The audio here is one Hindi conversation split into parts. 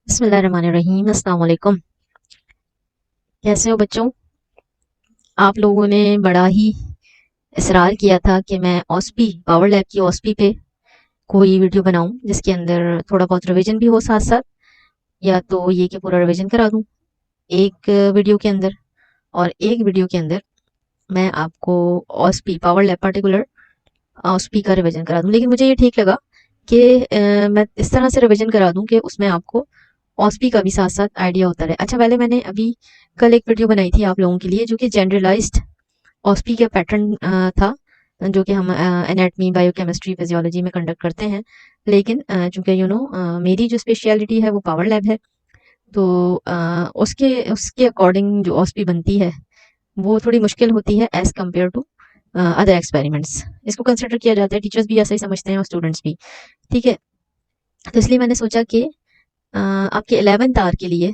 बिस्मिल्लाहिर्रहमानिर्रहीम। अस्सलाम वालेकुम। कैसे हो बच्चों? आप लोगों ने बड़ा ही इसरार किया था कि मैं ऑस्पी पावर लैब की ऑस्पी पे कोई वीडियो बनाऊं जिसके अंदर थोड़ा बहुत रिवीजन भी हो साथ साथ, या तो ये कि पूरा रिवीजन करा दूं एक वीडियो के अंदर, और एक वीडियो के अंदर मैं आपको ऑस्पी पावर लैब पार्टिकुलर ऑस्पी का रिवीजन करा दूं। लेकिन मुझे ये ठीक लगा कि मैं इस तरह से रिवीजन करा दूं कि उसमें आपको ऑस्पी का भी साथ साथ आइडिया होता रहे। अच्छा, पहले मैंने अभी कल एक वीडियो बनाई थी आप लोगों के लिए जो कि जनरलाइज्ड ऑस्पी का पैटर्न था, जो कि हम एनाटमी बायोकेमिस्ट्री फिजियोलॉजी में कंडक्ट करते हैं। लेकिन चूंकि मेरी जो स्पेशलिटी है वो पावर लैब है, तो उसके उसके अकॉर्डिंग जो ऑस्पी बनती है वो थोड़ी मुश्किल होती है as compare to other experiments. इसको कंसिडर किया जाता है, टीचर्स भी ऐसा ही समझते हैं और स्टूडेंट्स भी। ठीक है, तो इसलिए मैंने सोचा कि आपके 11th आवर के लिए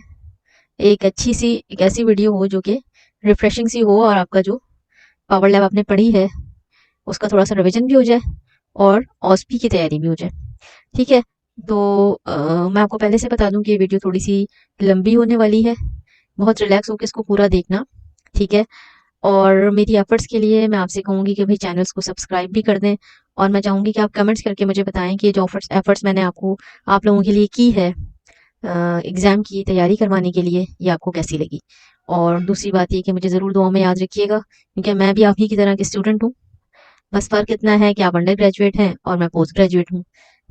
एक ऐसी वीडियो हो जो कि रिफ्रेशिंग सी हो, और आपका जो पावर लैब आपने पढ़ी है उसका थोड़ा सा रिवीजन भी हो जाए और ऑस्पी की तैयारी भी हो जाए। ठीक है, तो मैं आपको पहले से बता दूं कि ये वीडियो थोड़ी सी लंबी होने वाली है। बहुत रिलैक्स होकर इसको पूरा देखना। ठीक है, और मेरी एफर्ट्स के लिए मैं आपसे कहूँगी कि भाई चैनल्स को सब्सक्राइब भी कर दें, और मैं चाहूँगी कि आप कमेंट्स करके मुझे बताएं कि जो एफर्ट्स मैंने आप लोगों के लिए की है एग्ज़ाम की तैयारी करवाने के लिए, ये आपको कैसी लगी। और दूसरी बात ये कि मुझे ज़रूर दुआ में याद रखिएगा, क्योंकि मैं भी आप ही की तरह की स्टूडेंट हूँ। बस फ़र्क इतना है कि आप अंडर ग्रेजुएट हैं और मैं पोस्ट ग्रेजुएट हूँ।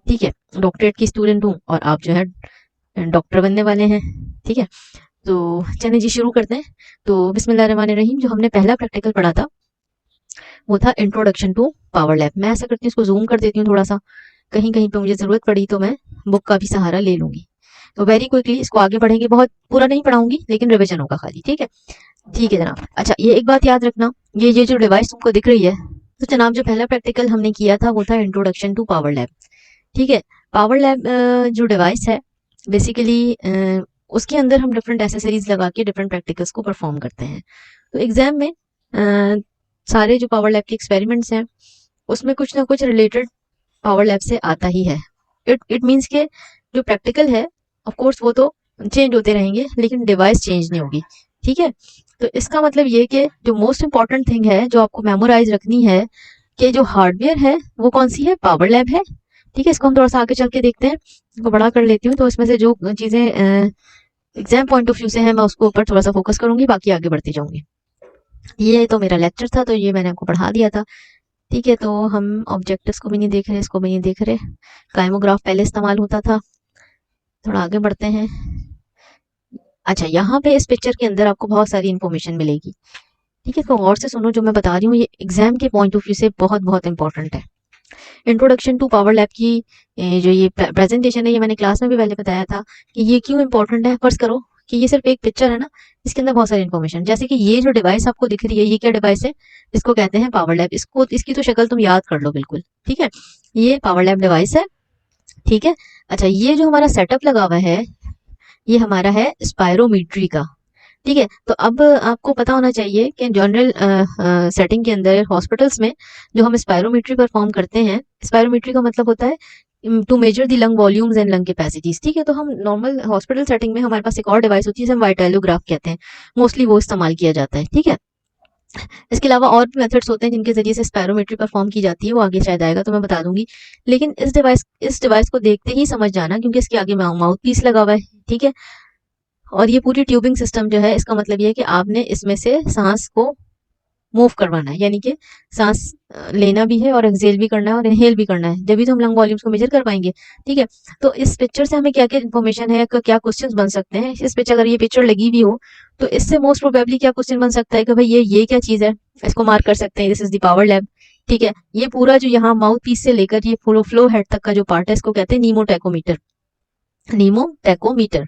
ठीक है, डॉक्टरेट की स्टूडेंट हूँ और आप जो है डॉक्टर बनने वाले हैं। ठीक है, तो चलिए जी शुरू करते हैं। तो बिस्मिल्लाहिर्रहमानिर्रहीम। जो हमने पहला प्रैक्टिकल पढ़ा था वो था इंट्रोडक्शन टू पावर लैब। मैं ऐसा करती हूँ, इसको जूम कर देती हूँ थोड़ा सा, कहीं कहीं पे मुझे ज़रूरत पड़ी तो मैं बुक का भी सहारा ले लूंगी। तो वेरी क्विकली इसको आगे बढ़ेंगे, बहुत पूरा नहीं पढ़ाऊंगी लेकिन रिविजन होगा खाली। ठीक है, ठीक है जनाब। अच्छा, ये एक बात याद रखना, ये जो डिवाइस तुमको दिख रही है, तो जनाब जो पहला प्रैक्टिकल हमने किया था वो था इंट्रोडक्शन टू पावर लैब। ठीक है, पावर लैब जो डिवाइस है बेसिकली उसके अंदर हम डिफरेंट एसेसरीज लगा के डिफरेंट प्रैक्टिकल्स को परफॉर्म करते हैं। तो एग्जाम में सारे जो पावर लैब के एक्सपेरिमेंट्स हैं उसमें कुछ ना कुछ रिलेटेड पावर लैब से आता ही है। इट मीन्स के जो प्रैक्टिकल है ऑफ कोर्स वो तो चेंज होते रहेंगे लेकिन डिवाइस चेंज नहीं होगी। ठीक है, तो इसका मतलब ये कि जो मोस्ट इंपॉर्टेंट थिंग है जो आपको मेमोराइज रखनी है कि जो हार्डवेयर है वो कौन सी है, पावर लैब है। ठीक है, इसको हम थोड़ा सा आगे चल के देखते हैं। इसको बड़ा कर लेती हूँ, तो इसमें से जो चीज़ें एग्जाम पॉइंट ऑफ व्यू से है मैं उसको ऊपर थोड़ा सा फोकस करूंगी, बाकी आगे बढ़ती जाऊंगी। ये तो मेरा लेक्चर था, तो ये मैंने आपको पढ़ा दिया था। ठीक है, तो हम ऑब्जेक्टिव्स को भी नहीं देख रहे, इसको भी नहीं देख रहे। काइमोग्राफ पहले इस्तेमाल होता था। थोड़ा आगे बढ़ते हैं। अच्छा, यहाँ पे इस पिक्चर के अंदर आपको बहुत सारी इन्फॉर्मेशन मिलेगी। ठीक है, तो गौर से सुनो, जो मैं बता रही हूँ ये एग्जाम के पॉइंट ऑफ व्यू से बहुत बहुत इंपॉर्टेंट है। इंट्रोडक्शन टू पावर लैब की जो ये प्रेजेंटेशन है, ये मैंने क्लास में भी पहले बताया था कि ये क्यों इंपॉर्टेंट है। फर्ज करो कि ये सिर्फ एक पिक्चर है ना, इसके अंदर बहुत सारी इन्फॉर्मेशन, जैसे कि ये जो डिवाइस आपको दिख रही है ये क्या डिवाइस है, इसको कहते हैं पावर लैब। इसको इसकी तो शक्ल तुम याद कर लो बिल्कुल। ठीक है, ये पावर लैब डिवाइस है। ठीक है, अच्छा ये जो हमारा सेटअप लगा हुआ है ये हमारा है स्पायरोमीट्री का। ठीक है, तो अब आपको पता होना चाहिए कि जनरल सेटिंग के अंदर हॉस्पिटल्स में जो हम स्पायरोमीट्री परफॉर्म करते हैं, स्पायरोमीट्री का मतलब होता है to measure the lung volumes and lung capacities. ठीक है, तो हम नॉर्मल हॉस्पिटल सेटिंग में हमारे पास एक और डिवाइस होती है जिसे हम वाइटाइलोग्राफ कहते हैं, मोस्टली वो इस्तेमाल किया जाता है। ठीक है, इसके अलावा और भी मेथड्स होते हैं जिनके जरिए से स्पायरोमेट्री परफॉर्म की जाती है, वो आगे शायद आएगा तो मैं बता दूंगी। लेकिन इस डिवाइस को देखते ही समझ जाना, क्योंकि इसके आगे माउथ पीस लगा हुआ है। ठीक है, और ये पूरी ट्यूबिंग सिस्टम जो है इसका मतलब ये है कि आपने इसमें से सांस को मूव करवाना है, यानी कि सांस लेना भी है और एक्सहेल भी करना है और इनहेल भी करना है, जब भी तो हम लंग वॉल्यूम्स को मेजर कर पाएंगे। ठीक है, तो इस पिक्चर से हमें क्या क्या इन्फॉर्मेशन है, क्या क्वेश्चंस बन सकते हैं इस पिक्चर, अगर ये पिक्चर लगी भी हो तो इससे मोस्ट प्रोबेबली क्या क्वेश्चन बन सकता है कि भाई ये क्या चीज है, इसको मार्क कर सकते हैं, this is the power lab. ठीक है, ये पूरा जो यहाँ माउथ पीस से लेकर ये फ्लो हेड तक का जो पार्ट है इसको कहते हैं नीमोटेकोमीटर। नीमोटेकोमीटर,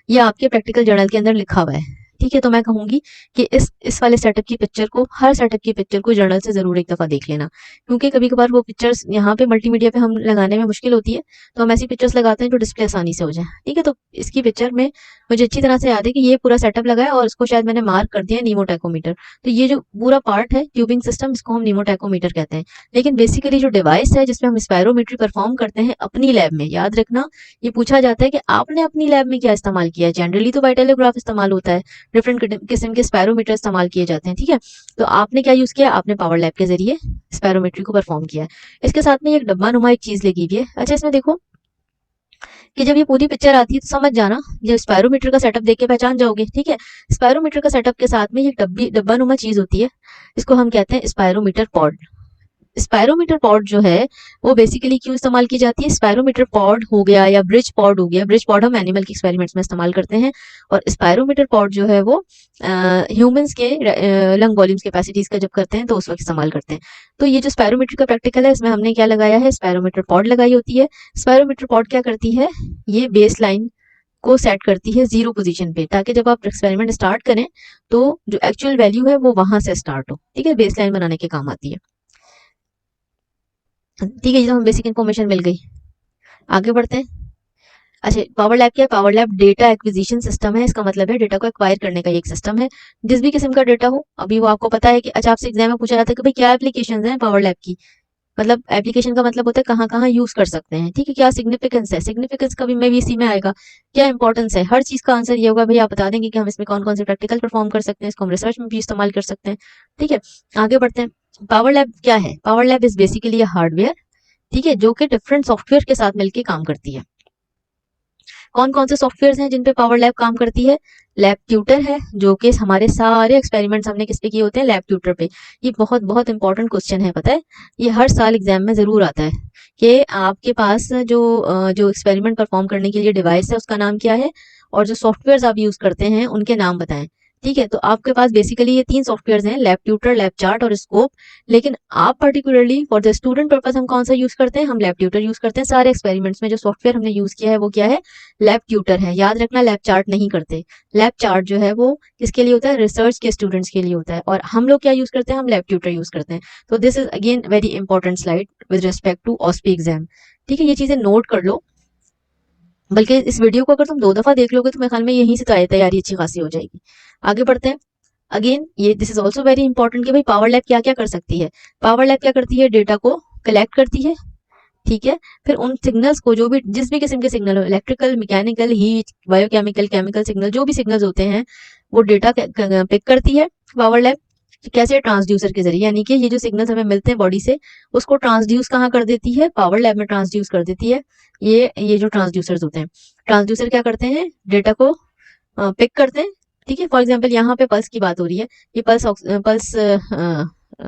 ये आपके प्रैक्टिकल जर्नल के अंदर लिखा हुआ है। ठीक है। तो मैं कहूंगी कि इस वाले सेटअप की पिक्चर को, हर सेटअप की पिक्चर को जर्नल से जरूर एक दफा देख लेना, क्योंकि कभी कभार वो पिक्चर्स यहाँ पे मल्टीमीडिया पे हम लगाने में मुश्किल होती है, तो हम ऐसी पिक्चर्स लगाते हैं जो डिस्प्ले आसानी से हो जाए। ठीक है, तो इसकी पिक्चर में मुझे अच्छी तरह से याद है कि ये पूरा सेटअप लगा है और इसको शायद मैंने मार्क कर दिया नीमोटैकोमीटर। तो ये जो पूरा पार्ट है ट्यूबिंग सिस्टम, इसको हम नीमोटैकोमीटर कहते हैं। लेकिन बेसिकली जो डिवाइस है जिसमें हम स्पायरोमेट्री परफॉर्म करते हैं अपनी लैब में, याद रखना ये पूछा जाता है कि आपने अपनी लैब में क्या इस्तेमाल किया है। जनरली तो वाइटलोग्राफ इस्तेमाल होता है, डिफरेंट किस्म के स्पायरोमीटर इस्तेमाल किए जाते हैं। ठीक है, तो आपने क्या यूज किया, आपने पावर लैब के जरिए स्पायरोमेट्री को परफॉर्म किया है। इसके साथ में एक डब्बा नुमा एक चीज लगी हुई है। अच्छा, इसमें देखो कि जब ये पूरी पिक्चर आती है तो समझ जाना, जब स्पायरोमीटर का सेटअप देख के पहचान जाओगे। ठीक है, स्पायरोमीटर का सेटअप के साथ में एक डब्बा नुमा चीज होती है, इसको हम कहते हैं स्पायरोमीटर पॉड। स्पायरोमीटर पॉड जो है वो बेसिकली क्यों इस्तेमाल की जाती है, स्पायरोमीटर पॉड हो गया या ब्रिज पॉड हो गया, ब्रिज पॉड हम एनिमल के एक्सपेरिमेंट्स में इस्तेमाल करते हैं, और स्पायरोमीटर पॉड जो है वो ह्यूमंस के लंग वॉल्यूम्स कैपेसिटीज का जब करते हैं तो उस वक्त इस्तेमाल करते हैं। तो ये जो स्पायरोमीटर का प्रैक्टिकल है इसमें हमने क्या लगाया है, स्पायरोमीटर पॉड लगाई होती है। स्पायरोमीटर पॉड क्या करती है, ये बेस लाइन को सेट करती है 0 पोजीशन पे, ताकि जब आप एक्सपेरिमेंट स्टार्ट करें तो जो एक्चुअल वैल्यू है वो वहां से स्टार्ट हो। ठीक है, बेस लाइन बनाने के काम आती है। ठीक है, ये तो हम बेसिक इन्फॉर्मेशन मिल गई, आगे बढ़ते हैं। अच्छा, पावर लैब क्या है, power lab data acquisition system है। इसका मतलब है डेटा को एक्वायर करने का एक सिस्टम है, जिस भी किस्म का डेटा हो। अभी वो आपको पता है कि अच्छा, आपसे एग्जाम में पूछा जाता है कि भाई क्या एप्लीकेशन है पावर लैब की, मतलब एप्लीकेशन का मतलब होता है कहाँ कहाँ यूज कर सकते हैं। ठीक है, क्या सिग्निफिकेंस है, सिग्निफिकेंस कभी में भी इसी में आएगा, क्या इंपॉर्टेंस है, हर चीज का आंसर ये होगा भाई आप बता देंगे कि हम इसमें कौन कौन से प्रैक्टिकल परफॉर्म कर सकते हैं, इसको हम रिसर्च में भी इस्तेमाल कर सकते हैं। ठीक है, आगे बढ़ते हैं। पावर लैब क्या है, power lab is basically hardware, ठीक है, जो कि डिफरेंट सॉफ्टवेयर के साथ मिलकर काम करती है। कौन कौन से सॉफ्टवेयर हैं जिन पे पावर लैब काम करती है, लैब ट्यूटर है, जो कि हमारे सारे एक्सपेरिमेंट्स हमने किस पे किए होते हैं, लैब ट्यूटर पे। ये बहुत बहुत इंपॉर्टेंट क्वेश्चन है, पता है, ये हर साल एग्जाम में जरूर आता है कि आपके पास जो एक्सपेरिमेंट परफॉर्म करने के लिए डिवाइस है उसका नाम क्या है, और जो सॉफ्टवेयर आप यूज करते हैं उनके नाम बताएं। ठीक है, तो आपके पास बेसिकली ये 3 सॉफ्टवेयर हैं, लैब ट्यूटर, लैब चार्ट और स्कोप। लेकिन आप particularly for the student purpose हम कौन सा यूज करते हैं, हम लैब ट्यूटर यूज करते हैं। सारे एक्सपेरिमेंट्स में जो सॉफ्टवेयर हमने यूज किया है वो क्या है, लैब ट्यूटर है। याद रखना, लैब चार्ट नहीं करते। लैब चार्ट जो है वो किसके लिए होता है, रिसर्च के स्टूडेंट्स के लिए होता है, और हम लोग क्या यूज करते हैं, हम लैब ट्यूटर यूज करते हैं। तो this is again very important slide with respect to OSPE exam. ठीक है, ये चीजें नोट कर लो, बल्कि इस वीडियो को अगर तुम 2 दफा देख लोगे तो मेरे ख्याल में यहीं से तैयारी अच्छी खासी हो जाएगी। आगे बढ़ते हैं। अगेन ये this is also very important कि भाई पावर लैब क्या क्या कर सकती है। पावर लैब क्या करती है, डेटा को कलेक्ट करती है। ठीक है, फिर उन सिग्नल्स को, जो भी जिस भी किस्म के सिग्नल हो, electrical, mechanical, heat, biochemical, chemical signal, जो भी सिग्नल्स होते हैं वो डेटा पिक करती है पावर लैब। कैसे, ट्रांसड्यूसर के जरिए, यानी कि ये जो सिग्नल्स हमें मिलते हैं बॉडी से उसको ट्रांसड्यूस कहाँ कर देती है, पावर लैब में ट्रांसड्यूस कर देती है। ये जो ट्रांसड्यूसर्स होते हैं, ट्रांसड्यूसर क्या करते हैं, डेटा को पिक करते हैं। ठीक है, फॉर एग्जाम्पल यहाँ पे पल्स की बात हो रही है, ये पल्स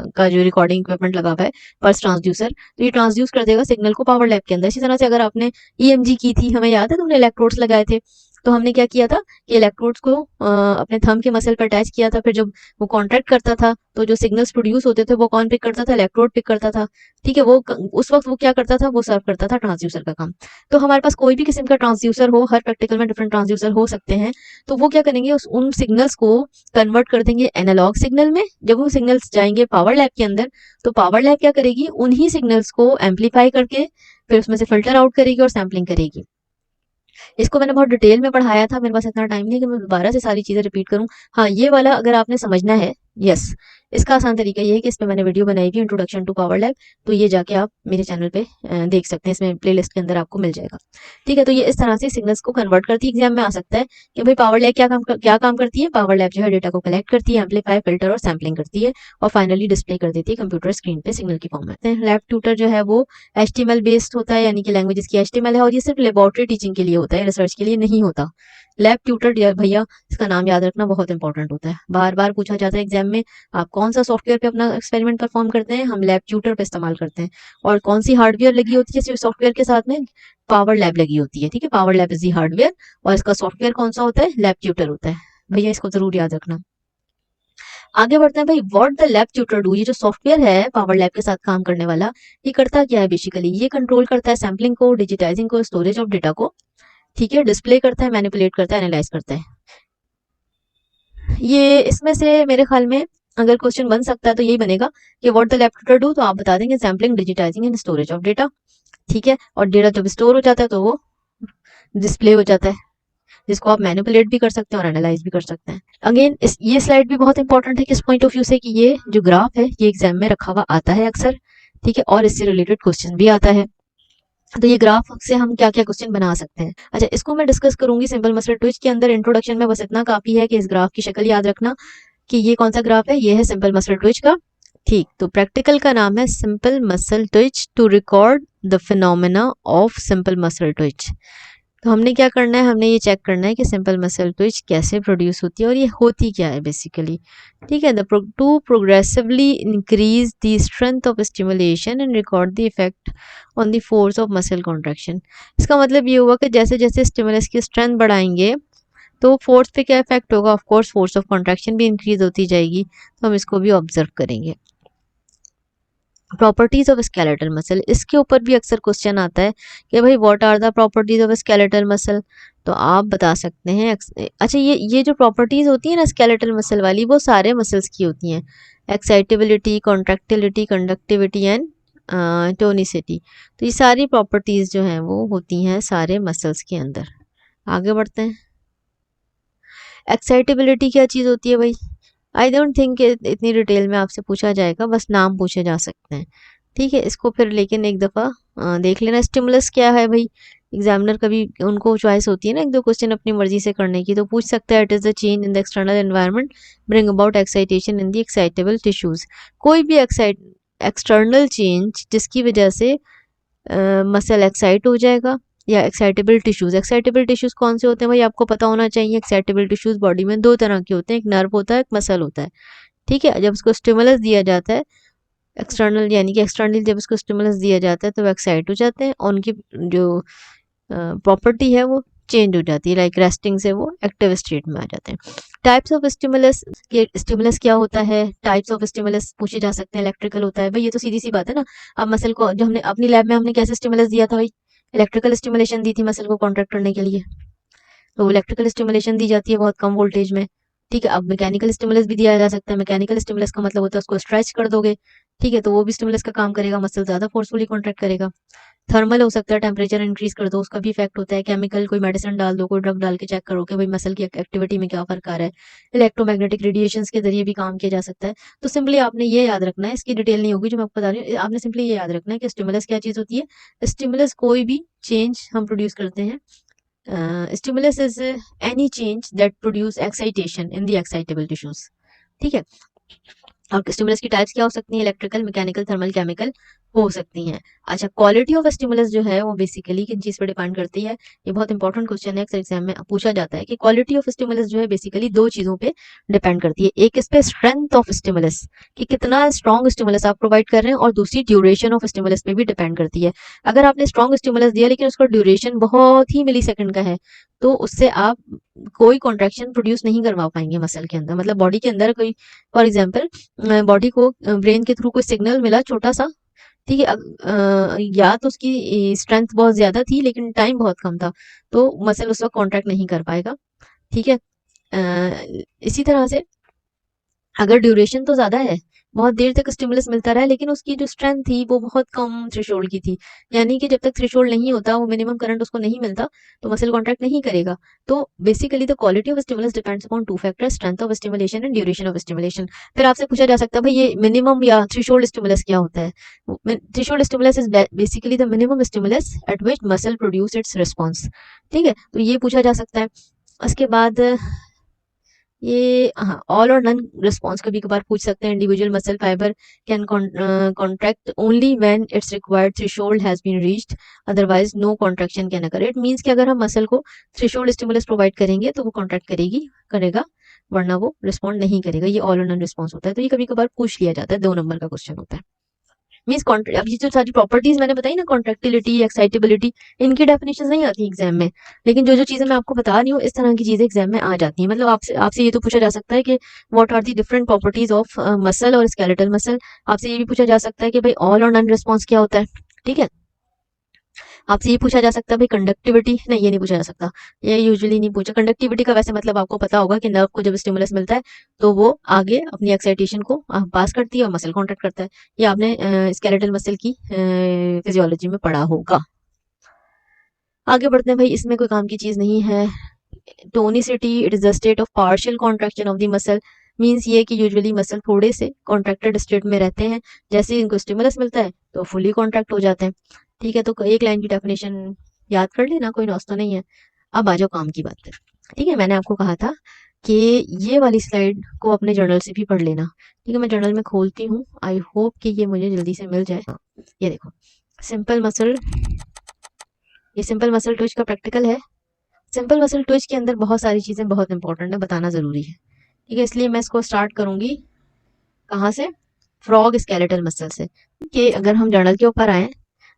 का जो रिकॉर्डिंग इक्विपमेंट लगा हुआ है, पल्स ट्रांसड्यूसर, तो ये ट्रांसड्यूस कर देगा सिग्नल को पावर लैब के अंदर। इसी तरह से अगर आपने ईएमजी की थी, हमें याद है तुमने इलेक्ट्रोड्स लगाए थे, तो हमने क्या किया था कि इलेक्ट्रोड्स को अपने थंब के मसल पर अटैच किया था, फिर जब वो कॉन्ट्रैक्ट करता था तो जो सिग्नल्स प्रोड्यूस होते थे वो कौन पिक करता था, इलेक्ट्रोड पिक करता था। ठीक है, वो उस वक्त वो क्या करता था, वो सर्व करता था ट्रांसड्यूसर का काम। तो हमारे पास कोई भी किस्म का ट्रांसड्यूसर हो, हर प्रैक्टिकल में डिफरेंट ट्रांसड्यूसर हो सकते हैं, तो वो क्या करेंगे, उन सिग्नल्स को कन्वर्ट कर देंगे एनालॉग सिग्नल में। जब वो सिग्नल्स जाएंगे पावर लैब के अंदर, तो पावर लैब क्या करेगी, उन्हीं सिग्नल्स को एम्पलीफाई करके फिर उसमें से फिल्टर आउट करेगी और सैम्पलिंग करेगी। इसको मैंने बहुत डिटेल में पढ़ाया था, मेरे पास इतना टाइम नहीं कि मैं दोबारा से सारी चीजें रिपीट करूं। हाँ, ये वाला अगर आपने समझना है, यस, इसका आसान तरीका ये है कि इस पे मैंने वीडियो बनाई हुई इंट्रोडक्शन टू पावर लैब, तो ये जाके आप मेरे चैनल पे देख सकते हैं, इसमें प्लेलिस्ट के अंदर आपको मिल जाएगा। ठीक है, तो ये इस तरह से सिग्नल्स को कन्वर्ट करती है। एग्जाम में आ सकता है कि भाई पावर लैब क्या काम करती है, पावर लैब जो है डेटा को कलेक्ट करती है, एम्पलीफाई, फिल्टर और सैम्पलिंग करती है, और फाइनली डिस्प्ले कर देती है कंप्यूटर स्क्रीन पे सिग्नल की फॉर्म में। लैब ट्यूटर जो है वो HTML बेस्ड होता है, यानी कि लैंग्वेज की HTML है, और ये सिर्फ लेबोरेटरी टीचिंग के लिए होता है, रिसर्च के लिए नहीं होता। लैब ट्यूटर भैया, इसका नाम याद रखना बहुत इंपॉर्टेंट होता है, बार बार पूछा जाता है एग्जाम में, आप कौन सा सॉफ्टवेयर पे अपना एक्सपेरिमेंट परफॉर्म करते हैं, हम लैब ट्यूटर पे इस्तेमाल करते हैं। और कौन सी हार्डवेयर लगी होती है सॉफ्टवेयर के साथ में, पावर लैब लगी होती है। ठीक है, power lab is the hardware, और इसका सॉफ्टवेयर कौन सा होता है, लैब ट्यूटर होता है। भैया इसको जरूर याद रखना। आगे बढ़ते हैं भाई, what the lab tutor do, ये जो सॉफ्टवेयर है पावर लैब के साथ काम करने वाला, ये करता क्या है, बेसिकली ये कंट्रोल करता है सैम्पलिंग को, डिजिटाइजिंग को, स्टोरेज ऑफ डेटा को। ठीक है, डिस्प्ले करता है, मैनिपुलेट करता है, एनालाइज करता है। ये इसमें से मेरे ख्याल में अगर क्वेश्चन बन सकता है तो यही बनेगा कि what the lab tutor do, तो आप बता देंगे sampling, digitising and storage of data. ठीक है, और डेटा जब स्टोर हो जाता है तो वो डिस्प्ले हो जाता है, जिसको आप मैनिपुलेट भी कर सकते हैं और एनालाइज भी कर सकते हैं। अगेन ये स्लाइड भी बहुत इंपॉर्टेंट है किस पॉइंट ऑफ व्यू से, कि ये जो ग्राफ है ये एग्जाम में रखा हुआ आता है अक्सर। ठीक है, और इससे रिलेटेड क्वेश्चन भी आता है। तो ये ग्राफ से हम क्या क्या क्वेश्चन बना सकते हैं, अच्छा इसको मैं डिस्कस करूंगी सिंपल मसल ट्विच के अंदर। इंट्रोडक्शन में बस इतना काफी है कि इस ग्राफ की शक्ल याद रखना कि ये कौन सा ग्राफ है, ये है सिंपल मसल ट्विच का। ठीक, तो प्रैक्टिकल का नाम है simple muscle twitch to record the phenomena of simple muscle twitch. तो हमने क्या करना है, हमने ये चेक करना है कि सिंपल मसल ट्विच कैसे प्रोड्यूस होती है और ये होती क्या है बेसिकली। ठीक है, to progressively increase the strength of stimulation and record the effect on the force of muscle contraction. इसका मतलब ये हुआ कि जैसे जैसे स्टिमुलस की स्ट्रेंथ बढ़ाएंगे तो फोर्स पे क्या इफेक्ट होगा, of course force of contraction भी इंक्रीज होती जाएगी। तो हम इसको भी ऑब्जर्व करेंगे। प्रॉपर्टीज ऑफ स्केलेटल मसल, इसके ऊपर भी अक्सर क्वेश्चन आता है कि भाई what are the properties of skeletal muscle, तो आप बता सकते हैं। अच्छा ये जो प्रॉपर्टीज होती है ना स्केलेटल मसल वाली, वो सारे मसल्स की होती हैं, excitability, contractility, conductivity and tonicity. तो ये सारी प्रॉपर्टीज जो हैं वो होती हैं सारे मसल्स के अंदर। आगे बढ़ते हैं। एक्साइटेबिलिटी क्या चीज़ होती है भाई, आई डोंट थिंक इतनी डिटेल में आपसे पूछा जाएगा, बस नाम पूछे जा सकते हैं। ठीक है, इसको फिर लेकिन एक दफ़ा देख लेना। स्टिमुलस क्या है भाई, एग्जामिनर कभी उनको चॉइस होती है ना एक दो क्वेश्चन अपनी मर्जी से करने की, तो पूछ सकता है it is the change in the external environment bring about excitation in the excitable tissues. कोई भी एक्सटर्नल चेंज जिसकी वजह से मसल एक्साइट हो जाएगा, या एक्साइटेबल टिश्यूज। एक्साइटेबल टिश्यूज कौन से होते हैं भाई, आपको पता होना चाहिए। एक्साइटेबल टिश्यूज बॉडी में दो तरह के होते हैं, एक नर्व होता है, एक मसल होता है। ठीक है, जब उसको स्टिमुलस दिया जाता है एक्सटर्नल, यानी कि एक्सटर्नल जब उसको स्टिमुलस दिया जाता है तो वो एक्साइट हो जाते हैं और उनकी जो प्रॉपर्टी है वो चेंज हो जाती है, लाइक रेस्टिंग से वो एक्टिव स्टेट में आ जाते हैं। टाइप्स ऑफ स्टिमुलस, ये स्टिमुलस क्या होता है, टाइप्स ऑफ स्टिमुलस पूछे जा सकते हैं। इलेक्ट्रिकल होता है भाई, ये तो सीधी सी बात है ना। अब मसल को जो हमने अपनी लैब में हमने कैसे स्टिमुलस दिया था भाई, इलेक्ट्रिकल स्टिमुलेशन दी थी मसल को कॉन्ट्रैक्ट करने के लिए, तो इलेक्ट्रिकल स्टिमुलेशन दी जाती है बहुत कम वोल्टेज में। ठीक है, अब मैकेनिकल स्टिमुलस भी दिया जा सकता है। मैकेनिकल स्टिमुलस का मतलब होता है उसको स्ट्रेच कर दोगे, ठीक है, तो वो भी स्टिमुलस का काम करेगा, मसल ज़्यादा फोर्सफुली कॉन्ट्रैक्ट करेगा। थर्मल हो सकता है, टेम्परेचर इंक्रीज कर दो, उसका भी इफेक्ट होता है। केमिकल, कोई मेडिसिन डाल दो, कोई ड्रग डाल के चेक करो कि भाई मसल की एक्टिविटी में क्या फर्क आ रहा है। इलेक्ट्रोमैग्नेटिक रेडिएशंस के जरिए भी काम किया जा सकता है। तो सिंपली आपने ये याद रखना है, इसकी डिटेल नहीं होगी जो मैं आपको बता रही हूँ, आपने सिंपली ये याद रखना है कि स्टिमुलस क्या चीज़ होती है। स्टिमुलस कोई भी चेंज हम प्रोड्यूस करते हैं। Stimulus is any change that produce excitation in the excitable tissues. ठीक है, और स्टिमुलस की टाइप्स क्या हो सकती हैं, इलेक्ट्रिकल, मैकेनिकल, थर्मल, केमिकल हो सकती हैं। अच्छा, क्वालिटी ऑफ स्टिमुलस जो है वो बेसिकली किन चीज़ पर डिपेंड करती है, ये बहुत इंपॉर्टेंट क्वेश्चन है, अक्सर एग्जाम में पूछा जाता है कि क्वालिटी ऑफ स्टिमुलस जो है बेसिकली दो चीज़ों पे डिपेंड करती है। एक इस पे स्ट्रेंथ ऑफ स्टिमुलस, कि कितना स्ट्रॉन्ग स्टिमुलस आप प्रोवाइड कर रहे हैं, और दूसरी ड्यूरेशन ऑफ स्टिमुलस पे भी डिपेंड करती है। अगर आपने स्ट्रॉन्ग स्टिमुलस दिया लेकिन उसका ड्यूरेशन बहुत ही मिली सेकेंड का है, तो उससे आप कोई कॉन्ट्रैक्शन प्रोड्यूस नहीं करवा पाएंगे मसल के अंदर, मतलब बॉडी के अंदर कोई, फॉर एग्जाम्पल बॉडी को ब्रेन के थ्रू कोई सिग्नल मिला छोटा सा, ठीक है, या तो उसकी स्ट्रेंथ बहुत ज्यादा थी लेकिन टाइम बहुत कम था, तो मसल उस वक्त कॉन्ट्रैक्ट नहीं कर पाएगा। ठीक है, इसी तरह से अगर ड्यूरेशन तो ज़्यादा है, बहुत देर तक स्टिमुलस मिलता रहा, लेकिन उसकी जो स्ट्रेंथ थी वो बहुत कम थ्रेशोल्ड की थी, यानी कि जब तक थ्रेशोल्ड नहीं होता, वो मिनिमम करंट उसको नहीं मिलता, तो मसल कॉन्ट्रैक्ट नहीं करेगा। तो basically the quality of stimulus depends upon two factors, strength of stimulation and duration of stimulation. फिर आपसे पूछा जा सकता है भाई ये मिनिमम या थ्रेशोल्ड स्टिमुलस क्या होता है। Threshold stimulus is basically the minimum stimulus eight which muscle produce it's response. ठीक है, तो ये पूछा जा सकता है। उसके बाद ये हाँ, ऑल और नन रिस्पॉन्स कभी कभार पूछ सकते हैं। Individual muscle fibre can contract only when its required threshold has been reached, otherwise no contraction can occur. It means कि अगर हम मसल को थ्रेशोल्ड स्टिमुलस प्रोवाइड करेंगे तो वो कॉन्ट्रैक्ट करेगा, वरना वो रिस्पॉन्ड नहीं करेगा। ये ऑल और नन रिस्पॉन्स होता है, तो ये कभी कभार पूछ लिया जाता है, 2 नंबर का क्वेश्चन होता है। मीन्स अब ये जो सारी प्रॉपर्टीज मैंने बताई ना, कॉन्ट्रैक्टिलिटी, एक्साइटेबिलिटी, इनकी डेफिनेशन नहीं आती एग्जाम में, लेकिन जो जो चीजें मैं आपको बता रही हूँ इस तरह की चीजें एग्जाम में आ जाती हैं। मतलब आपसे आपसे ये तो पूछा जा सकता है कि what are the different properties of muscle और स्केलेटल मसल। आपसे ये भी पूछा जा सकता है कि भाई ऑल और नन रिस्पॉन्स क्या होता है। ठीक है, आपसे ये पूछा जा सकता है भाई कंडक्टिविटी, नहीं ये नहीं पूछा जा सकता, ये यूजुअली नहीं पूछा। कंडक्टिविटी का वैसे मतलब आपको पता होगा कि नर्व को जब स्टिमुलस मिलता है तो वो आगे अपनी एक्साइटेशन को पास करती है और मसल कॉन्ट्रैक्ट करता है। ये आपने स्केलेटल मसल की फिजियोलॉजी में पढ़ा होगा। आगे बढ़ते हैं भाई, इसमें कोई काम की चीज नहीं है। Tonicity it is the state of partial contraction of the muscle, means ये कि यूजुअली मसल थोड़े से कॉन्ट्रैक्टेड स्टेट में रहते हैं, जैसे ही इनको स्टिमुलस मिलता है तो फुली कॉन्ट्रैक्ट हो जाते हैं। ठीक है, तो एक लाइन की डेफिनेशन याद कर लेना, कोई लॉस तो नहीं है। अब आ जाओ काम की बात पर। ठीक है, मैंने आपको कहा था कि ये वाली स्लाइड को अपने जर्नल से भी पढ़ लेना। ठीक है, मैं जर्नल में खोलती हूँ, आई होप कि ये मुझे जल्दी से मिल जाए। ये देखो, सिंपल मसल, ये सिंपल मसल ट्विच का प्रैक्टिकल है। सिंपल मसल ट्विच के अंदर बहुत सारी चीजें बहुत इंपॉर्टेंट है, बताना जरूरी है। ठीक है, इसलिए मैं इसको स्टार्ट करूंगी कहाँ से, फ्रॉग स्केलेटल मसल से। कि अगर हम जर्नल के ऊपर आए,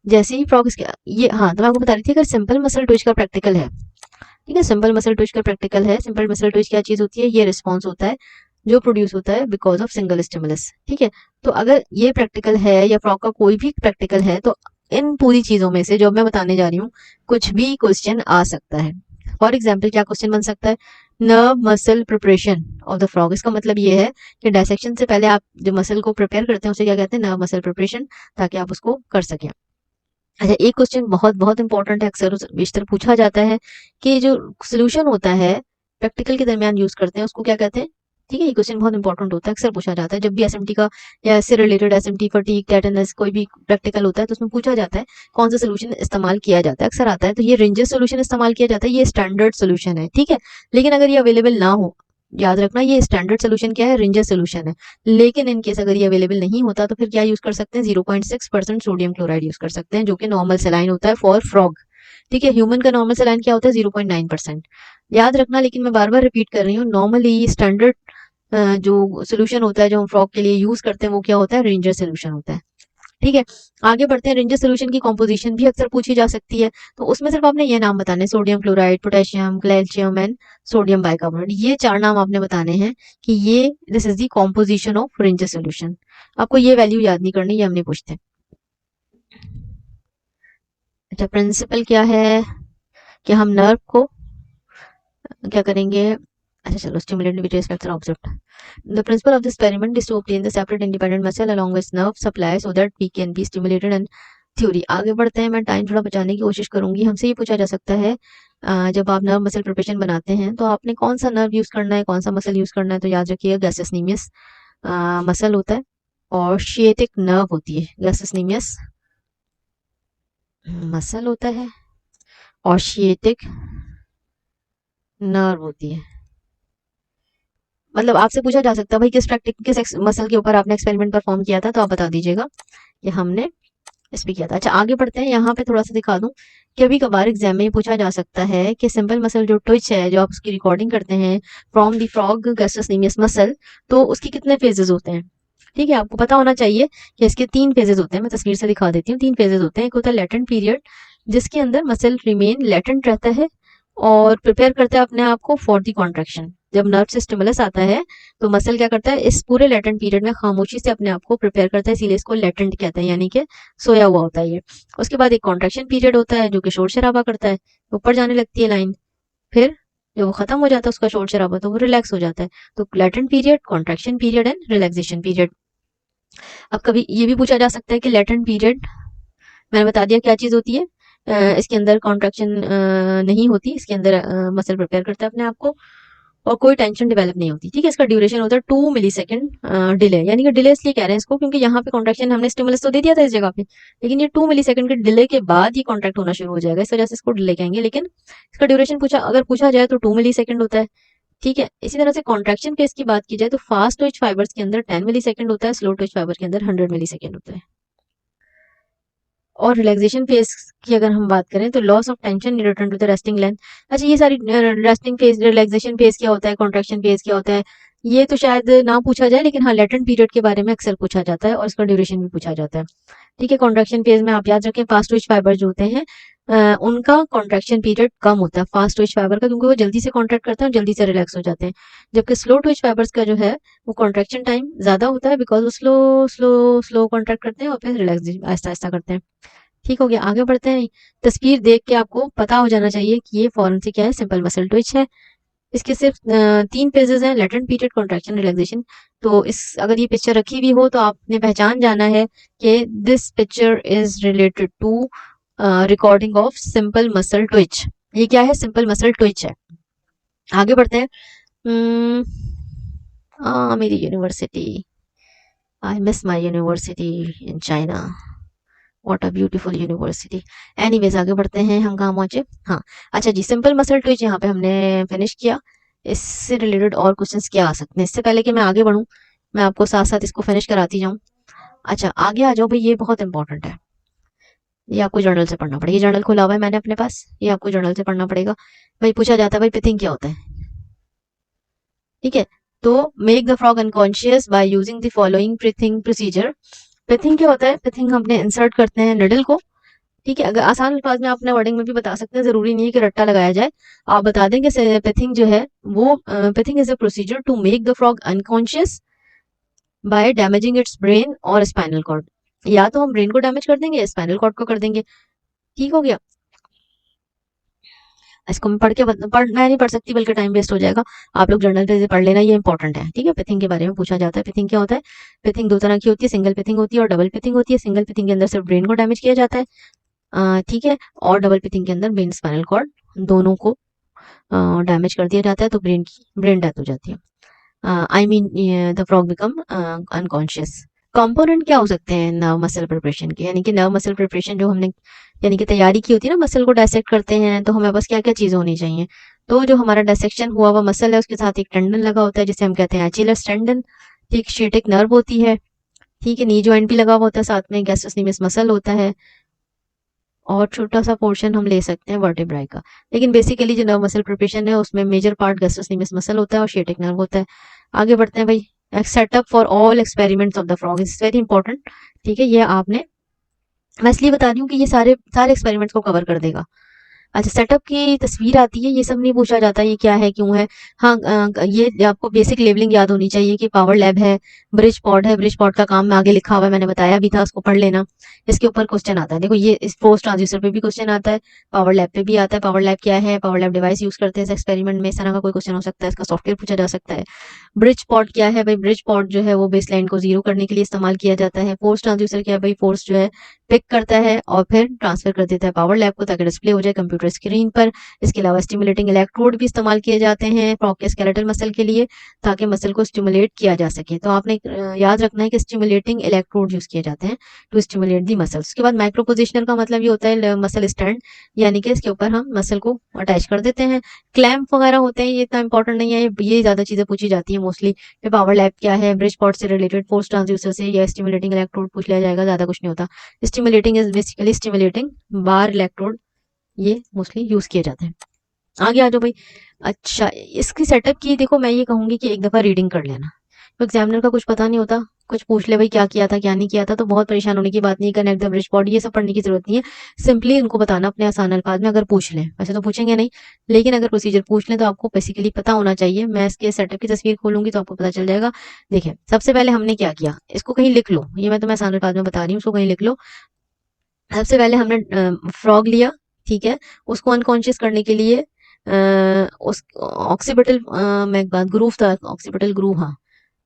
जैसे ही फ्रॉग ये, हाँ तो मैं आपको बता रही थी अगर सिंपल मसल ट्विच का प्रैक्टिकल है। ठीक है, सिंपल मसल ट्विच का प्रैक्टिकल है। सिंपल मसल ट्विच क्या चीज होती है, ये रिस्पॉन्स होता है जो प्रोड्यूस होता है बिकॉज ऑफ सिंगल स्टिमुलस। ठीक है, तो अगर ये प्रैक्टिकल है या फ्रॉग का कोई भी प्रैक्टिकल है तो इन पूरी चीजों में से जो मैं बताने जा रही हूँ कुछ भी क्वेश्चन आ सकता है। फॉर एग्जाम्पल क्या क्वेश्चन बन सकता है, nerve muscle preparation of the frog. इसका मतलब ये है कि डायसेक्शन से पहले आप जो मसल को प्रिपेयर करते हैं उसे क्या कहते हैं, नर्व मसल प्रिपरेशन, ताकि आप उसको कर सकें। अच्छा, एक क्वेश्चन बहुत बहुत इंपॉर्टेंट है, अक्सर बेशतर पूछा जाता है कि जो सोल्यूशन होता है प्रैक्टिकल के दरमियान यूज करते हैं उसको क्या कहते हैं। ठीक है, ये क्वेश्चन बहुत इंपॉर्टेंट होता है, अक्सर पूछा जाता है जब भी एसएमटी का या इससे रिलेटेड एसएमटी, फटीग, टेटनस कोई भी प्रैक्टिकल होता है तो उसमें पूछा जाता है कौन सा सोल्यूशन इस्तेमाल किया जाता है, अक्सर आता है तो ये रेंजर सोल्यूशन इस्तेमाल किया जाता है, ये स्टैंडर्ड सोल्यूशन है। ठीक है, लेकिन अगर ये अवेलेबल ना हो, याद रखना ये स्टैंडर्ड सोल्यूशन क्या है, रेंजर सोल्यूशन है। लेकिन इन केस अगर ये अवेलेबल नहीं होता तो फिर क्या यूज कर सकते हैं, 0.6% सोडियम क्लोराइड यूज कर सकते हैं जो कि नॉर्मल सेलाइन होता है फॉर फ्रॉग। ठीक है, ह्यूमन का नॉर्मल सेलाइन क्या होता है, 0.9%। याद रखना, लेकिन मैं बार बार रिपीट कर रही हूँ, नॉर्मली स्टैंडर्ड जो सोल्यूशन होता है जो हम फ्रॉग के लिए यूज करते हैं वो क्या होता है, रेंजर सोल्यूशन होता है। ठीक है, आगे बढ़ते हैं। रेंजर सोल्यूशन की कॉम्पोजिशन भी अक्सर पूछी जा सकती है, तो उसमें सिर्फ आपने ये नाम बताने, sodium chloride, potassium, calcium and sodium bicarbonate, ये 4 नाम आपने बताने हैं कि ये this is the composition of ranger solution. आपको ये वैल्यू याद नहीं करनी, ये हम नहीं पूछते। अच्छा, प्रिंसिपल क्या है कि हम नर्व को क्या करेंगे, अच्छा चलो, stimulate with respect to object. The principle of the experiment is to obtain the separate independent muscle along with nerve supply so that we can be stimulated and theory. आगे बढ़ते हैं, मैं टाइम थोड़ा बचाने की कोशिश करूंगी। हमसे ये पूछा जा सकता है जब आप नर्व मसल प्रिपरेशन बनाते हैं तो आपने कौन सा नर्व यूज करना है, कौन सा मसल यूज करना है, तो याद रखिएगा गैसेसनीमियस मसल होता है और शिएटिक नर्व होती है। गैसेसनीमियस मसल होता है और शिएटिक नर्व होती है। मतलब आपसे पूछा जा सकता है भाई किस मसल के ऊपर आपने एक्सपेरिमेंट परफॉर्म किया था, तो आप बता दीजिएगा कि हमने इस पे किया था। अच्छा, आगे बढ़ते हैं, यहाँ पे थोड़ा सा दिखा दूं कि अभी कभार एग्जाम में पूछा जा सकता है कि सिंपल मसल जो ट्विच है जो आप उसकी रिकॉर्डिंग करते हैं फ्रॉम द फ्रॉग गैस्ट्रोस्नेमियस मसल, तो उसके कितने फेजेस होते हैं। ठीक है, आपको पता होना चाहिए कि इसके 3 फेजेस होते हैं। मैं तस्वीर से दिखा देती हूँ, 3 फेजेस होते हैं। एक होता है लेटेंट पीरियड, जिसके अंदर मसल रिमेन लेटेंट रहता है और प्रिपेयर करता है अपने आप को फॉर द कॉन्ट्रैक्शन। जब नर्व से स्टिमुलस आता है तो मसल क्या करता है, इस पूरे लेटेंट पीरियड में खामोशी से अपने आप को प्रिपेयर करता है, इसीलिए इसको लेटेंट कहते हैं, यानी कि सोया हुआ होता है ये। उसके बाद एक कॉन्ट्रैक्शन पीरियड होता है जो कि शोर शराबा करता है, ऊपर जाने लगती है लाइन, फिर जब वो खत्म हो जाता है उसका शोर शराबा तो वो रिलैक्स हो जाता है। तो latent period, contraction period and relaxation period. अब कभी ये भी पूछा जा सकता है कि लेटेंट पीरियड मैंने बता दिया क्या चीज होती है, इसके अंदर कॉन्ट्रैक्शन नहीं होती, इसके अंदर मसल प्रिपेयर करता है अपने आप को और कोई टेंशन डेवलप नहीं होती। ठीक है, इसका ड्यूरेशन होता है 2 मिली सेकेंड डिले, यानी कि डिले इसलिए कह रहे हैं इसको क्योंकि यहाँ पे कॉन्ट्रैक्शन हमने स्टिमुलस तो दे दिया था इस जगह पे, लेकिन ये 2 मिली सेकेंड के डिले के बाद ये कॉन्ट्रैक्ट होना शुरू हो जाएगा, इस वजह से इसको डिले कहेंगे। लेकिन इसका ड्यूरेशन अगर पूछा जाए तो 2 मिली सेकेंड होता है। ठीक है, इसी तरह से कॉन्ट्रैक्शन फेज की बात की जाए तो फास्ट ट्विच फाइबर्स के अंदर 10 मिली सेकेंड होता है, स्लो ट्विच फाइबर के अंदर 100 मिली सेकेंड होता है। और रिलैक्सेशन फेज की अगर हम बात करें तो loss of tension return to the resting length. अच्छा, ये सारी रेस्टिंग फेज, रिलैक्सेशन फेज क्या होता है, कॉन्ट्रैक्शन फेज क्या होता है, ये तो शायद ना पूछा जाए, लेकिन हाँ लेटेंट पीरियड के बारे में अक्सर पूछा जाता है और इसका ड्यूरेशन भी पूछा जाता है। ठीक है, कॉन्ट्रैक्शन फेज में आप याद रखें फास्ट ट्विच फाइबर जो होते हैं उनका कॉन्ट्रैक्शन पीरियड कम होता है फास्ट ट्विच फाइबर का, क्योंकि वो जल्दी से कॉन्ट्रैक्ट करते हैं और जल्दी से रिलैक्स हो जाते हैं। जबकि स्लो ट्विच फाइबर्स का जो है वो कॉन्ट्रैक्शन टाइम ज्यादा होता है बिकॉज वो स्लो स्लो स्लो कॉन्ट्रैक्ट करते हैं और फिर रिलैक्स आहिस्ता आहिस्ता करते हैं। ठीक हो गया, आगे बढ़ते हैं। तस्वीर देख के आपको पता हो जाना चाहिए कि ये फौरन से क्या है, सिंपल मसल ट्विच है। इसके सिर्फ 3 फेजेस हैं, लेटेंट पीरियड, कॉन्ट्रैक्शन, रिलैक्सेशन। तो इस अगर ये पिक्चर रखी हुई हो तो आपने पहचान जाना है कि this picture is related to recording of simple muscle twitch. ये क्या है, सिंपल मसल ट्विच है। आगे बढ़ते हैं। मेरी university, I miss my university in China, what a beautiful university. Anyways आगे बढ़ते हैं, हम कहाँ पहुंचे, हाँ अच्छा जी, सिंपल मसल ट्विच यहाँ पे हमने फिनिश किया। इससे रिलेटेड और क्वेश्चंस क्या आ सकते हैं, इससे पहले कि मैं आगे बढ़ूँ मैं आपको साथ साथ इसको फिनिश कराती जाऊँ। अच्छा आगे आ जाओ भाई, ये बहुत इंपॉर्टेंट है, ये आपको जर्नल से पढ़ना पड़ेगा। ये जर्नल खोला हुआ है मैंने अपने पास, ये आपको जर्नल से पढ़ना पड़ेगा। भाई पूछा जाता है भाई पिथिंग क्या होता है, ठीक है। तो make the frog unconscious by using the following breathing procedure. Breathing क्या होता है, ब्रीथिंग हमने इंसर्ट करते हैं निडल को, ठीक है। अगर आसान अल्फाज में अपने वर्डिंग में भी बता सकते हैं, जरूरी नहीं है कि रट्टा लगाया जाए। आप बता दें कि पिथिंग जो है वो pithing is a procedure to make the frog unconscious by damaging its brain और स्पाइनल कॉर्ड। या तो हम ब्रेन को डैमेज कर देंगे या स्पाइनल कॉर्ड को कर देंगे, ठीक हो गया। इसको मैं मैं नहीं पढ़ सकती बल्कि टाइम वेस्ट हो जाएगा। आप लोग जर्नल पे पढ़ लेना, ये इंपॉर्टेंट है, ठीक है। पिथिंग के बारे में पूछा जाता है, पिथिंग क्या होता है। पिथिंग दो तरह की होती है, सिंगल पिथिंग होती है और डबल पिथिंग होती है। सिंगल पिथिंग के अंदर सिर्फ ब्रेन को डैमेज किया जाता है, ठीक है। और डबल पिथिंग के अंदर ब्रेन स्पाइनल कॉर्ड दोनों को डैमेज कर दिया जाता है, तो ब्रेन डेथ हो जाती है। I mean the frog become unconscious. Component क्या हो सकते हैं नर्व मसल प्रिपरेशन के, यानी कि नर्व मसल प्रिपरेशन जो हमने यानी कि तैयारी की होती है ना, मसल को डायसेक्ट करते हैं तो हमें बस क्या क्या चीजें होनी चाहिए। तो जो हमारा डायसेक्शन हुआ हुआ मसल है उसके साथ एक टेंडन लगा होता है जिसे हम कहते हैं एचिलस टेंडन, ठीक। शीटिक नर्व होती है, ठीक है। नी जॉइंट भी लगा हुआ होता है, साथ में गैस्ट्रोस्नेमियस मसल होता है और छोटा सा पोर्शन हम ले सकते हैं वर्टेब्राई का। लेकिन बेसिकली जो नर्व मसल प्रिपरेशन है उसमें मेजर पार्ट गैस्ट्रोस्नेमियस मसल होता है और शीटिक नर्व होता है। आगे बढ़ते हैं भाई। Setup for all experiments of the frog is very important, ठीक है। ये आपने, मैं इसलिए बता रही हूँ कि ये सारे सारे एक्सपेरिमेंट्स को कवर कर देगा। अच्छा सेटअप की तस्वीर आती है, ये सब नहीं पूछा जाता ये क्या है क्यों है। हाँ ये आपको बेसिक लेबलिंग याद होनी चाहिए कि पावर लैब है, ब्रिज पॉड है, ब्रिज पॉड का काम में आगे लिखा हुआ है, मैंने बताया भी था, उसको पढ़ लेना। इसके ऊपर क्वेश्चन आता है, देखो ये इस फोर्स ट्रांसड्यूसर पे भी क्वेश्चन आता है, पावर लैब पे भी आता है। पावर लैब क्या है, पावर लैब डिवाइस यूज करते हैं इस एक्सपेरिमेंट में, इस तरह का कोई क्वेश्चन हो सकता है, इसका सॉफ्टवेयर पूछा जा सकता है। ब्रिज पॉड क्या है भाई, ब्रिज पॉड जो है वो बेस लाइन को जीरो करने के लिए इस्तेमाल किया जाता है। फोर्स ट्रांसड्यूसर क्या है भाई, फोर्स जो है पिक करता है और फिर ट्रांसफर कर देता है पावर लैब को ताकि डिस्प्ले हो जाए कंप्यूटर स्क्रीन पर। इसके अलावा स्टिमुलेटिंग इलेक्ट्रोड भी इस्तेमाल किए जाते हैं फ्रॉग के स्केलेटल मसल के लिए ताकि मसल को स्टिमुलेट किया जा सके। तो आपने याद रखना है कि स्टिमुलेटिंग इलेक्ट्रोड यूज किए जाते हैं टू स्टिमुलेट दी मसल। उसके बाद माइक्रो पोजिशनर का मतलब ये होता है मसल स्टैंड, यानी कि इसके ऊपर हम मसल को अटैच कर देते हैं। क्लैम्प वगैरह होते हैं, ये इतना इंपॉर्टेंट नहीं है, ये ज्यादा चीजें पूछी जाती है मोस्टली। पावर लैब क्या है, ब्रिज पॉड से रिलेटेड, फोर्स ट्रांसड्यूसर से या स्टिमुलेटिंग इलेक्ट्रोड पूछ लिया जाएगा, ज्यादा कुछ नहीं होता। Stimulating is basically stimulating bar electrode, ये मोस्टली यूज किए जाते हैं। आगे आ जाओ भाई। अच्छा इसकी सेटअप की देखो, मैं ये कहूंगी कि एक दफा रीडिंग कर लेना, तो एग्जामिनर का कुछ पता नहीं होता, कुछ पूछ ले भाई क्या किया था क्या नहीं किया था, तो बहुत परेशान होने की बात नहीं है। कनेक्ट द ब्रिज बॉडी ये सब पढ़ने की जरूरत नहीं है, सिंपली उनको बताना अपने आसान अल्फाज में। अगर पूछ लें, वैसे तो पूछेंगे नहीं, लेकिन अगर प्रोसीजर पूछ लें तो आपको बेसिकली पता होना चाहिए। मैं इसके सेटअप की तस्वीर खोलूंगी तो आपको पता चल जाएगा। देखिए सबसे पहले हमने क्या किया, इसको कहीं लिख लो, ये मैं तुम्हें आसान अल्फाज में बता रही हूँ, उसको कहीं लिख लो। सबसे पहले हमने फ्रॉग लिया, ठीक है। उसको अनकॉन्शियस करने के लिए उस ऑक्सीपिटल में एक बात ग्रूव था, ऑक्सीपिटल ग्रूव, हाँ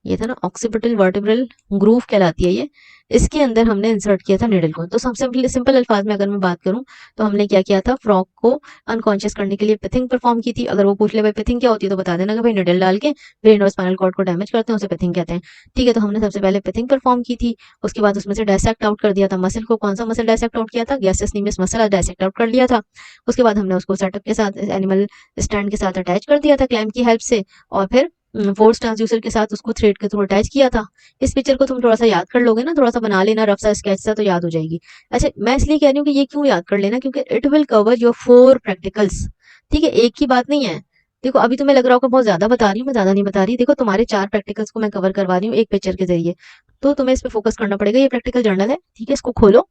ये था ना ऑक्सीपिटल वर्टिब्रल ग्रूव कहलाती है ये, इसके अंदर हमने इंसर्ट किया था निडल को। तो सबसे सिंपल अल्फाज में अगर मैं बात करूं तो हमने क्या किया था, फ्रॉग को अनकॉन्शियस करने के लिए पिथिंग परफॉर्म की थी। अगर वो पूछ ले भाई पिथिंग क्या होती है तो बता देना कि भाई निडल डाल के ब्रेन और स्पाइनल कॉर्ड को डैमेज करते हैं, उसे पिथिंग कहते हैं, ठीक है। तो हमने सबसे पहले पिथिंग परफॉर्म की थी, उसके बाद उसमें से डायसेक्ट आउट कर दिया था मसल को। कौन सा मसल डायसेक्ट आउट किया था, गैस्ट्रोस्नेमियस मसल डायसेक्ट आउट कर लिया था। उसके बाद हमने उसको सेटअप के साथ एनिमल स्टैंड के साथ अटैच कर दिया था क्लैम्प की हेल्प से, और फिर फोर्स ट्रांसड्यूसर के साथ उसको थ्रेड के थ्रू अटैच किया था। इस पिक्चर को तुम थोड़ा सा याद कर लोगे ना, थोड़ा सा बना लेना रफ सा स्केच सा, तो याद हो जाएगी। अच्छा मैं इसलिए कह रही हूँ कि ये क्यों याद कर लेना, क्योंकि it will cover your 4 practicals, ठीक है। एक की बात नहीं है, देखो अभी तुम्हें लग रहा होगा बहुत ज्यादा बता रही हूँ, मैं ज्यादा नहीं बता रही। देखो तुम्हारे 4 प्रैक्टिकल्स को मैं कवर करवा रही हूँ एक पिक्चर के जरिए, तो तुम्हें इस पे फोकस करना पड़ेगा। ये प्रैक्टिकल जर्नल है, ठीक है, इसको खोलो।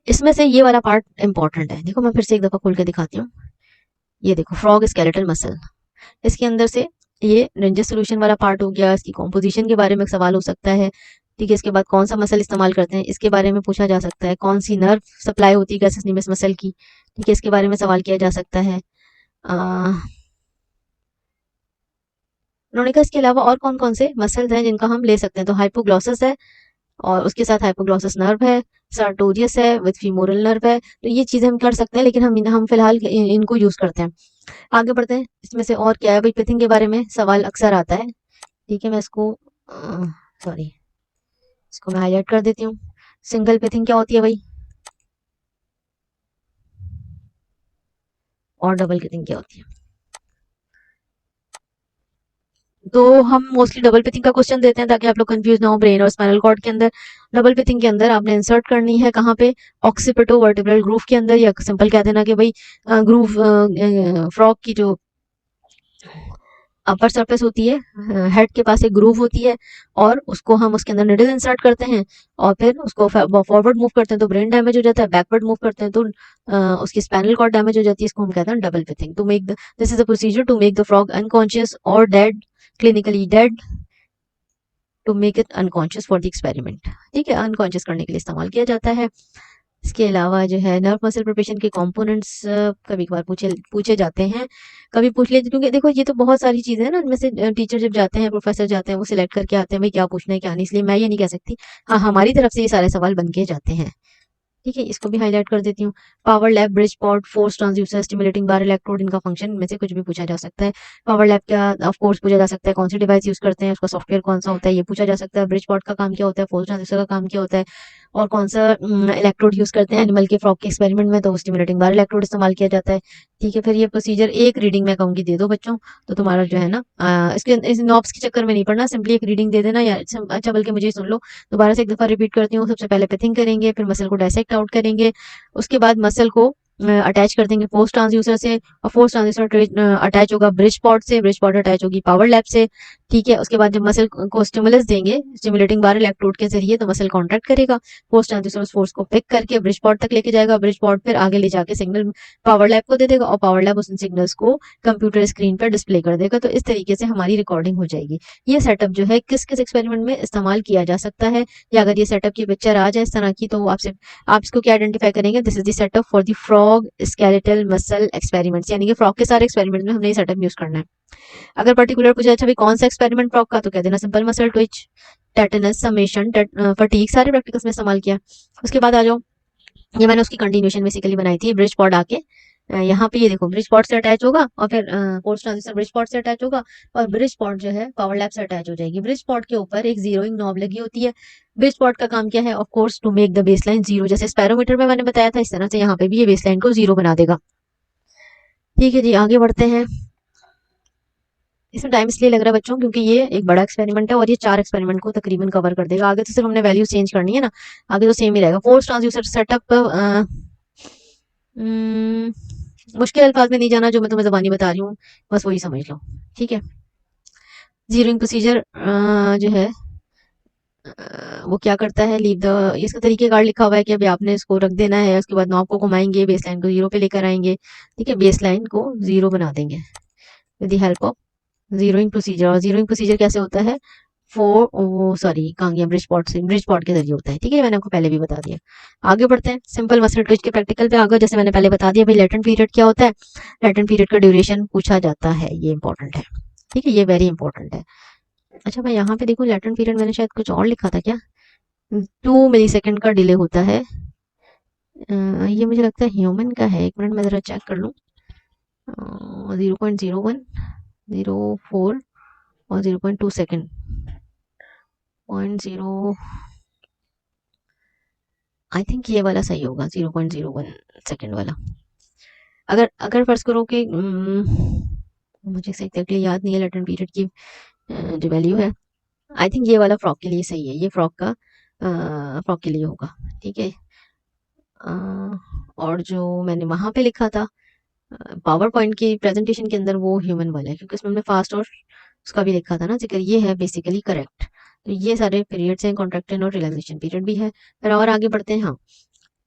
इसमें से ये वाला पार्ट इंपॉर्टेंट है, देखो मैं फिर से एक दफा खोल के दिखाती हूँ। ये देखो फ्रॉग स्केलेटल मसल, इसके अंदर से ये रेंजर सोल्यूशन वाला पार्ट हो गया, इसकी कॉम्पोजिशन के बारे में सवाल हो सकता है, ठीक है। इसके बाद कौन सा मसल इस्तेमाल करते हैं इसके बारे में पूछा जा सकता है। कौन सी नर्व सप्लाई होती है गैसेस मसल की, ठीक है, इसके बारे में सवाल किया जा सकता है। उन्होंने कहा इसके अलावा और कौन कौन से मसल्स हैं जिनका हम ले सकते हैं, तो हाइपोग्लॉसस है और उसके साथ हाइपोग्लॉसस नर्व है, सार्टोरियस है विद फीमोरल नर्व है। तो ये चीजें हम कर सकते हैं, लेकिन हम फिलहाल इनको यूज करते हैं। आगे बढ़ते हैं। इसमें से और क्या है भाई, ब्रीथिंग के बारे में सवाल अक्सर आता है, ठीक है। मैं इसको सॉरी इसको मैं हाईलाइट कर देती हूँ। सिंगल ब्रीथिंग क्या होती है भाई, और डबल ब्रीथिंग क्या होती है। तो हम मोस्टली डबल ब्रीथिंग का क्वेश्चन देते हैं ताकि आप लोग कंफ्यूज ना हो। ब्रेन और स्पाइनल कॉर्ड के अंदर डबल ब्रीथिंग के अंदर आपने इंसर्ट करनी है कहाँ पे, ऑक्सीपिटो वर्टिब्रल ग्रूव के अंदर, या सिंपल कह देना कि भाई ग्रूव फ्रॉग की जो अपर सरफेस होती है, हेड के पास एक ग्रूव होती है, और उसको हम उसके अंदर निडल इंसर्ट करते हैं और फिर उसको फॉरवर्ड मूव करते हैं तो ब्रेन डैमेज हो जाता है, बैकवर्ड मूव करते हैं तो उसकी स्पाइनल कॉर्ड डैमेज हो जाती है। इसको हम कहते हैं double breathing. To make this is a procedure to make the frog unconscious और dead, clinically dead, to make it unconscious for the experiment, ठीक है, अनकॉन्शियस करने के लिए इस्तेमाल किया जाता है। इसके अलावा जो है नर्व मसल प्रिपरेशन के कंपोनेंट्स कभी कभार पूछे पूछे जाते हैं, कभी पूछ लेते, क्योंकि देखो ये तो बहुत सारी चीजें हैं ना, इनमें से टीचर जब जाते हैं, प्रोफेसर जाते हैं, वो सिलेक्ट करके आते हैं भाई क्या पूछना है क्या नहीं, इसलिए मैं ये नहीं कह सकती। हाँ, हमारी तरफ से ये सारे सवाल बन के जाते हैं, ठीक है। इसको भी हाईलाइट कर देती हूँ। Power lab, bridge pot, force transducer, stimulating bar, electrode, इनका फंक्शन में से कुछ भी पूछा जा सकता है। पावर लैब का ऑफ कोर्स पूछा जा सकता है, कौन सी डिवाइस यूज करते हैं, उसका सॉफ्टवेयर कौन सा होता है, ये पूछा जा सकता है। ब्रिज पॉट का काम क्या होता है, फोर्स ट्रांसड्यूसर का काम क्या होता है, और कौन सा इलेक्ट्रोड यूज करते हैं एनिमल के फ्रॉग के एक्सपेरिमेंट में, तो स्टिमुलेटिंग बार इलेक्ट्रोड इस्तेमाल किया जाता है, ठीक है। फिर ये प्रोसीजर एक रीडिंग में कहूंगी दे दो बच्चों, तो तुम्हारा जो है ना इसके इस नॉब्स के चक्कर में नहीं पड़ना, सिंपली एक रीडिंग दे देना, या अच्छा बल्कि मुझे सुन लो, दोबारा से एक दफा रिपीट करती हूँ। सबसे पहले पिथिंग करेंगे, फिर मसल को डायसेक्ट आउट करेंगे, उसके बाद मसल को अटैच कर देंगे फोर्स ट्रांसड्यूसर से, और फोर्स ट्रांसड्यूसर अटैच होगा ब्रिज पॉट से, ब्रिज पॉट अटैच होगी पावर लैब से, ठीक है। उसके बाद जब मसल को स्टिमुलस देंगे स्टिमुलेटिंग बार इलेक्ट्रोड के जरिए, तो मसल कॉन्ट्रैक्ट करेगा, फोर्स ट्रांसड्यूसर उस फोर्स को पिक करके ब्रिज पॉट तक लेके जाएगा, ब्रिज पॉट फिर आगे ले जाके सिग्नल पावर लैब को दे देगा, और पावर लैब उस सिग्नल्स को कंप्यूटर स्क्रीन पर डिस्प्ले कर देगा। तो इस तरीके से हमारी रिकॉर्डिंग हो जाएगी। ये सेटअप जो है किस किस एक्सपेरिमेंट में इस्तेमाल किया जा सकता है, या अगर ये सेटअप की पिक्चर आ जाए इस तरह की, तो आपसे आप इसको क्या आइडेंटिफाई करेंगे, this is the setup for the frog skeletal muscle experiments, यानी कि फ्रॉग के सारे एक्सपेरिमेंट में हमने ये सेटअप यूज करना है। अगर पर्टिकुलर पूछा अच्छा भाई कौन सा एक्सपेरिमेंट फ्रॉग का, तो कह देना simple muscle Twitch, tetanus, summation, fatigue, सारे प्रैक्टिकल्स में इस्तेमाल किया। उसके बाद आ जाओ, ये मैंने उसकी कंटिन्यूशन बेसिकली बनाई थी, ब्रिज पॉड आके यहाँ पे ये देखो ब्रिज पॉड से अटैच होगा, और फिर पोस्ट ट्रांजिस्टर ब्रिज पॉड से अटैच होगा, और ब्रिज पॉड जो है पावर लैब से अटैच हो जाएगी। ब्रिज पॉड के ऊपर एक जीरोइंग नॉब लगी होती है। ब्रिज पॉड का काम क्या है, of course to make the baseline zero, जैसे स्पैरोमीटर में मैंने बताया था, इस तरह से यहाँ पे भी ये बेसलाइन को जीरो बना देगा, ठीक है जी। आगे बढ़ते हैं। इसमें टाइम इसलिए लग रहा है बच्चों क्योंकि ये एक बड़ा एक्सपेरिमेंट है, और ये 4 एक्सपेरिमेंट को तकरीबन कवर कर देगा। आगे तो सिर्फ हमने वैल्यूज चेंज करनी है ना, आगे तो सेम ही रहेगा। फोर्स ट्रांसड्यूसर सेटअप मुश्किल अल्फाज में नहीं जाना, जो मैं तुम्हें ज़बानी बता रही हूँ बस वही समझ लो, ठीक है। जीरोइंग प्रोसीजर जो है वो क्या करता है, लीव द, इसका तरीकेकार लिखा हुआ है कि अभी आपने इसको रख देना है, उसके बाद नॉब को घुमाएंगे, बेस लाइन को जीरो पे लेकर आएंगे, ठीक है, बेस लाइन को जीरो बना देंगे with the help of zeroing procedure. और जीरोइंग प्रोसीजर कैसे होता है, सॉरी कहाँ गया, ब्रिज पॉट से, ब्रिज पॉट के जरिए होता है, ठीक है, मैंने आपको पहले भी बता दिया। आगे बढ़ते हैं, सिंपल मसल ट्विच के प्रैक्टिकल पे आगे, जैसे मैंने पहले बता दिया भाई लेटेंट पीरियड क्या होता है, लेटेंट पीरियड का ड्यूरेशन पूछा जाता है, ये इंपॉर्टेंट है, ठीक है, ये वेरी इंपॉर्टेंट है। अच्छा भाई यहाँ पे देखो लेटेंट पीरियड मैंने शायद कुछ और लिखा था क्या, 2 मिली सेकेंड का डिले होता है, ये मुझे लगता है ह्यूमन का है, एक मिनट मैं जरा चेक कर लूँ। 0.01, 04 और 0.2 सेकेंड, 0.0, आई थिंक ये वाला सही होगा, 0.01 सेकेंड वाला। अगर अगर फर्ज करो कि मुझे एग्जैक्टली याद नहीं है लेटेंट पीरियड की जो वैल्यू है, आई थिंक ये वाला फ्रॉक के लिए सही है, ये फ्रॉक का फ्रॉक के लिए होगा, ठीक है। और जो मैंने वहां पे लिखा था पावर पॉइंट की प्रेजेंटेशन के अंदर, वो ह्यूमन वाला है, क्योंकि उसमें हमने फास्ट और उसका भी लिखा था ना जिक्र, ये है बेसिकली करेक्ट। तो ये सारे पीरियड्स हैं, कॉन्ट्रैक्शन और रिलैक्सेशन पीरियड भी है। फिर और आगे बढ़ते हैं, हाँ,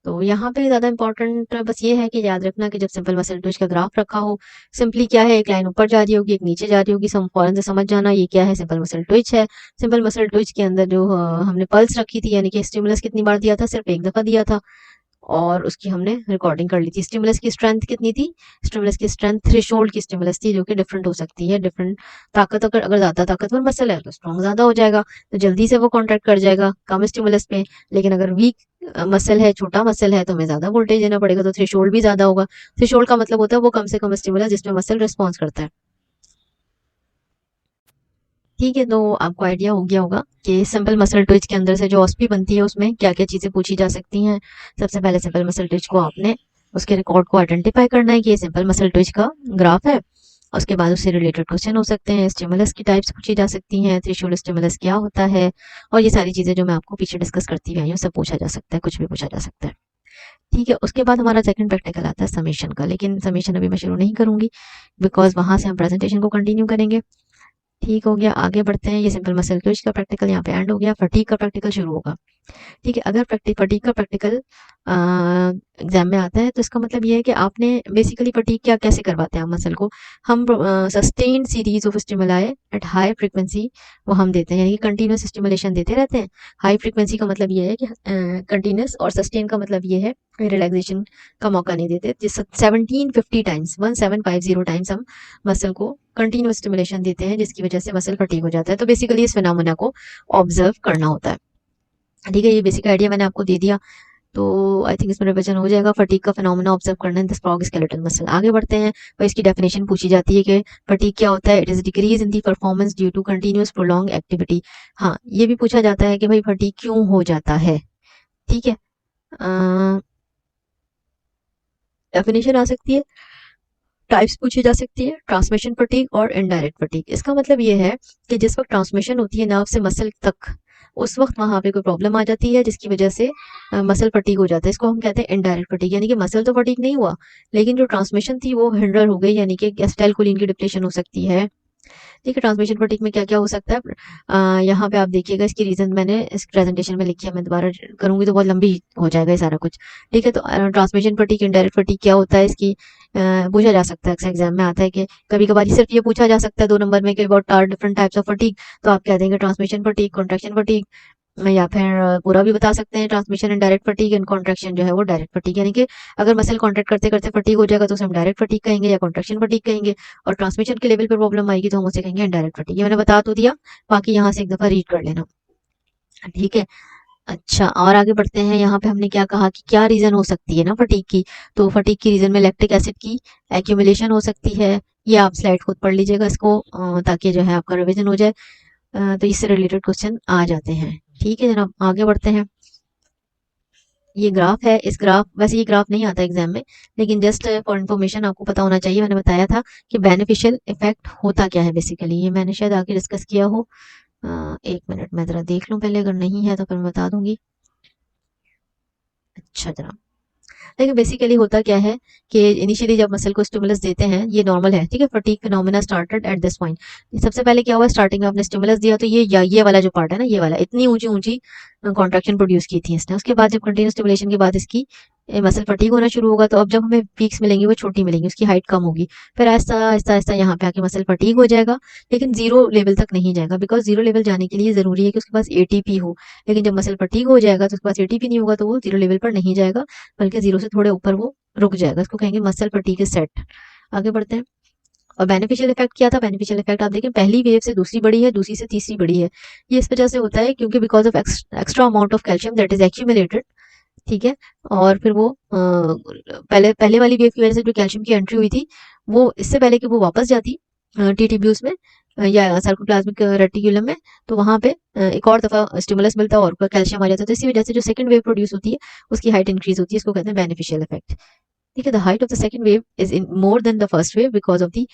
तो यहाँ पे ज़्यादा इंपॉर्टेंट बस ये है कि याद रखना कि जब सिंपल मसल ट्विच का ग्राफ रखा हो, सिंपली क्या है, एक लाइन ऊपर जा रही होगी, एक नीचे जा रही होगी, फौरन से समझ जाना ये क्या है, सिंपल मसल ट्विच है। सिंपल मसल ट्विच के अंदर जो हमने पल्स रखी थी, यानी कि स्टिमुलस कितनी बार दिया था, सिर्फ एक दफ़ा दिया था, और उसकी हमने रिकॉर्डिंग कर ली थी। स्टिमुलस की स्ट्रेंथ कितनी थी, स्टिमुलस की स्ट्रेंथ थ्रेशोल्ड की स्टिमुलस थी, जो कि डिफरेंट हो सकती है। डिफरेंट ताकत, अगर ज़्यादा ताकतवर मसल है तो स्ट्रॉन्ग ज़्यादा हो जाएगा, तो जल्दी से वो कॉन्ट्रैक्ट कर जाएगा कम स्टिमुलस पे। लेकिन अगर वीक मसल है, छोटा मसल है, तो हमें ज़्यादा वोल्टेज देना पड़ेगा, तो थ्रेशोल्ड भी ज़्यादा होगा। थ्रेशोल्ड का मतलब होता है वो कम से कम स्टिमुलस जिसमें मसल रिस्पॉन्स करता है। ठीक है, तो आपको आइडिया हो गया होगा कि सिंपल मसल ट्विच के अंदर से जो ऑस्पी बनती है उसमें क्या क्या चीज़ें पूछी जा सकती हैं। सबसे पहले सिंपल मसल ट्विच को आपने उसके रिकॉर्ड को आइडेंटिफाई करना है कि ये सिंपल मसल ट्विच का ग्राफ है। उसके बाद उससे रिलेटेड क्वेश्चन हो सकते हैं, स्टिमुलस की टाइप्स पूछी जा सकती हैं, थ्रेशोल्ड स्टिमुलस क्या होता है, और ये सारी चीज़ें जो मैं आपको पीछे डिस्कस करती हुई आई हूँ सब पूछा जा सकता है, कुछ भी पूछा जा सकता है। ठीक है, उसके बाद हमारा सेकंड प्रैक्टिकल आता है समेशन का, लेकिन समेशन अभी मैं शुरू नहीं करूँगी बिकॉज वहाँ से हम प्रेजेंटेशन को कंटिन्यू करेंगे। ठीक हो गया, आगे बढ़ते हैं। ये सिंपल मसल ट्विच का प्रैक्टिकल यहाँ पे एंड हो गया, फटीग का प्रैक्टिकल शुरू होगा। ठीक है, अगर फटीग का प्रैक्टिकल एग्जाम में आता है तो इसका मतलब ये है कि आपने बेसिकली फटीग क्या कैसे करवाते हैं आप मसल को, हम sustained series of stimuli at high frequency वो हम देते हैं, यानी कि कंटिन्यूस स्टिमुलेशन देते रहते हैं। हाई फ्रीक्वेंसी का मतलब ये है कि कंटिन्यूस, और सस्टेन का मतलब ये है रिलैक्सेशन का मौका नहीं देते। जिस 1750 टाइम्स 1750 टाइम्स हम मसल को कंटिन्यूस स्टिमुलेशन देते हैं, जिसकी वजह से मसल फटीग हो जाता है। तो बेसिकली इस फिनोमेना को ऑब्जर्व करना होता है। ठीक है, ये बेसिक आइडिया मैंने आपको दे दिया, तो आई थिंक इसमें रिविजन हो जाएगा। फटीग का फिनोमेना ऑब्जर्व करना in the frog skeletal muscle. आगे बढ़ते हैं, और इसकी डेफिनेशन पूछी जाती है कि फटीग क्या होता है। It is decrease in the performance due to continuous prolong activity. हाँ, ये भी पूछा जाता है कि भाई फटीग क्यों हो जाता है। ठीक है, डेफिनेशन आ सकती है, टाइप्स पूछी जा सकती है, ट्रांसमिशन फटीग और इनडायरेक्ट फटीग। इसका मतलब ये है कि जिस वक्त ट्रांसमिशन होती है नर्व से मसल तक, उस वक्त वहां पे कोई प्रॉब्लम आ जाती है जिसकी वजह से मसल फटीग हो जाता है। इसको हम कहते हैं इनडायरेक्ट फटीग, यानी कि मसल तो फटीग नहीं हुआ लेकिन जो ट्रांसमिशन थी वो हिंडर हो गई, यानी कि एसिटाइलकोलिन की डिप्लेशन हो सकती है। ठीक है, ट्रांसमिशन फटीग में क्या क्या हो सकता है, यहाँ पे आप देखिएगा, इसकी रीजन मैंने इस प्रेजेंटेशन में लिखी है, मैं दोबारा करूंगी तो बहुत लंबी हो जाएगा ये सारा कुछ। ठीक है, तो ट्रांसमिशन फटीग, इनडायरेक्ट फटीग क्या होता है, इसकी पूछा जा सकता है, अक्सर एग्जाम में आता है कि कभी कभार सिर्फ ये पूछा जा सकता है 2 नंबर में कि about are different types of fatigue, तो आप कह देंगे ट्रांसमिशन फटीग, कॉन्ट्रैक्शन फटीग, या फिर पूरा भी बता सकते हैं transmission and direct fatigue and contraction जो है वो डायरेक्ट फटीग, यानी कि अगर मसल कॉन्ट्रैक्ट करते करते फटीग हो जाएगा तो उसे हम डायरेक्ट फटीग कहेंगे या कॉन्ट्रैक्शन फटीग कहेंगे, और ट्रांसमिशन के लेवल पर प्रॉब्लम आएगी तो हम उसे कहेंगे इनडायरेक्ट फटीग। ये मैंने बता तो दिया, बाकी यहाँ से एक दफा रीड कर लेना। ठीक है, अच्छा, और आगे बढ़ते हैं। यहाँ पे हमने क्या कहा कि क्या रीजन हो सकती है ना फटीग की, तो फटीग की रीजन में लैक्टिक एसिड की एक्यूमुलेशन हो सकती है। ये आप स्लाइड खुद पढ़ लीजिएगा इसको, ताकि जो है आपका रिविजन हो जाए। तो इससे रिलेटेड क्वेश्चन आ जाते हैं। ठीक है जनाब, आगे बढ़ते हैं। ये ग्राफ है, इस ग्राफ, वैसे ये ग्राफ नहीं आता एग्जाम में, लेकिन जस्ट फॉर इन्फॉर्मेशन आपको पता होना चाहिए। मैंने बताया था कि बेनिफिशियल इफेक्ट होता क्या है बेसिकली, ये मैंने शायद आगे डिस्कस किया हो। 1 मिनट मैं जरा देख लूँ पहले, अगर नहीं है तो फिर मैं बता दूंगी। अच्छा जनाब, देखिए बेसिकली होता क्या है कि इनिशियली जब मसल को स्टिमुलस देते हैं, ये नॉर्मल है। ठीक है, fatigue phenomena started at this point. सबसे पहले क्या हुआ, स्टार्टिंग में आपने स्टिमुलस दिया तो ये वाला जो पार्ट है ना, ये वाला इतनी ऊंची ऊंची कॉन्ट्रैक्शन प्रोड्यूस की थी इसने। उसके बाद जब कंटिन्यूस स्टिमुलेशन के बाद इसकी मसल फटीग होना शुरू होगा, तो अब जब हमें पीक्स मिलेंगी वो छोटी मिलेंगी, उसकी हाइट कम होगी, फिर आहिस्ता आहिस्ता आहिस्ता यहाँ पे आके मसल फटीग हो जाएगा, लेकिन जीरो लेवल तक नहीं जाएगा, बिकॉज जीरो लेवल जाने के लिए जरूरी है कि उसके पास एटीपी हो। लेकिन जब मसल फटीग हो जाएगा तो उसके पास एटीपी नहीं होगा, तो वो जीरो लेवल पर नहीं जाएगा, बल्कि जीरो से थोड़े ऊपर वो रुक जाएगा। इसको कहेंगे मसल फटीग सेट। आगे बढ़ते हैं, और बेनिफिशियल इफेक्ट क्या था। बेनिफिशियल इफेक्ट आप देखिए, पहली वेव से दूसरी बड़ी है, दूसरी से तीसरी बड़ी है। ये इस वजह से होता है क्योंकि because of extra amount of calcium that is accumulated. ठीक है, और फिर वो पहले पहले वाली वेव की वजह से जो कैल्शियम की एंट्री हुई थी, वो इससे पहले कि वो वापस जाती टीटीब्यूस में या सार्कोप्लाज्मिक रेटिकुलम में, तो वहां पे एक और दफा स्टिमुलस मिलता है और कैल्शियम आ जाता है, तो इसी वजह से जो सेकंड वेव प्रोड्यूस होती है उसकी हाइट इंक्रीज होती है। इसको कहते हैं बेनिफिशियल इफेक्ट। ठीक है, the height of the second wave is in more than the first wave because of the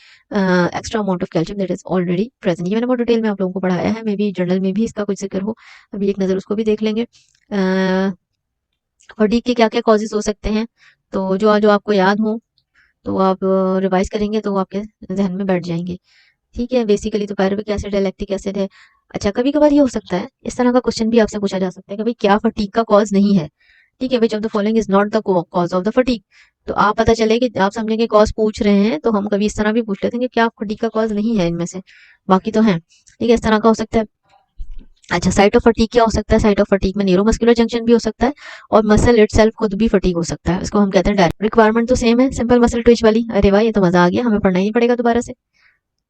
extra amount of calcium that is already present. ये मैंने बहुत डिटेल में आप लोगों को पढ़ाया है, मे बी जर्नल में भी इसका कुछ जिक्र हो, अभी एक नजर उसको भी देख लेंगे। फटीग के क्या क्या कॉजेज हो सकते हैं, तो जो जो आपको याद हो तो आप रिवाइज करेंगे तो वो आपके जहन में बैठ जाएंगे। ठीक है, बेसिकली तो पायरुविक एसिड है, लैक्टिक एसिड है। अच्छा, कभी कभार ये हो सकता है, इस तरह का क्वेश्चन भी आपसे पूछा जा सकता है कि भाई क्या फटीग का कॉज नहीं है, ठीक है, which of the following is not the cause of the fatigue. तो आप पता चले कि आप समझेंगे कॉज पूछ रहे हैं, तो हम कभी इस तरह भी पूछ लेते हैं कि क्या फटीग का कॉज नहीं है इनमें से, बाकी तो है। ठीक है, इस तरह का हो सकता है। अच्छा, साइट ऑफ फटीग क्या हो सकता है? साइट ऑफ फटीग में न्यूरोमस्कुलर जंक्शन भी हो सकता है और मसल इटसेल्फ खुद भी फटीग हो सकता है, इसको हम कहते हैं डायरेक्ट। रिक्वायरमेंट तो सेम है, सिंपल मसल ट्विच वाली। अरे वाह, ये तो मजा आ गया, हमें पढ़ना ही नहीं पड़ेगा दोबारा से।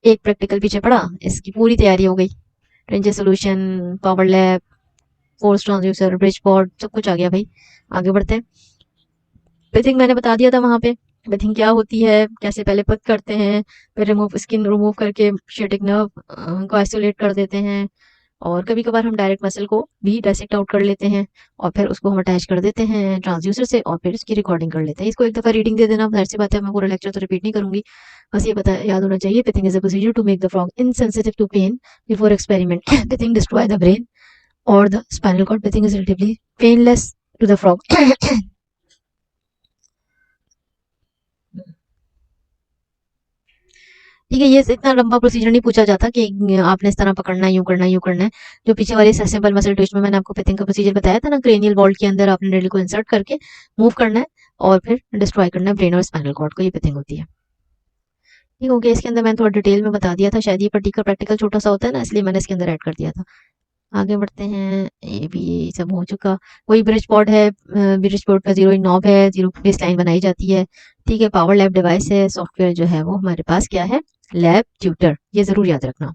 एक प्रैक्टिकल पीछे पड़ा, इसकी पूरी तैयारी हो गई। Range solution, power lab, force transducer, bridge pot, सब कुछ आ गया भाई। आगे बढ़ते हैं। ब्रीथिंग मैंने बता दिया था वहां पे, ब्रीथिंग क्या होती है, कैसे पहले पक करते हैं, फिर रिमूव स्किन रिमूव करके शेटिक नर्व को आइसोलेट कर देते हैं, और कभी कभार हम डायरेक्ट मसल को भी डायसेक्ट आउट कर लेते हैं और फिर उसको हम अटैच कर देते हैं ट्रांसड्यूसर से और फिर इसकी रिकॉर्डिंग कर लेते हैं। इसको एक दफा रीडिंग दे देना, जाहिर सी बात है मैं पूरा लेक्चर तो रिपीट नहीं करूंगी, बस ये पता याद होना चाहिए। Breathing is a procedure to make the frog insensitive to pain before experiment. Breathing destroy the brain और the spinal cord. Breathing is relatively painless to the frog. ठीक है, ये इतना लंबा प्रोसीजर नहीं पूछा जाता कि आपने इस तरह पकड़ना है, यूं करना है, यूं करना है। जो पीछे वाले सिंपल मसल ट्विस्ट में मैंने आपको पिथिंग का प्रोसीजर बताया था ना, क्रेनियल वॉल्ट के अंदर आपने नीडल को इंसर्ट करके मूव करना है और फिर डिस्ट्रॉय करना है ब्रेन और स्पाइनल कॉर्ड को, ये पिथिंग होती है। ठीक हो गया, इसके अंदर मैंने थोड़ा डिटेल में बता दिया था, शायद ये पर्टिकुलर प्रैक्टिकल छोटा सा होता है ना, इसलिए मैंने इसके अंदर ऐड कर दिया था। आगे बढ़ते हैं, ये भी सब हो चुका। वही ब्रिज पॉड है, ब्रिज पॉड का 0 इन नॉब है, 0 बेस लाइन बनाई जाती है। ठीक है, पावर लैब डिवाइस है, सॉफ्टवेयर जो है वो हमारे पास क्या है, लैब ट्यूटर, ये जरूर याद रखना।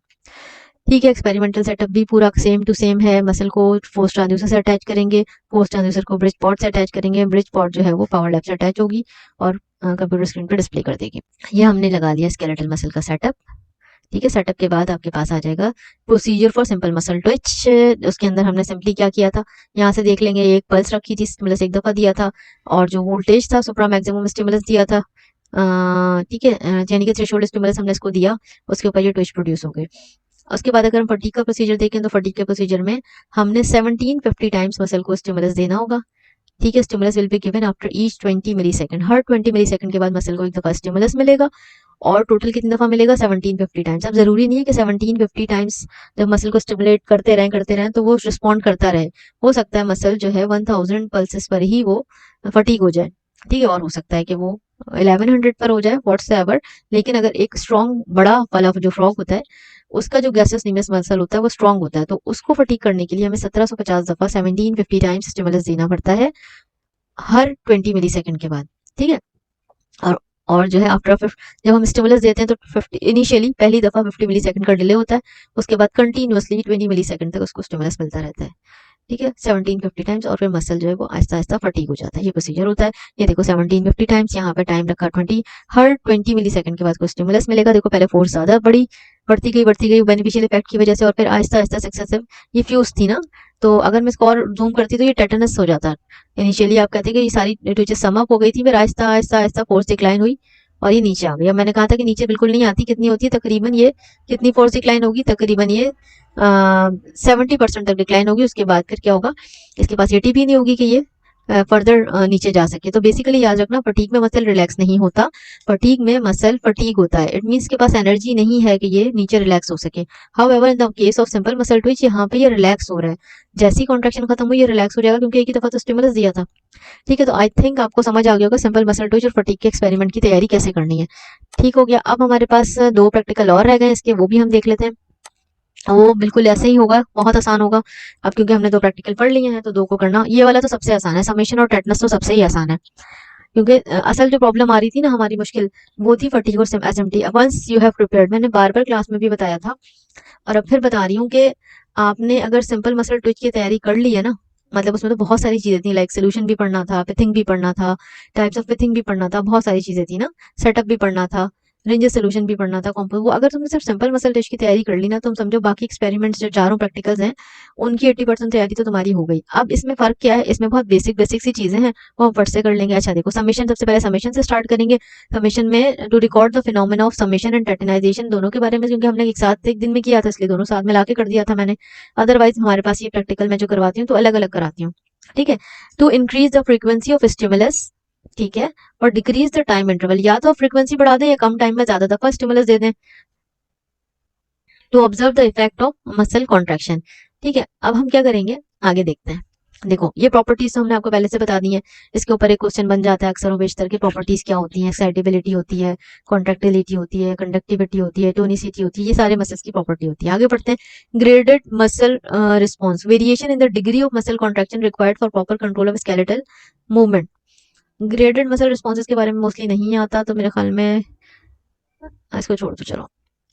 ठीक है, एक्सपेरिमेंटल सेटअप भी पूरा सेम टू सेम है। मसल को फोर्स ट्रांसड्यूसर से अटैच करेंगे, फोर्स ट्रांसड्यूसर को ब्रिज पॉड से अटैच करेंगे, ब्रिज पॉड जो है वो पावर लैब से अटैच होगी और कंप्यूटर स्क्रीन पर डिस्प्ले कर देगी। ये हमने लगा लिया स्केलेटल मसल का सेटअप। ठीक है, सेटअप के बाद आपके पास आ जाएगा procedure for simple muscle Twitch. उसके अंदर हमने सिंपली क्या किया था, यहाँ से देख लेंगे, एक पल्स रखी थी, स्टिमुलस एक दफा दिया था और जो वोल्टेज था सुप्रा मैक्सिमम स्टिमुलस दिया था। ठीक है, यानी कि थ्रेशोल्ड स्टिमुलस हमने इसको दिया, उसके ऊपर ये ट्विच प्रोड्यूस हो गए। उसके बाद अगर हम फटीग का प्रोसीजर देखें तो फटीग के प्रोसीजर में हमने 1750 टाइम्स मसल को स्टिमुलस देना होगा। ठीक है, stimulus will be given after each 20 millisecond. हर 20 मिली सेकंड के बाद मसल को एक दफा स्टिमुलस मिलेगा और टोटल कितनी दफा मिलेगा, 1750 टाइम्स। अब जरूरी नहीं है कि 1750 टाइम्स जब मसल को स्टिमुलेट करते रहें तो वो रिस्पॉन्ड करता रहे। हो सकता है मसल जो है 1000 पल्सेस पर ही वो फटीग हो जाए। ठीक है, और हो सकता है कि वो 1100 पर हो जाए, व्हाट्स एवर। लेकिन अगर एक स्ट्रॉन्ग बड़ा वाला जो फ्रॉग होता है उसका जो गैसेस निमस मसल होता है वो स्ट्रॉन्ग होता है, तो उसको फटीग करने के लिए हमें 1750 दफा 1750 टाइम्स स्टिमुलस देना पड़ता है हर 20 मिली सेकंड के बाद। ठीक है, और और जो है आफ्टर जब हम स्टिमुलस देते हैं तो 50 इनिशियली पहली दफा 50 मिली सेकंड का डिले होता है, उसके बाद कंटिन्यूअसली 20 मिली सेकंड तक उसको स्टिमुलस मिलता रहता है। ठीक है, 1750 टाइम्स और फिर मसल जो है वो आहिस्ता आहिस्ता फटीग हो जाता है, ये प्रोसीजर होता है। ये देखो 1750 टाइम्स, यहाँ पे टाइम रखा 20, हर 20 मिली सेकंड के बाद को स्टिमुलस मिलेगा। देखो पहले फोर्स ज्यादा बढ़ती गई बेनिफिशियल इफेक्ट की वजह से और फिर आहिस्ता आहिस्ता सक्सेसिव, ये फ्यूज थी ना, तो अगर मैं इसको और जूम करती तो ये टेटनस हो जाता। इनिशियली आप कहते कि ये सारी ट्विचेस सम अप हो गई थी, फिर आहिस्ता आहिस्ता आहिस्ता फोर्स डिक्लाइन हुई और ये नीचे आ गई। अब मैंने कहा था कि नीचे बिल्कुल नहीं आती, कितनी होती है तकरीबन, ये कितनी फोर्स डिक्लाइन होगी, तकरीबन ये 70% तक डिक्लाइन होगी। उसके बाद फिर क्या होगा, इसके पास ये टीपी नहीं होगी कि ये फर्दर नीचे जा सके। तो बेसिकली याद रखना, फटीग में मसल रिलैक्स नहीं होता, फटीग में मसल फटीग होता है। इट मीन्स के पास एनर्जी नहीं है कि ये नीचे रिलैक्स हो सके। How ever in the case of simple muscle Twitch, यहाँ पे ये रिलैक्स हो रहा है, जैसी कॉन्ट्रेक्शन खत्म हुई ये रिलैक्स हो जाएगा क्योंकि एक ही दफा तो स्टिमुलस दिया था। ठीक है, तो आई थिंक आपको समझ आ गया होगा सिंपल मसल ट्विच और फटीग के एक्सपेरिमेंट की तैयारी कैसे करनी है। ठीक हो गया, अब हमारे पास दो प्रैक्टिकल और रह गए, इसके वो भी हम देख लेते हैं। वो बिल्कुल ऐसे ही होगा, बहुत आसान होगा। अब क्योंकि हमने दो प्रैक्टिकल पढ़ लिए हैं तो दो को करना, ये वाला तो सबसे आसान है, समेशन और टेटनस तो सबसे ही आसान है। क्योंकि असल जो प्रॉब्लम आ रही थी ना हमारी मुश्किल, वो थी फटीग और SMT. Once you have prepared, मैंने बार बार क्लास में भी बताया था और अब फिर बता रही हूँ कि आपने अगर सिंपल मसल ट्विच की तैयारी कर ली है ना, मतलब उसमें तो बहुत सारी चीजें थी, लाइक सोल्यूशन भी पढ़ना था, पिथिंग भी पढ़ना था, टाइप्स ऑफ पिथिंग भी पढ़ना था, बहुत सारी चीजें थी ना, सेटअप भी पढ़ना था, रेंजेस सोल्यूशन भी पढ़ना था, कॉम्पो, वो अगर तुमने सिर्फ सिंपल मसल टेस्ट की तैयारी कर ली ना, तुम समझो बाकी एक्सपेरिमेंट्स जो चारों प्रैक्टिकल्स हैं उनकी 80% तैयारी तो तुम्हारी हो गई। अब इसमें फर्क क्या है, इसमें बहुत बेसिक बेसिक सी चीजें हैं, वो हम फट से कर लेंगे। अच्छा देखो, समेशन, सबसे पहले समेशन से स्टार्ट करेंगे। समेशन में to record the phenomena of summation and tetanization, दोनों के बारे में, क्योंकि हमने एक साथ एक दिन में किया था इसलिए दोनों साथ मिला के कर दिया था मैंने। अदरवाइज हमारे पास ये प्रैक्टिकल मैं जो करवाती हूँ तो अलग अलग कराती हूँ। ठीक है, to increase the frequency of stimulus, ठीक है, और डिक्रीज द टाइम इंटरवल, या तो फ्रीक्वेंसी बढ़ा दें या कम टाइम में ज्यादा दफा स्टिमुलस दे दें। To observe the effect of muscle contraction. ठीक है, अब हम क्या करेंगे आगे देखते हैं। देखो ये प्रॉपर्टीज तो हमने आपको पहले से बता दी हैं। इसके ऊपर एक क्वेश्चन बन जाता है अक्सर और बेशतर की प्रॉपर्टीज क्या होती हैं। एक्साइटेबिलिटी होती है, कॉन्ट्रैक्टिलिटी होती है, कंडक्टिविटी होती है, टोनिसिटी होती है, ये सारे मसल्स की प्रॉपर्टी होती है। आगे बढ़ते हैं। Graded muscle response, variation in the degree of muscle contraction required for proper control of skeletal movement. Graded muscle responses के बारे में मोस्टली नहीं आता, तो मेरे ख्याल में इसको छोड़ दो चलो।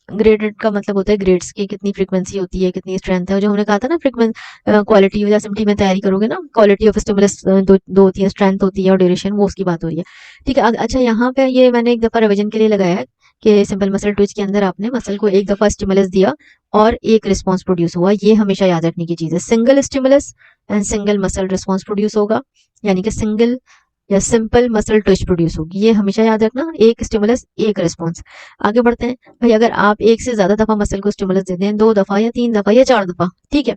ग्रेडेड का मतलब होता है ग्रेड्स की कितनी फ्रीक्वेंसी होती है, कितनी स्ट्रेंथ है। जो हमने कहा था ना फ्रीक्वेंसी क्वालिटी या सिम्पली में तैयारी करोगे ना, क्वालिटी ऑफ स्टिमुलस दो होती है, स्ट्रेंथ होती है और ड्यूरेशन, वो उसकी बात हो रही है। ठीक है। अच्छा यहाँ पे ये मैंने एक दफा रिवीजन के लिए लगाया है कि सिंपल मसल ट्विच के अंदर आपने मसल को एक दफा स्टिमुलस दिया और एक रिस्पॉन्स प्रोड्यूस हुआ। ये हमेशा याद रखने की चीज है। Single stimulus and single muscle response produce होगा, यानी कि सिंगल या सिंपल मसल ट्विच प्रोड्यूस होगी। ये हमेशा याद रखना, एक स्टिमुलस एक रिस्पॉन्स। आगे बढ़ते हैं भाई। अगर आप एक से ज्यादा दफा मसल को स्टिमुलस देते हैं, 2 दफा या 3 दफा या 4 दफा, ठीक है,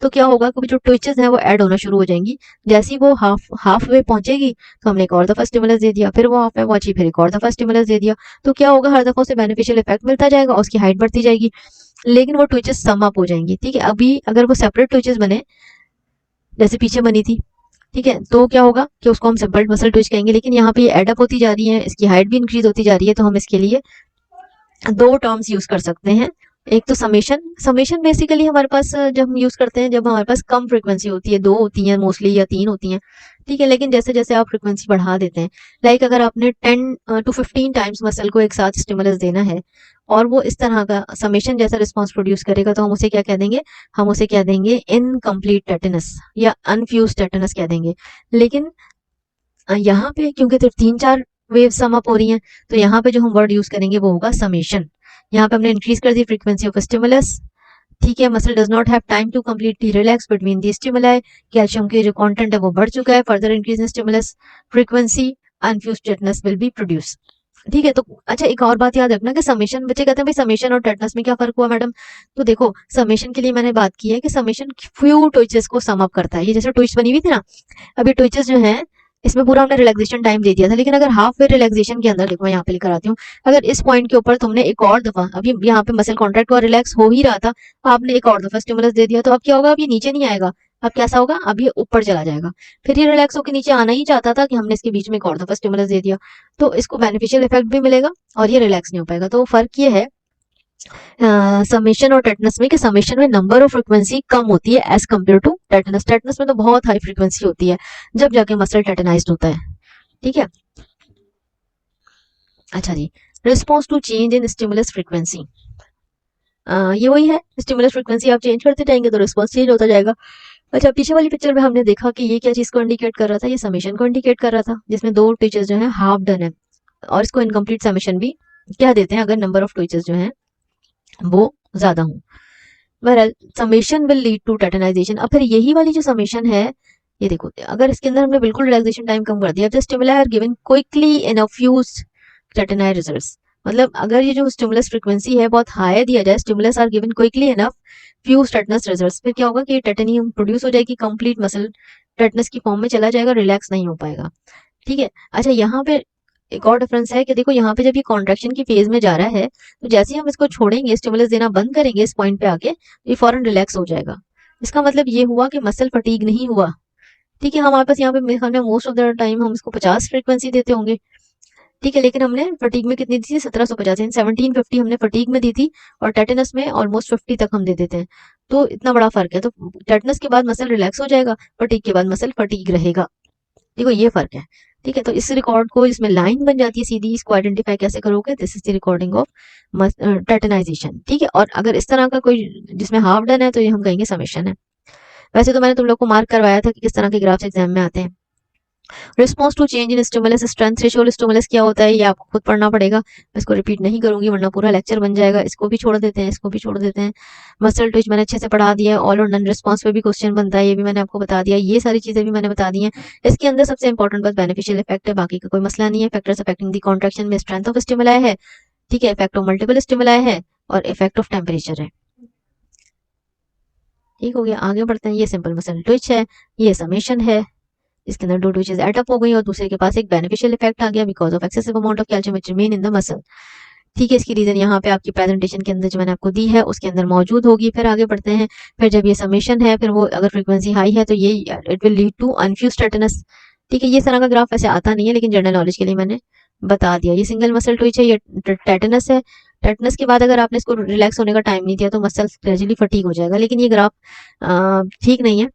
तो क्या होगा कि जो ट्विचेस हैं वो ऐड होना शुरू हो जाएंगी। जैसे ही वो हाफ वे पहुंचेगी तो हमने एक और दफा स्टिमुलस दे दिया, फिर वो हाफ वे पहुंची, फिर एक और दफा स्टिमुलस दे दिया। तो क्या होगा, हर दफा उसे बेनिफिशियल इफेक्ट मिलता जाएगा, उसकी हाइट बढ़ती जाएगी, लेकिन वो ट्विचेस सम अप हो जाएंगी। ठीक है। अभी अगर वो सेपरेट ट्विचेस बने जैसे पीछे बनी थी, ठीक है, तो क्या होगा कि उसको हम सिंपल मसल ट्विच कहेंगे, लेकिन यहाँ पे एडअप होती जा रही है, इसकी हाइट भी इंक्रीज होती जा रही है, तो हम इसके लिए 2 टर्म्स यूज कर सकते हैं। एक तो समेशन। समेशन बेसिकली हमारे पास जब हम यूज करते हैं जब हमारे पास कम फ्रीक्वेंसी होती है, 2 होती हैं मोस्टली या 3 होती हैं, ठीक है, लेकिन जैसे जैसे आप फ्रीक्वेंसी बढ़ा देते हैं, लाइक अगर आपने 10 to 15 टाइम्स मसल को एक साथ स्टिमुलस देना है और वो इस तरह का समेशन जैसा रिस्पॉन्स प्रोड्यूस करेगा, तो हम उसे क्या कह देंगे, हम उसे कह देंगे इनकम्प्लीट टेटनस या अनफ्यूज टेटनस कह देंगे। लेकिन यहाँ पे क्योंकि सिर्फ 3-4 वेव सम अप हो रही हैं, तो यहाँ पे जो हम वर्ड यूज करेंगे वो होगा समेशन। यहाँ पे हमने इंक्रीज कर दी फ्रीक्वेंसी ऑफ स्टिमुलस, ठीक है, muscle does not have time to completely relax between the stimuli, calcium के जो कंटेंट है वो बढ़ चुका है, further increase in stimulus frequency, unfuse tetanus will be produce. ठीक है। तो अच्छा एक और बात याद रखना कि समेशन, बच्चे कहते हैं भाई समेशन और टेटनस में क्या फर्क हुआ मैडम, तो देखो समेशन के लिए मैंने बात की है कि समेशन फ्यू ट्विचेस को सम अप करता है। ये जैसे ट्विच बनी हुई थी ना, अभी ट्विचेस जो है इसमें पूरा हमने रिलैक्सेशन टाइम दे दिया था, लेकिन अगर हाफ वे रिलैक्सेशन के अंदर, देखो मैं यहाँ पे लेकर आती हूँ, अगर इस पॉइंट के ऊपर तुमने एक और दफा, अभी यहाँ पे मसल कॉन्ट्रैक्ट और रिलैक्स हो ही रहा था, आपने एक और दफा स्टिमुलस दे दिया, तो अब क्या होगा, अब ये नीचे नहीं आएगा, अब कैसा होगा, अब ये ऊपर चला जाएगा। फिर ये रिलैक्स होकर नीचे आना ही चाहता था कि हमने इसके बीच में एक और दफा स्टिमुलस दे दिया, तो इसको बेनिफिशियल इफेक्ट भी मिलेगा और ये रिलैक्स नहीं हो पाएगा। तो फर्क ये है समेशन और टेटनस में कि समेशन में नंबर ऑफ फ्रीक्वेंसी कम होती है as compare to tetanus. Tetanus में तो बहुत हाई फ्रीक्वेंसी होती है जब जाके मसल टेटनाइज्ड होता है। ठीक है। अच्छा जी, response to change in stimulus frequency, ये वही है, स्टिमुलस फ्रीक्वेंसी आप चेंज करते जाएंगे तो रिस्पॉन्स चेंज होता जाएगा। अच्छा पीछे वाली पिक्चर में हमने देखा कि ये क्या चीज को इंडिकेट कर रहा था, ये समेशन को इंडिकेट कर रहा था, जिसमें 2 ट्विचेस जो है हाफ डन है, और इसको इनकम्प्लीट समेशन भी कह देते हैं अगर नंबर ऑफ ट्विचेस जो है वो ज्यादा हो। बहरहाल समेशन विल लीड टू टेटनाइजेशन। अब फिर यही वाली जो समेशन है, ये देखो अगर इसके अंदर हमने बिल्कुल रिलैक्सेशन टाइम कम कर दिया, the stimuli are given quickly in a few tetani results, मतलब अगर ये जो स्टिमुलस फ्रीक्वेंसी है बहुत हाई दिया जाए, stimulus are given quickly enough few tetanus results, फिर क्या होगा कि टेटनियम प्रोड्यूस हो जाएगी, कंप्लीट मसल टेटनस की फॉर्म में चला जाएगा, रिलैक्स नहीं हो पाएगा। ठीक है। अच्छा यहाँ पे एक और डिफरेंस है कि देखो यहाँ पे जब ये कॉन्ट्रैक्शन की फेज में जा रहा है, तो जैसे ही हम इसको छोड़ेंगे, स्टिमुलस देना बंद करेंगे इस पॉइंट पे आके, ये फौरन रिलैक्स हो जाएगा। इसका मतलब ये हुआ कि मसल फटीग नहीं हुआ। ठीक है। हमारे पास यहाँ पे मेरे ख्याल में मोस्ट ऑफ द टाइम हम इसको 50 फ्रीक्वेंसी देते होंगे, ठीक है, लेकिन हमने फटीग में कितनी दी थी, 1750, 1750 हमने फटीग में दी थी, और टेटनस में ऑलमोस्ट 50 तक हम दे देते हैं। तो इतना बड़ा फर्क है। तो टेटनस के बाद मसल रिलैक्स हो जाएगा, फटीग के बाद मसल फटीग रहेगा। देखो ये फर्क है। ठीक है। तो इस रिकॉर्ड को, इसमें लाइन बन जाती है सीधी, इसको आइडेंटिफाई कैसे करोगे, this is the recording of tetanization. ठीक है। और अगर इस तरह का कोई जिसमें हाफ डन है, तो ये हम कहेंगे समेशन है। वैसे तो मैंने तुम लोग को मार्क करवाया था कि किस तरह के ग्राफ्स एग्जाम में आते हैं। Response to change in stimulus, strength threshold stimulus क्या होता है ये आपको खुद पढ़ना पड़ेगा, मैं इसको रिपीट नहीं करूंगी वरना पूरा लेक्चर बन जाएगा। इसको भी छोड़ देते हैं, इसको भी छोड़ देते हैं। मसल ट्विच मैंने अच्छे से पढ़ा दिया है, ऑल और नन रिस्पॉन्स पे भी क्वेश्चन बनता है, ये भी मैंने आपको बता दिया, ये सारी चीजें भी मैंने बता दी हैं। इसके अंदर सबसे इंपॉर्टेंट बस बेनिफिशियल इफेक्ट है, बाकी का कोई मसला नहीं है। फैक्टर्स अफेक्टिंग दी कॉन्ट्रैक्शन में स्ट्रेंथ ऑफ स्टिमुलाई है, ठीक है, इफेक्ट ऑफ मल्टीपल स्टिमुलाई है, और इफेक्ट ऑफ टेम्परेचर है। ठीक हो गया। आगे बढ़ते हैं। ये सिंपल मसल ट्विच है, ये समेशन है, इसके अंदर 2 ट्विचेस एड अप हो गई और दूसरे के पास एक बेनिफिशियल इफेक्ट आ गया because of excessive amount of calcium which remain in the muscle. ठीक है, इसकी रीजन यहाँ पे आपकी प्रेजेंटेशन के अंदर जो मैंने आपको दी है उसके अंदर मौजूद होगी। फिर आगे बढ़ते हैं। फिर जब ये समेशन है, फिर वो अगर फ्रीक्वेंसी हाई है तो ये it will lead to unfuse tetanus. ठीक है, ये तरह का ग्राफ वैसे आता नहीं है, लेकिन जनरल नॉलेज के लिए मैंने बता दिया। ये सिंगल मसल ट्विच है, ये टेटनस है। टेटनस के बाद अगर आपने इसको रिलैक्स होने का टाइम नहीं दिया तो मसल ग्रेजुअली फटीग हो जाएगा। लेकिन ये ग्राफ ठीक नहीं है।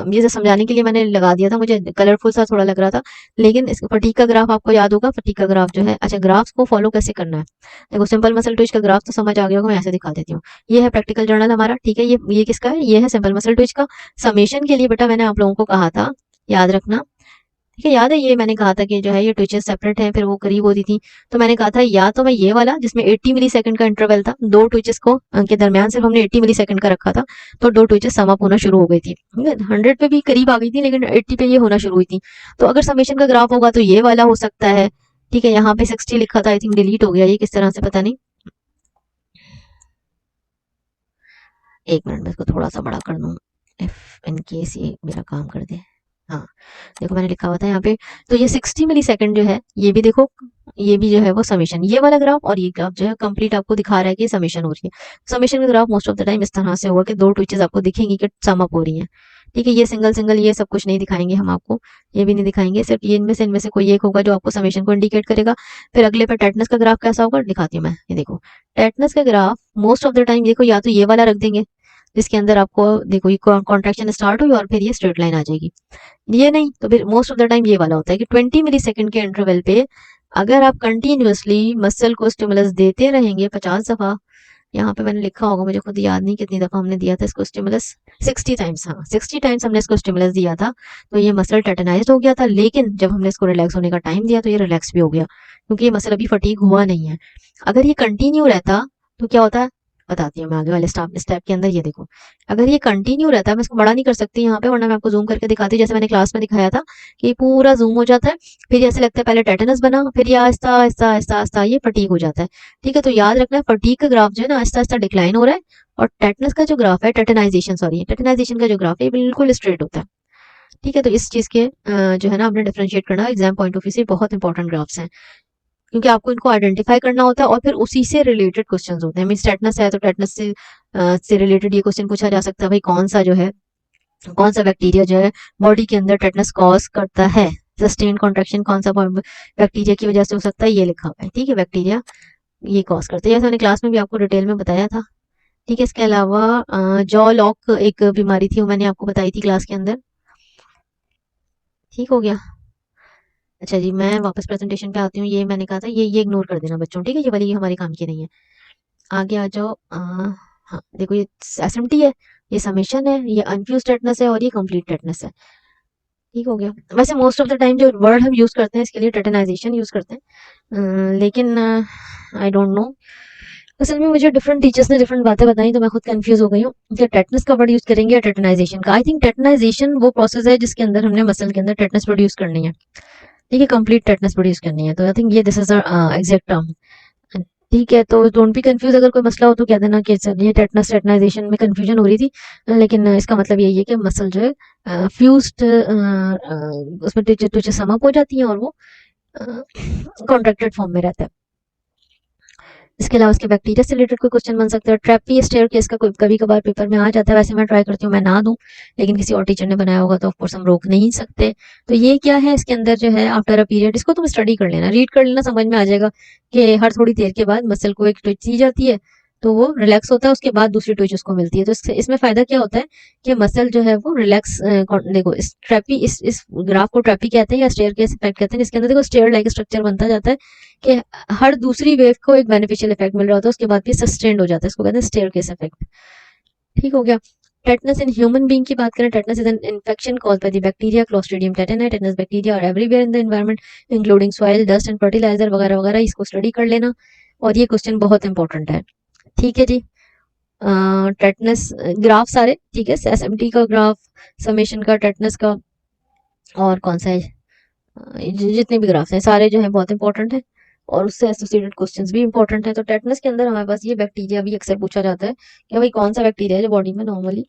ये सब समझाने के लिए मैंने लगा दिया था, मुझे कलरफुल सा थोड़ा लग रहा था। लेकिन इस फटीग का ग्राफ आपको याद होगा। फटीग का ग्राफ जो है, अच्छा ग्राफ्स को फॉलो कैसे करना है, देखो सिंपल मसल ट्विच का ग्राफ तो समझ आ गया होगा, मैं ऐसे दिखा देती हूँ। ये है प्रैक्टिकल जर्नल हमारा, ठीक है। ये किसका है, ये है सिंपल मसल ट्विच का। समेशन के लिए बेटा मैंने आप लोगों को कहा था, याद रखना, ठीक है। याद है ये मैंने कहा था कि जो है ये ट्विचेस सेपरेट हैं, फिर वो करीब होती थी। तो मैंने कहा था या तो मैं ये वाला जिसमें 80 मिली सेकंड का इंटरवल था, दो ट्विचेस को के दरमियान सिर्फ हमने 80 मिली सेकंड का रखा था, तो दो ट्विचेस सम अप होना शुरू हो गई थी। 100 पे भी करीब आ गई थी, लेकिन 80 पे ये होना शुरू हुई थी। तो अगर समेशन का ग्राफ होगा तो ये वाला हो सकता है। ठीक है, यहाँ पे 60 लिखा था, आई थिंक डिलीट हो गया ये किस तरह से पता नहीं। एक मिनट में इसको थोड़ा सा बड़ा कर दूं, इफ इन केस ये मेरा काम कर दे। हाँ, देखो मैंने लिखा हुआ था यहाँ पे। तो ये 60 मिली सेकेंड जो है, ये भी देखो, ये भी जो है वो समेशन, ये वाला ग्राफ और ये ग्राफ जो है कंप्लीट आपको दिखा रहा है कि समेशन हो रही है। समेशन का graph most of the time इस तरह से होगा कि दो ट्विचेस आपको दिखेंगी कि सम अप हो रही हैं। ठीक है, ये सिंगल सिंगल ये सब कुछ नहीं दिखाएंगे हम आपको, ये भी नहीं दिखाएंगे, सिर्फ ये इनमें से कोई एक होगा जो आपको समेशन को इंडिकेट करेगा। फिर अगले पे टेटनस का ग्राफ कैसा होगा दिखाती हूँ मैं, ये देखो। टेटनस का graph most of the time देखो या तो ये वाला रख देंगे जिसके अंदर आपको देखो ये कॉन्ट्रैक्शन स्टार्ट हुई और फिर ये स्ट्रेट लाइन आ जाएगी। ये नहीं तो फिर मोस्ट ऑफ द टाइम ये वाला होता है कि 20 मिली सेकेंड के इंटरवल पे अगर आप कंटिन्यूअसली मसल को स्टिमुलस देते रहेंगे 50 दफा, यहाँ पे मैंने लिखा होगा, मुझे खुद याद नहीं कितनी दफा हमने दिया था इसको स्टिमुलस, 60 टाइम्स, हाँ 60 टाइम्स हमने इसको स्टिमुलस दिया था, तो ये मसल टेटनाइज्ड हो गया था। लेकिन जब हमने इसको रिलैक्स होने का टाइम दिया तो ये रिलैक्स भी हो गया, क्योंकि ये मसल अभी फटीग हुआ नहीं है। अगर ये कंटिन्यू रहता तो क्या होता है बताती हूँ मैं आगे वाले स्टेप के अंदर। ये देखो, अगर ये कंटिन्यू रहता है, मैं इसको बड़ा नहीं कर सकती यहाँ पे, वरना मैं आपको जूम करके दिखाती हूँ, जैसे मैंने क्लास में दिखाया था कि पूरा जूम हो जाता है। फिर ऐसे लगता है पहले टेटनस बना, फिर ये आहिस्ता आहिस्ता आहिस्ता आहिस्ता ये फटीग हो जाता है। ठीक है, तो याद रखना है फटीग का ग्राफ जो है ना आहिस्ता आहिस्ता डिक्लाइन हो रहा है, और टेटनस का जो ग्राफ है, टेटनाइजेशन सॉरी, टेटनाइजेशन का जो ग्राफ है बिल्कुल स्ट्रेट होता है। ठीक है, तो इस चीज के जो है ना आपने डिफरेंशिएट करना, एग्जाम पॉइंट ऑफ व्यू से बहुत इंपॉर्टेंट ग्राफ्स हैं, क्योंकि आपको इनको आइडेंटिफाई करना होता है और फिर उसी से रिलेटेड क्वेश्चंस होते हैं। मींस टेटनस है तो टेटनस से रिलेटेड ये क्वेश्चन पूछा जा सकता है, भाई कौन सा जो है, कौन सा बैक्टीरिया जो है बॉडी के अंदर टेटनस कॉज करता है, सस्टेन कॉन्ट्रैक्शन कौन सा बैक्टीरिया की वजह से हो सकता है, ये लिखा हुआ है। ठीक है, बैक्टीरिया ये कॉज करते हैं, जैसे मैंने क्लास में भी आपको डिटेल में बताया था। ठीक है, इसके अलावा जॉ लॉक एक बीमारी थी, वो मैंने आपको बताई थी क्लास के अंदर। ठीक हो गया। अच्छा जी, मैं वापस प्रेजेंटेशन पे आती हूँ। ये मैंने कहा था ये इग्नोर कर देना बच्चों, ठीक है, ये वाली ये हमारे काम की नहीं है। आगे आ जाओ। हाँ देखो, ये एसएमटी है, ये समेशन है, ये अनफ्यूज टेटनस है और ये कंप्लीट टेटनस है। ठीक हो गया। वैसे मोस्ट ऑफ द टाइम जो वर्ड हम यूज करते हैं इसके लिए टेटनाइजेशन यूज करते हैं, लेकिन आई डोंट नो, असल में मुझे डिफरेंट टीचर्स ने डिफरेंट बातें बताई तो मैं खुद कंफ्यूज हो गई हूँ कि टेटनस का वर्ड यूज करेंगे या टेटनाइजेशन का। आई थिंक टेटनाइजेशन वो प्रोसेस है जिसके अंदर हमने मसल के अंदर टेटनस प्रोड्यूस करनी है। ठीक है, कंप्लीट टेटनस प्रोड्यूस करनी है, तो आई थिंक ये दिस इज एग्जैक्ट टर्म। ठीक है, तो डोंट बी कंफ्यूज, अगर कोई मसला हो तो कह देना कि सर ये टेटनस टेटनाइजेशन में कंफ्यूजन हो रही थी, लेकिन इसका मतलब यही है कि मसल जो है फ्यूज्ड उसमें टिचे समअप हो जाती हैं और वो कॉन्ट्रैक्टेड फॉर्म में रहता है। इसके अलावा उसके बैक्टीरिया से रिलेटेड कोई क्वेश्चन बन सकता है। ट्रैपी स्टेयर केस का कोई कभी कभार पेपर में आ जाता है, वैसे मैं ट्राई करती हूँ मैं ना दूं, लेकिन किसी और टीचर ने बनाया होगा तो ऑफकोर्स हम रोक नहीं सकते। तो ये क्या है, इसके अंदर जो है आफ्टर अ पीरियड, इसको तुम स्टडी कर लेना, रीड कर लेना, समझ में आ जाएगा कि हर थोड़ी देर के बाद मसल को एक ट्विच दी जाती है तो वो रिलैक्स होता है, उसके बाद दूसरी ट्विच उसको मिलती है। तो इसमें फायदा क्या होता है कि मसल जो है वो रिलैक्स, देखो इस ट्रैपी इस ग्राफ को ट्रैपी कहते हैं या स्टेयर केस इफेक्ट कहते हैं, जिसके अंदर देखो स्टेयर लाइक स्ट्रक्चर बनता जाता है कि हर दूसरी वेव को एक बेनिफिशियल इफेक्ट मिल रहा होता है, उसके बाद भी सस्टेन्ड हो जाता है, इसको कहते हैं स्टेयरकेस इफेक्ट। ठीक हो गया। टेटनस इन ह्यूमन बीइंग की बात करें, tetanus is an infection caused by the bacteria Clostridium tetani. Tetanus bacteria are everywhere in the environment including soil, dust and fertiliser वगैरह वगैरह, इसको स्टडी कर लेना और ये क्वेश्चन बहुत इंपॉर्टेंट है। ठीक है जी, टेटनस ग्राफ सारे ठीक है, एसएमटी का ग्राफ, समेशन का, टेटनस का, और कौन सा है, जितने भी ग्राफ्स हैं सारे जो है बहुत इंपॉर्टेंट है और उससे एसोसिएटेड क्वेश्चंस भी इंपॉर्टेंट है। तो टेटनस के अंदर हमारे पास ये बैक्टीरिया भी अक्सर पूछा जाता है कि भाई कौन सा बैक्टीरिया है जो बॉडी में नॉर्मली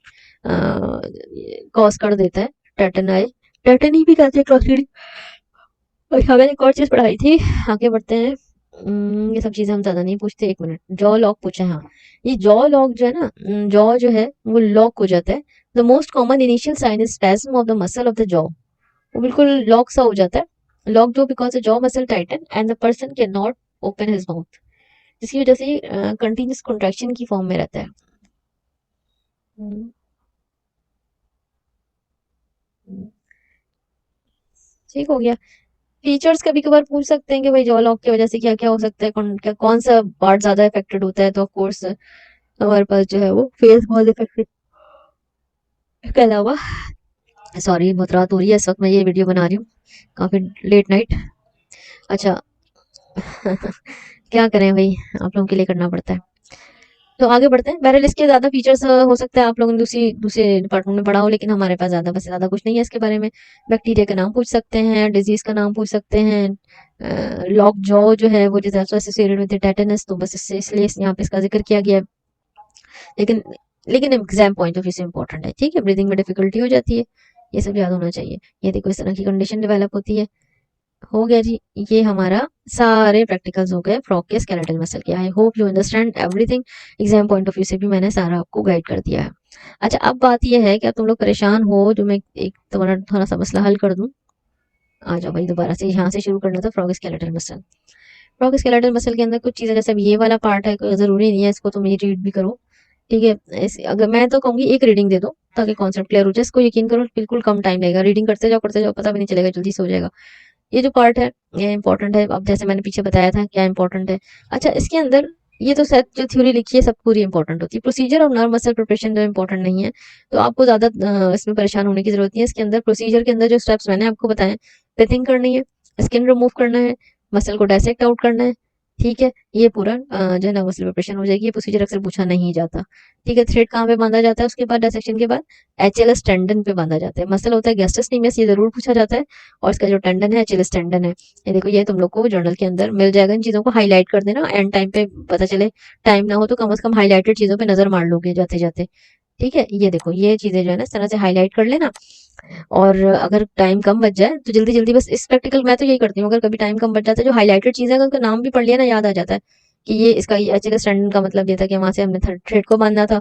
कॉज कर देता है टेटनाई, टेटनी भी कहते हैं क्लॉस्ट्रीडियम। अच्छा, मैंने एक और चीज पढ़ाई थी, आगे बढ़ते हैं। ये सब चीजें हम ज्यादा नहीं पूछते। एक मिनट, जॉ लॉक पूछा है। हाँ, ये जॉ लॉक जो है ना, जॉ जो है वो लॉक हो जाता है। The most common initial sign is spasm of the muscle of the jaw. वो बिल्कुल लॉक सा हो जाता है। लॉक जो because the jaw muscle tighten and the person can not open his mouth, जिसकी वजह से कंटिन्यूस कॉन्ट्रैक्शन की फॉर्म में रहता है। हम्म, हम्म, ठीक हो गया। फीचर्स कभी कभार पूछ सकते हैं कि भाई जॉ लॉक की वजह से क्या क्या हो सकता है, कौन सा पार्ट ज्यादा इफेक्टेड होता है, तो ऑफ कोर्स हमारे पास जो है वो फेस बहुत इफेक्टेड। इसके अलावा, सॉरी बहुत रात हो रही है इस वक्त मैं ये वीडियो बना रही हूँ, काफी लेट नाइट। अच्छा क्या करें भाई, आप लोगों के लिए करना पड़ता है। तो आगे बढ़ते हैं। बहरहाल इसके ज्यादा फीचर्स हो सकता है आप लोगों ने दूसरे डिपार्टमेंट में पढ़ा हो, लेकिन हमारे पास ज्यादा बस ज्यादा कुछ नहीं है इसके बारे में। बैक्टीरिया का नाम पूछ सकते हैं, डिजीज का नाम पूछ सकते हैं। लॉक जॉ जो है वो is also associated with tetanus, तो बस इससे इसलिए यहाँ पे इसका जिक्र किया गया है। लेकिन लेकिन एग्जाम पॉइंट ऑफ व्यू से इंपॉर्टेंट है, ठीक है। ब्रीदिंग में डिफिकल्टी हो जाती है, ये सब याद होना चाहिए। ये देखो इस तरह की कंडीशन डेवलप होती है। हो गया जी, ये हमारा सारे प्रैक्टिकल्स हो गए फ्रॉग के स्केलेटल मसल के। I hope you understand everything. Exam point of view से भी मैंने सारा आपको गाइड कर दिया है। अच्छा, अब बात ये है कि अब तुम लोग परेशान हो, जो मैं एक तुम्हारा थोड़ा सा मसला हल कर दूं। आ जाओ भाई, दोबारा से यहाँ से शुरू करना था। Frog skeletal muscle, frog skeletal muscle के अंदर कुछ चीजें, जैसे अब ये वाला पार्ट है, कोई जरूरी नहीं है इसको तुम ये रीड भी करो, ठीक है। अगर मैं तो कहूंगी एक रीडिंग दे दो ताकि कॉन्सेप्ट क्लियर हो जाए। इसको यकीन करो बिल्कुल कम टाइम लगेगा, रीडिंग करते जाओ पता भी नहीं चलेगा, जल्दी से हो जाएगा। ये जो पार्ट है ये इंपॉर्टेंट है। अब जैसे मैंने पीछे बताया था क्या इंपॉर्टेंट है। अच्छा, इसके अंदर ये तो शायद जो थ्योरी लिखी है सब पूरी इंपॉर्टेंट होती है। प्रोसीजर और नर्व मसल प्रिपरेशन जो इंपॉर्टेंट नहीं है, तो आपको ज्यादा इसमें परेशान होने की जरूरत नहीं है। इसके अंदर प्रोसीजर के अंदर जो स्टेप्स मैंने आपको बताए, ब्रीथिंग करनी है, स्किन रिमूव करना है, मसल को डायसेक्ट आउट करना है, ठीक है। ये पूरा जो है ना मसल प्रिपरेशन हो जाएगी। ये प्रोसीजर अक्सर पूछा नहीं जाता, ठीक है। थ्रेड कहाँ पे बांधा जाता है, उसके बाद डायसेक्शन के बाद एचएलएस टेंडन पे बांधा जाता है। मसल होता है गैस्ट्रस टीमियस, ये जरूर पूछा जाता है। और इसका जो टेंडन है एचएलएस टेंडन है। ये देखो, ये तुम लोग को जर्नल के अंदर मिल जाएगा। इन चीजों को हाईलाइट कर देना, एंड टाइम पे पता चले, टाइम ना हो तो कम से कम हाईलाइटेड चीजों पे नजर मार लोगे जाते जाते, ठीक है। ये देखो, ये चीजें जो है ना इस तरह से हाईलाइट कर लेना। और अगर टाइम कम बच जाए तो जल्दी जल्दी बस इस प्रैक्टिकल मैं तो यही करती हूँ, अगर कभी टाइम कम बच जाता है, जो हाईलाइटेड चीज है अगर उसका नाम भी पढ़ लिया ना, याद आ जाता है कि ये इसका एचएलएस टेंडन का मतलब ये था कि वहां से हमने थ्रेड को बांधना था,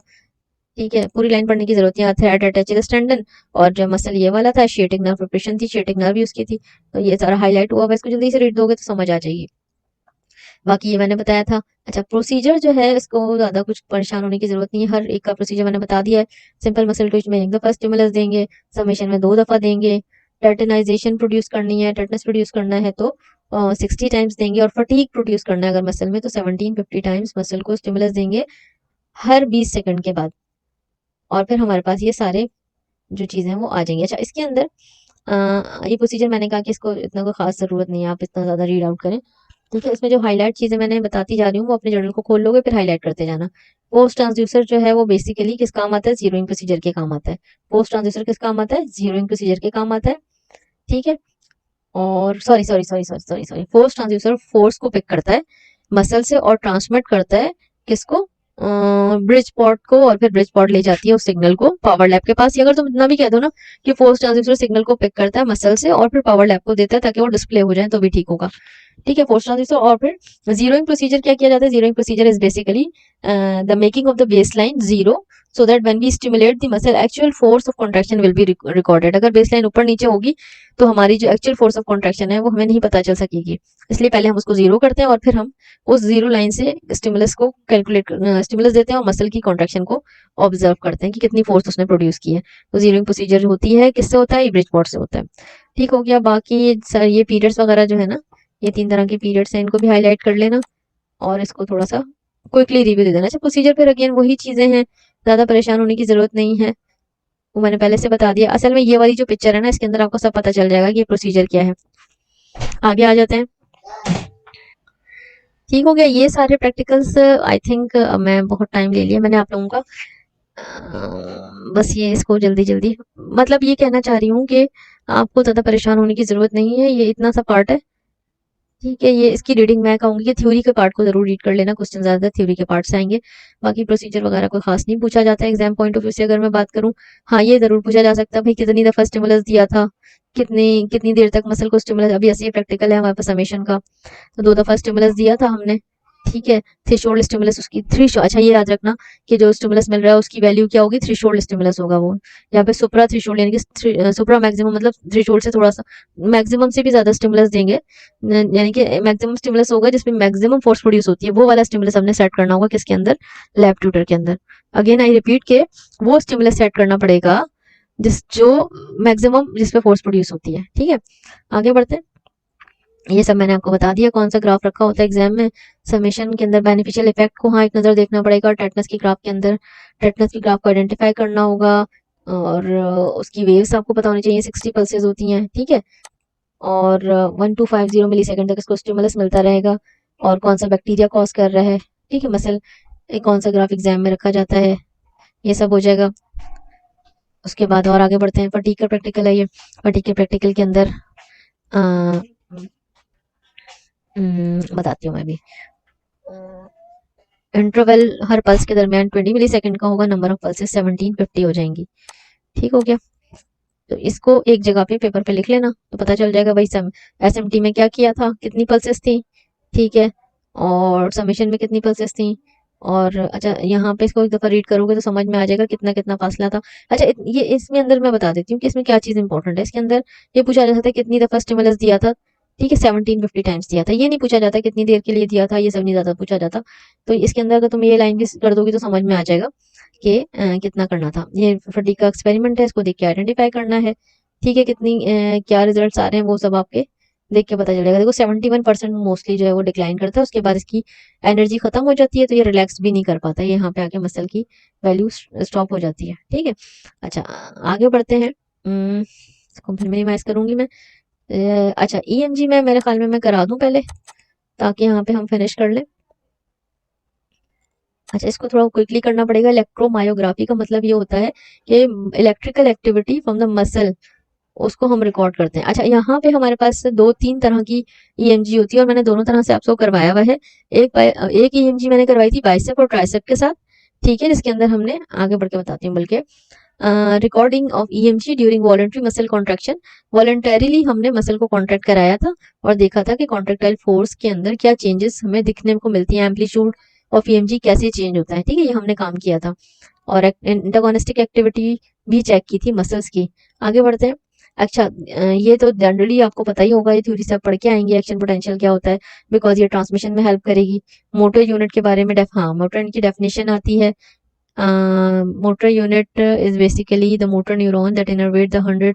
ठीक है। पूरी लाइन पढ़ने की जरूरत नहीं है। थ्रेड अटैचेस टेंडन, और जो मसल ये वाला था शेटिंग नर्व प्रिपरेशन थी, शेटिंग नर्व यूज की थी। तो ये सारा हाईलाइट हुआ, इसको जल्दी से रीड दोगे तो समझ आ जाएगी। बाकी ये मैंने बताया था। अच्छा, प्रोसीजर जो है इसको ज्यादा कुछ परेशान होने की जरूरत नहीं है, हर एक का प्रोसीजर मैंने बता दिया है। सिंपल मसल ट्विच में एक दफा स्टिमुलस देंगे, समेशन में 2 दफा देंगे। टेटनाइजेशन प्रोड्यूस करनी है, टेटनस प्रोड्यूस करना है तो 60 टाइम्स देंगे। और फटीक प्रोड्यूस करना है अगर मसल में, तो 1750 टाइम्स मसल को स्टिमुलस देंगे हर 20 सेकंड के बाद। और फिर हमारे पास ये सारे जो चीज़ें हैं वो आ जाएंगी। अच्छा, इसके अंदर ये प्रोसीजर मैंने कहा कि इसको इतना कोई खास ज़रूरत नहीं है आप इतना ज़्यादा रीड आउट करें, ठीक है। इसमें जो हाईलाइट चीज़ें मैंने बताती जा रही हूँ वो अपने जर्नल को खोल लोगे, फिर हाईलाइट करते जाना। पोस्ट ट्रांसड्यूसर जो है वो बेसिकली किस काम आता है, जीरोइंग प्रोसीजर के काम आता है। पोस्ट ट्रांसड्यूसर किस काम आता है, जीरोइंग प्रोसीजर के काम आता है, ठीक है। और sorry sorry sorry sorry sorry sorry force transducer force को पिक करता है मसल से और ट्रांसमिट करता है किसको, ब्रिज पॉट को, और फिर ब्रिज पॉट ले जाती है उस सिग्नल को पावर लैब के पास। ये अगर तुम इतना भी कह दो ना कि फोर्स ट्रांसड्यूसर सिग्नल को पिक करता है मसल से और फिर पावर लैब को देता है ताकि वो डिस्प्ले हो जाए, तो भी ठीक होगा, ठीक है। Force transducer. और फिर जीरोइंग प्रोसीजर क्या किया जाता है, zeroing procedure is basically the making of the base line zero, so that when we stimulate the muscle actual force of contraction will be recorded. अगर बेस लाइन ऊपर नीचे होगी तो हमारी जो एक्चुअल फोर्स ऑफ कॉन्ट्रैक्शन है वो हमें नहीं पता चल सकेगी। इसलिए पहले हम उसको जीरो करते हैं और फिर हम उस जीरो लाइन से स्टिमुलस को कैलकुलेट, स्टिमुलस देते हैं और मसल की कॉन्ट्रैक्शन को ऑब्जर्व करते हैं कि कितनी फोर्स उसने प्रोड्यूस की है। तो जीरोइंग प्रोसीजर होती है किससे होता है, ब्रिज पॉट से होता है, ठीक हो गया। बाकी सर ये पीरियड्स वगैरह जो है ना, ये 3 तरह के पीरियड्स हैं, इनको भी हाईलाइट कर लेना और इसको थोड़ा सा क्विकली रिव्यू दे देना। अच्छा, प्रोसीजर फिर अगेन वही चीजें हैं, ज्यादा परेशान होने की जरूरत नहीं है, वो मैंने पहले से बता दिया। असल में ये वाली जो पिक्चर है ना इसके अंदर आपको सब पता चल जाएगा कि ये प्रोसीजर क्या है। आगे आ जाते हैं। ठीक हो गया, ये सारे प्रैक्टिकल्स आई थिंक मैं बहुत टाइम ले लिया मैंने आप लोगों का। बस ये इसको जल्दी जल्दी, मतलब ये कहना चाह रही हूँ कि आपको ज़्यादा परेशान होने की ज़रूरत नहीं है, ये इतना सा पार्ट है, ठीक है। ये इसकी रीडिंग मैं कहूँगी कि थ्योरी के पार्ट को जरूर रीड कर लेना, क्वेश्चन ज़्यादा थ्योरी के पार्ट से आएंगे। बाकी प्रोसीजर वगैरह कोई खास नहीं पूछा जाता है एग्जाम पॉइंट ऑफ व्यू से। अगर मैं बात करूँ, हाँ ये जरूर पूछा जा सकता है भाई कितनी दफ़ा स्टिमुलस दिया था, कितनी कितनी देर तक मसल को स्टिमुलस, अभी ऐसे ही प्रैक्टिकल है हमारे पास समेशन का, तो 2 दफा स्टिमुलस दिया था हमने, ठीक है। थ्रेशोल्ड स्टिमुलस उसकी अच्छा ये याद रखना कि जो स्टिमुलस मिल रहा है उसकी वैल्यू क्या होगी, थ्रेशोल्ड स्टिमुलस होगा वो। यहाँ पे सुप्रा थ्रेशोल्ड यानी कि सुप्रा मैक्सिमम मतलब थ्रेशोल्ड से थोड़ा सा मैक्सिमम से भी ज्यादा स्टिमुलस देंगे, यानी कि मैक्सिमम स्टिमुलस होगा जिसमें मैक्सिमम फोर्स प्रोड्यूस होती है, वो वाला स्टिमुलस हमने सेट करना होगा किसके अंदर, लैब ट्यूटर के अंदर। अगेन आई रिपीट के वो स्टिमुलस सेट करना पड़ेगा जिस जो मैक्सिमम जिस पे फोर्स प्रोड्यूस होती है, ठीक है। आगे बढ़ते हैं, ये सब मैंने आपको बता दिया कौन सा ग्राफ रखा होता है एग्जाम में। समेशन के अंदर बेनिफिशियल इफेक्ट को हाँ एक नजर देखना पड़ेगा, और टेटनस की ग्राफ के अंदर टेटनस की ग्राफ को आइडेंटिफाई करना होगा, और उसकी वेव्स आपको पता होनी चाहिए, 60 पल्सेस होती हैं, ठीक है। और 1250 मिली सेकेंड तक इसको स्टिमुलस मिलता रहेगा, और कौन सा बैक्टीरिया कॉज कर रहा है, ठीक है, मसल कौन सा ग्राफ एग्जाम में रखा जाता है, ये सब हो जाएगा। उसके बाद और आगे बढ़ते हैं, फटीग का प्रैक्टिकल है ये। फटीग के प्रैक्टिकल के अंदर बताती हूँ मैं भी। इंटरवल हर पल्स के दरमियान 20 मिली सेकेंड का होगा, नंबर ऑफ पल्सेस 1750 हो जाएंगी, ठीक हो गया। तो इसको एक जगह पे पेपर पे लिख लेना तो पता चल जाएगा भाई एसएमटी में क्या किया था, कितनी पल्सेस थी, ठीक है, और समेशन में कितनी पल्सेस थी। और अच्छा यहाँ पे इसको एक दफा रीड करोगे तो समझ में आ जाएगा कितना कितना फासला था। अच्छा ये इसमें अंदर मैं बता देती हूँ कि इसमें क्या चीज इंपॉर्टेंट है। इसके अंदर ये पूछा जा सकता है कितनी दफा स्टिमुलस दिया था, ठीक है, 1750 टाइम्स दिया था। ये नहीं पूछा जाता कितनी देर के लिए दिया था, ये सब नहीं ज्यादा पूछा जाता। तो इसके अंदर अगर तुम ये लाइन भी कर दोगे तो समझ में आ जाएगा कि कितना करना था। ये फटीग का एक्सपेरिमेंट है, इसको देख के आइडेंटिफाई करना है, ठीक है। कितनी क्या रिजल्ट्स आ रहे हैं वो सब आपके देख के पता चलेगा। देखो 71% मोस्टली जो है वो डिक्लाइन करता है, उसके बाद इसकी एनर्जी खत्म हो जाती है, तो ये रिलैक्स भी नहीं कर पाता, ये यहाँ पे आके मसल की वैल्यू स्टॉप हो जाती है, ठीक है। अच्छा आगे बढ़ते हैं, इसको फिर मिनिमाइज करूंगी मैं। अच्छा ईएमजी में मेरे ख्याल में मैं करा दूं पहले, ताकि यहाँ पे हम फिनिश कर लें। अच्छा इसको थोड़ा क्विकली करना पड़ेगा। इलेक्ट्रोमायोग्राफी का मतलब ये होता है कि electrical activity from the muscle, उसको हम रिकॉर्ड करते हैं। अच्छा यहाँ पे हमारे पास 2-3 तरह की ईएमजी होती है, और मैंने दोनों तरह से आपको करवाया हुआ है। एक ईएमजी मैंने करवाई थी बाइसेप और ट्राइसेप के साथ, ठीक है, जिसके अंदर हमने आगे बढ़ के बताती हूँ बल्कि recording of EMG during voluntary muscle contraction. Voluntarily हमने मसल को कॉन्ट्रैक्ट कराया था और देखा था कि कॉन्ट्रैक्टाइल फोर्स के अंदर क्या चेंजेस हमें दिखने को मिलती है, एम्पलीट्यूड ऑफ ईएमजी कैसे चेंज होता है, ठीक है, ये हमने काम किया था। और एंटागोनिस्टिक एक्टिविटी भी चेक की थी मसल्स की। आगे बढ़ते हैं। अच्छा ये तो जनरली आपको पता ही होगा, ये थ्योरी से आप पढ़ के आएंगे एक्शन पोटेंशियल क्या होता है, बिकॉज ये ट्रांसमिशन में हेल्प करेगी। मोटर यूनिट के बारे में हाँ मोटर यूनिट की डेफिनेशन आती है। Motor unit is basically the motor neuron that innervate the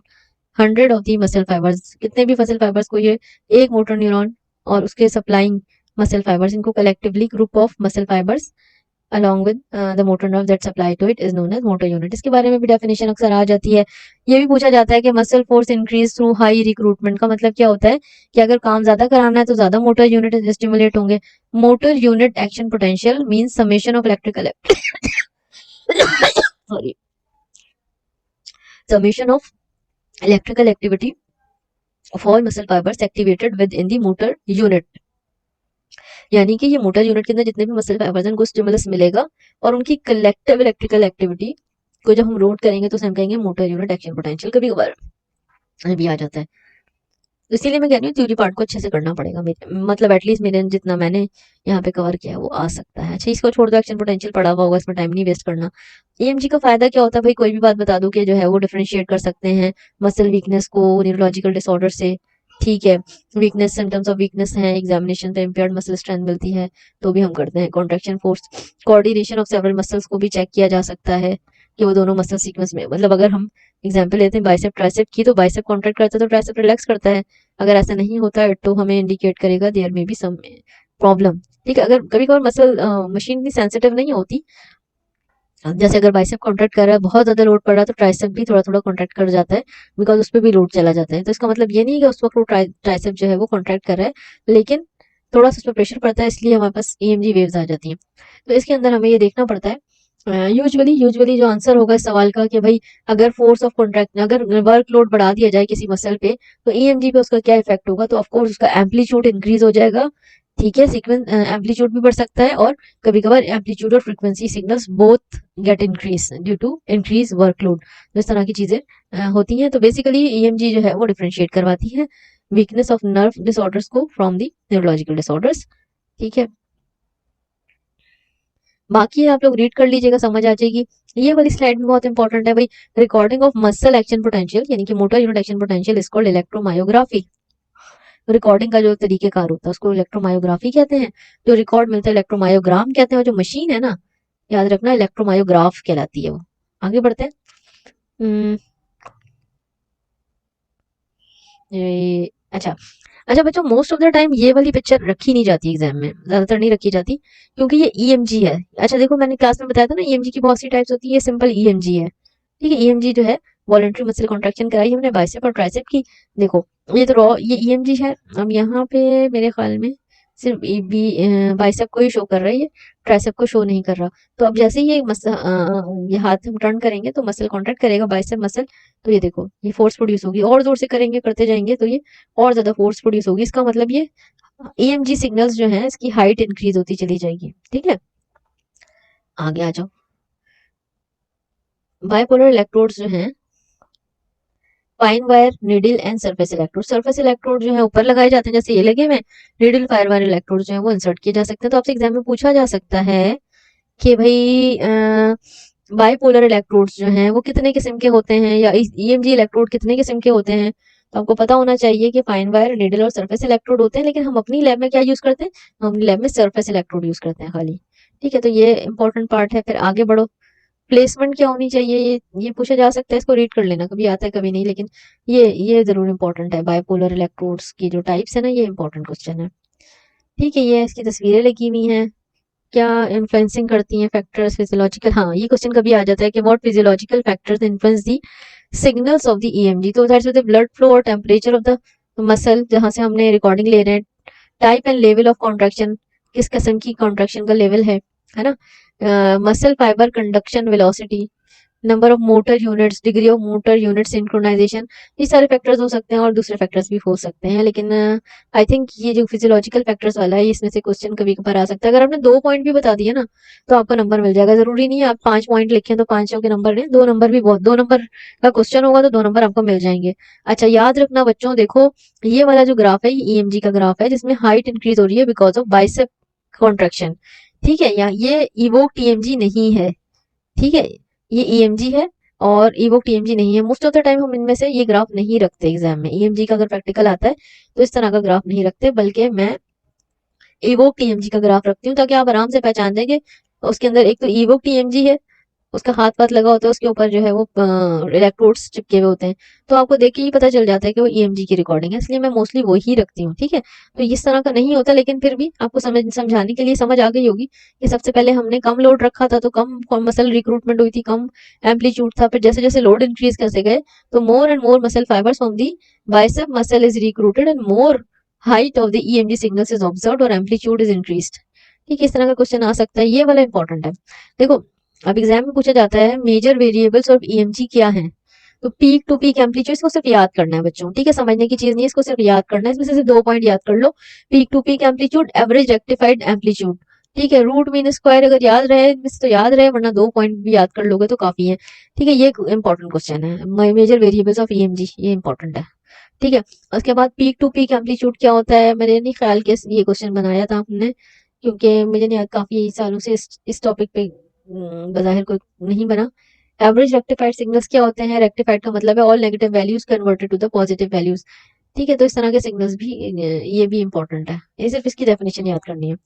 100 of the muscle fibres. कितने भी मसल फाइबर्स को ये एक मोटर न्यूरॉन और उसके सप्लाइंग मसल फाइबर्स, इनको collectively group of muscle fibres along with the motor nerve that supply to it is known as motor unit। इसके बारे में भी डेफिनेशन अक्सर आ जाती है। ये भी पूछा जाता है कि muscle force increase through high recruitment का मतलब क्या होता है कि अगर काम ज्यादा कराना है तो ज्यादा मोटर यूनिट स्टिमुलेट होंगे। Motor unit action potential means summation of electrical sorry summation of electrical activity of all muscle fibers activated within the motor unit। यानी कि ये मोटर यूनिट के अंदर जितने भी मसल फाइबर्स हैं उनको स्टिमुलस मिलेगा, और उनकी कलेक्टिव इलेक्ट्रिकल एक्टिविटी को जब हम रोड करेंगे तो हम कहेंगे मोटर यूनिट एक्शन पोटेंशियल। कभी कभार भी आ जाता है, तो इसीलिए मैं कह रही हूँ थ्योरी पार्ट को अच्छे से करना पड़ेगा, मतलब एटलीस्ट मेरे जितना मैंने यहाँ पे कवर किया है वो आ सकता है। अच्छा इसको छोड़ दो, एक्शन पोटेंशियल पढ़ा हुआ होगा, इसमें टाइम नहीं वेस्ट करना। ईएमजी का फायदा क्या होता है भाई, कोई भी बात बता दो कि जो है वो डिफरेंशिएट कर सकते हैं मसल वीकनेस को न्यूरोलॉजिकल डिसऑर्डर से, ठीक है। वीकनेस सिम्टम्स ऑफ वीकनेस है, एग्जामिनेशन पे इम्पेयर्ड मसल स्ट्रेंथ मिलती है तो भी हम करते हैं। Contraction force coordination of several muscles को भी चेक किया जा सकता है कि वो दोनों मसल सीक्वेंस में, मतलब अगर हम एग्जाम्पल लेते हैं बाइसेप ट्राइसेप की, तो बाइसेप कॉन्ट्रैक्ट करता है तो ट्राइसेप रिलैक्स करता है। अगर ऐसा नहीं होता है तो हमें इंडिकेट करेगा देयर में भी सम प्रॉब्लम, ठीक है। अगर कभी कभार मसल मशीन इतनी सेंसिटिव नहीं होती, जैसे अगर बाइसेप कॉन्ट्रैक्ट कर रहा है, बहुत ज्यादा लोड पड़ रहा है, तो ट्राइसेप भी थोड़ा थोड़ा कॉन्ट्रैक्ट कर जाता है, बिकॉज उस पर भी लोड चला जाता है। तो इसका मतलब ये नहीं है कि उस वक्त वो ट्राइसेप जो है वो कॉन्ट्रैक्ट कर रहा है, लेकिन थोड़ा सा उस पर प्रेशर पड़ता है, इसलिए हमारे पास ईएमजी वेव्स आ जाती हैं। तो इसके अंदर हमें ये देखना पड़ता है यूजुअली जो आंसर होगा इस सवाल का कि भाई अगर फोर्स ऑफ कॉन्ट्रैक्ट, अगर वर्क लोड बढ़ा दिया जाए किसी मसल पे तो ईएमजी पे उसका क्या इफेक्ट होगा, तो ऑफकोर्स उसका एम्पलीट्यूड इंक्रीज हो जाएगा, ठीक है, सीक्वेंस एम्पलीट्यूड भी बढ़ सकता है और कभी कभार एम्पलीट्यूड और frequency signals both get increase due to increase workload. तो इस तरह की चीजें होती हैं। तो बेसिकली ईएमजी जो है वो डिफरेंशिएट करवाती है वीकनेस ऑफ नर्व डिसऑर्डर्स को फ्रॉम दी न्यूरोलॉजिकल डिसऑर्डर्स। ठीक है, बाकी आप लोग रीड कर लीजिएगा, समझ आ जाएगी। ये वाली स्लाइड भी बहुत इंपॉर्टेंट है भाई। Recording of muscle action potential यानी कि motor unit action potential is called electromyography. Recording का जो तरीकेकार होता है उसको इलेक्ट्रोमायोग्राफी कहते हैं। जो रिकॉर्ड मिलता है इलेक्ट्रोमायोग्राम कहते हैं, और जो मशीन है ना, याद रखना, इलेक्ट्रोमायोग्राफ कहलाती है वो। आगे बढ़ते हैं। हम्म, अच्छा अच्छा बच्चों, मोस्ट ऑफ द टाइम ये वाली पिक्चर रखी नहीं जाती एग्जाम में, ज्यादातर नहीं रखी जाती क्योंकि ये ईएमजी है। अच्छा देखो, मैंने क्लास में बताया था ना ईएमजी की बहुत सी टाइप्स होती है, ये सिंपल ईएमजी है। ठीक है, ईएमजी जो है वॉलंटरी मसल कॉन्ट्रैक्शन कराई हमने बाइसेप और ट्राइसेप की। देखो ये तो रॉ ये ईएमजी है। अब यहाँ पे मेरे ख्याल में सिर्फ बाइसेप को ही शो कर रहा है, ये ट्राइसेप को शो नहीं कर रहा। तो अब जैसे ही ये हाथ हम टर्न करेंगे तो मसल कॉन्ट्रैक्ट करेगा बाइसेप मसल। तो ये देखो ये फोर्स प्रोड्यूस होगी, और जोर से करेंगे करते जाएंगे तो ये और ज्यादा फोर्स प्रोड्यूस होगी। इसका मतलब ये एएमजी सिग्नल्स जो है इसकी हाइट इंक्रीज होती चली जाएगी। ठीक है, आगे आ जाओ। बाइपोलर इलेक्ट्रोड्स जो हैं, fine wire needle and surface electrode. Surface electrode जो है ऊपर लगाए जाते हैं, जैसे ये लगे हुए। नीडल फायर वायर इलेक्ट्रोड जो है वो इंसर्ट किए जा सकते हैं। तो आपसे एग्जाम में पूछा जा सकता है कि भाई बाइपोलर इलेक्ट्रोड्स जो हैं वो कितने किस्म के होते हैं, या ईएमजी इलेक्ट्रोड कितने किस्म के होते हैं। तो आपको पता होना चाहिए कि फाइन वायर नीडल और सरफेस इलेक्ट्रोड होते हैं, लेकिन हम अपनी लैब में क्या यूज करते हैं, हम अपनी लैब में सरफेस इलेक्ट्रोड यूज करते हैं खाली। ठीक है, तो ये इंपॉर्टेंट पार्ट है। फिर आगे बढ़ो। प्लेसमेंट क्या होनी चाहिए, ये पूछा जा सकता है, इसको रीड कर लेना, कभी आता है कभी नहीं, लेकिन ये जरूर इंपॉर्टेंट है। बाइपोलर इलेक्ट्रोड्स की जो टाइप्स है ना, ये इंपॉर्टेंट क्वेश्चन है। ठीक है, ये इसकी तस्वीरें लगी हुई हैं। क्या इन्फ्लुएंसिंग करती हैं फैक्टर्स फिजियोलॉजिकल, हाँ ये क्वेश्चन कभी आ जाता है कि what physiological factors influence the signals of the EMG. तो दैट्स द ब्लड फ्लो और टेम्परेचर ऑफ द मसल, जहां से हमने रिकॉर्डिंग ले रहे हैं। Type and level of contraction, किस किस्म की कॉन्ट्रैक्शन का लेवल है ना। Muscle fibre conduction velocity, number of motor units, degree of motor unit synchronisation. ये सारे फैक्टर्स हो सकते हैं और दूसरे फैक्टर्स भी हो सकते हैं, लेकिन आई थिंक ये जो फिजियोलॉजिकल फैक्टर्स वाला है इसमें से क्वेश्चन कभी कभार आ सकता है। अगर आपने 2 पॉइंट भी बता दिए ना तो आपका नंबर मिल जाएगा। जरूरी नहीं है आप 5 पॉइंट लिखें तो 500 के नंबर लें, 2 नंबर भी बहुत, 2 नंबर का क्वेश्चन होगा तो 2 नंबर आपको मिल जाएंगे। अच्छा याद रखना बच्चों, देखो ये वाला जो ग्राफ है ये ईएमजी का ग्राफ है, जिसमें हाइट इंक्रीज हो रही है बिकॉज ऑफ बाइसेप कॉन्ट्रैक्शन। ठीक है, या ये इवोक टीएमजी नहीं है। ठीक है, ये ईएमजी है और इवोक टीएमजी नहीं है। मोस्ट ऑफ द टाइम हम इनमें से ये ग्राफ नहीं रखते एग्जाम में। ईएमजी का अगर प्रैक्टिकल आता है तो इस तरह का ग्राफ नहीं रखते, बल्कि मैं इवोक टीएमजी का ग्राफ रखती हूँ, ताकि आप आराम से पहचान देंगे। उसके अंदर एक तो इवोक टीएमजी है, उसका हाथ पाथ लगा होता है, उसके ऊपर जो है वो इलेक्ट्रोड्स चिपके हुए होते हैं। तो आपको देख के ही पता चल जाता है कि वो ईएमजी की रिकॉर्डिंग है, इसलिए मैं मोस्टली वो ही रखती हूँ। ठीक है, तो इस तरह का नहीं होता, लेकिन फिर भी आपको समझाने के लिए समझ आ गई होगी कि सबसे पहले हमने कम लोड रखा था तो कम मसल रिक्रूटमेंट हुई थी, कम एम्पलीट्यूड था। फिर जैसे जैसे लोड इंक्रीज करते गए तो more and more muscle fibres from the bicep muscle is recruited and more height of the EMG signals is observed और एम्पलीट्यूड इज इंक्रीज्ड। ठीक है, इस तरह का क्वेश्चन आ सकता है, ये वाला इंपॉर्टेंट है। देखो अब एग्जाम में पूछा जाता है मेजर वेरिएबल्स ऑफ ईएमजी क्या हैं। तो पीक टू पीक एम्पलीट्यूड, इसको सिर्फ याद करना है बच्चों। ठीक है, समझने की चीज नहीं है, इसको सिर्फ याद करना है। इसमें से सिर्फ 2 पॉइंट याद कर लो। Peak to peak amplitude, average rectified amplitude. ठीक है, रूट मीन स्क्वायर अगर याद रहे इनमें से तो याद रहे, वरना 2 पॉइंट भी याद कर लोगे तो काफी है। ठीक है, ये इंपॉर्टेंट क्वेश्चन है, मेजर वेरिएबल्स ऑफ ईएमजी, ये इंपॉर्टेंट है। ठीक है, उसके बाद पीक टू पीक एम्पलीट्यूड क्या होता है, मेरे नहीं ख्याल के ये क्वेश्चन बनाया था हमने, क्योंकि मुझे नहीं काफी सालों से इस टॉपिक पे बज़ाहिर कोई नहीं बना। एवरेज रेक्टिफाइड सिग्नल्स क्या होते हैं, रेक्टिफाइड का मतलब है all negative values converted to the positive values. ठीक है, तो इस तरह के सिग्नल्स भी ये भी इंपॉर्टेंट है, ये सिर्फ इसकी डेफिनेशन याद करनी है।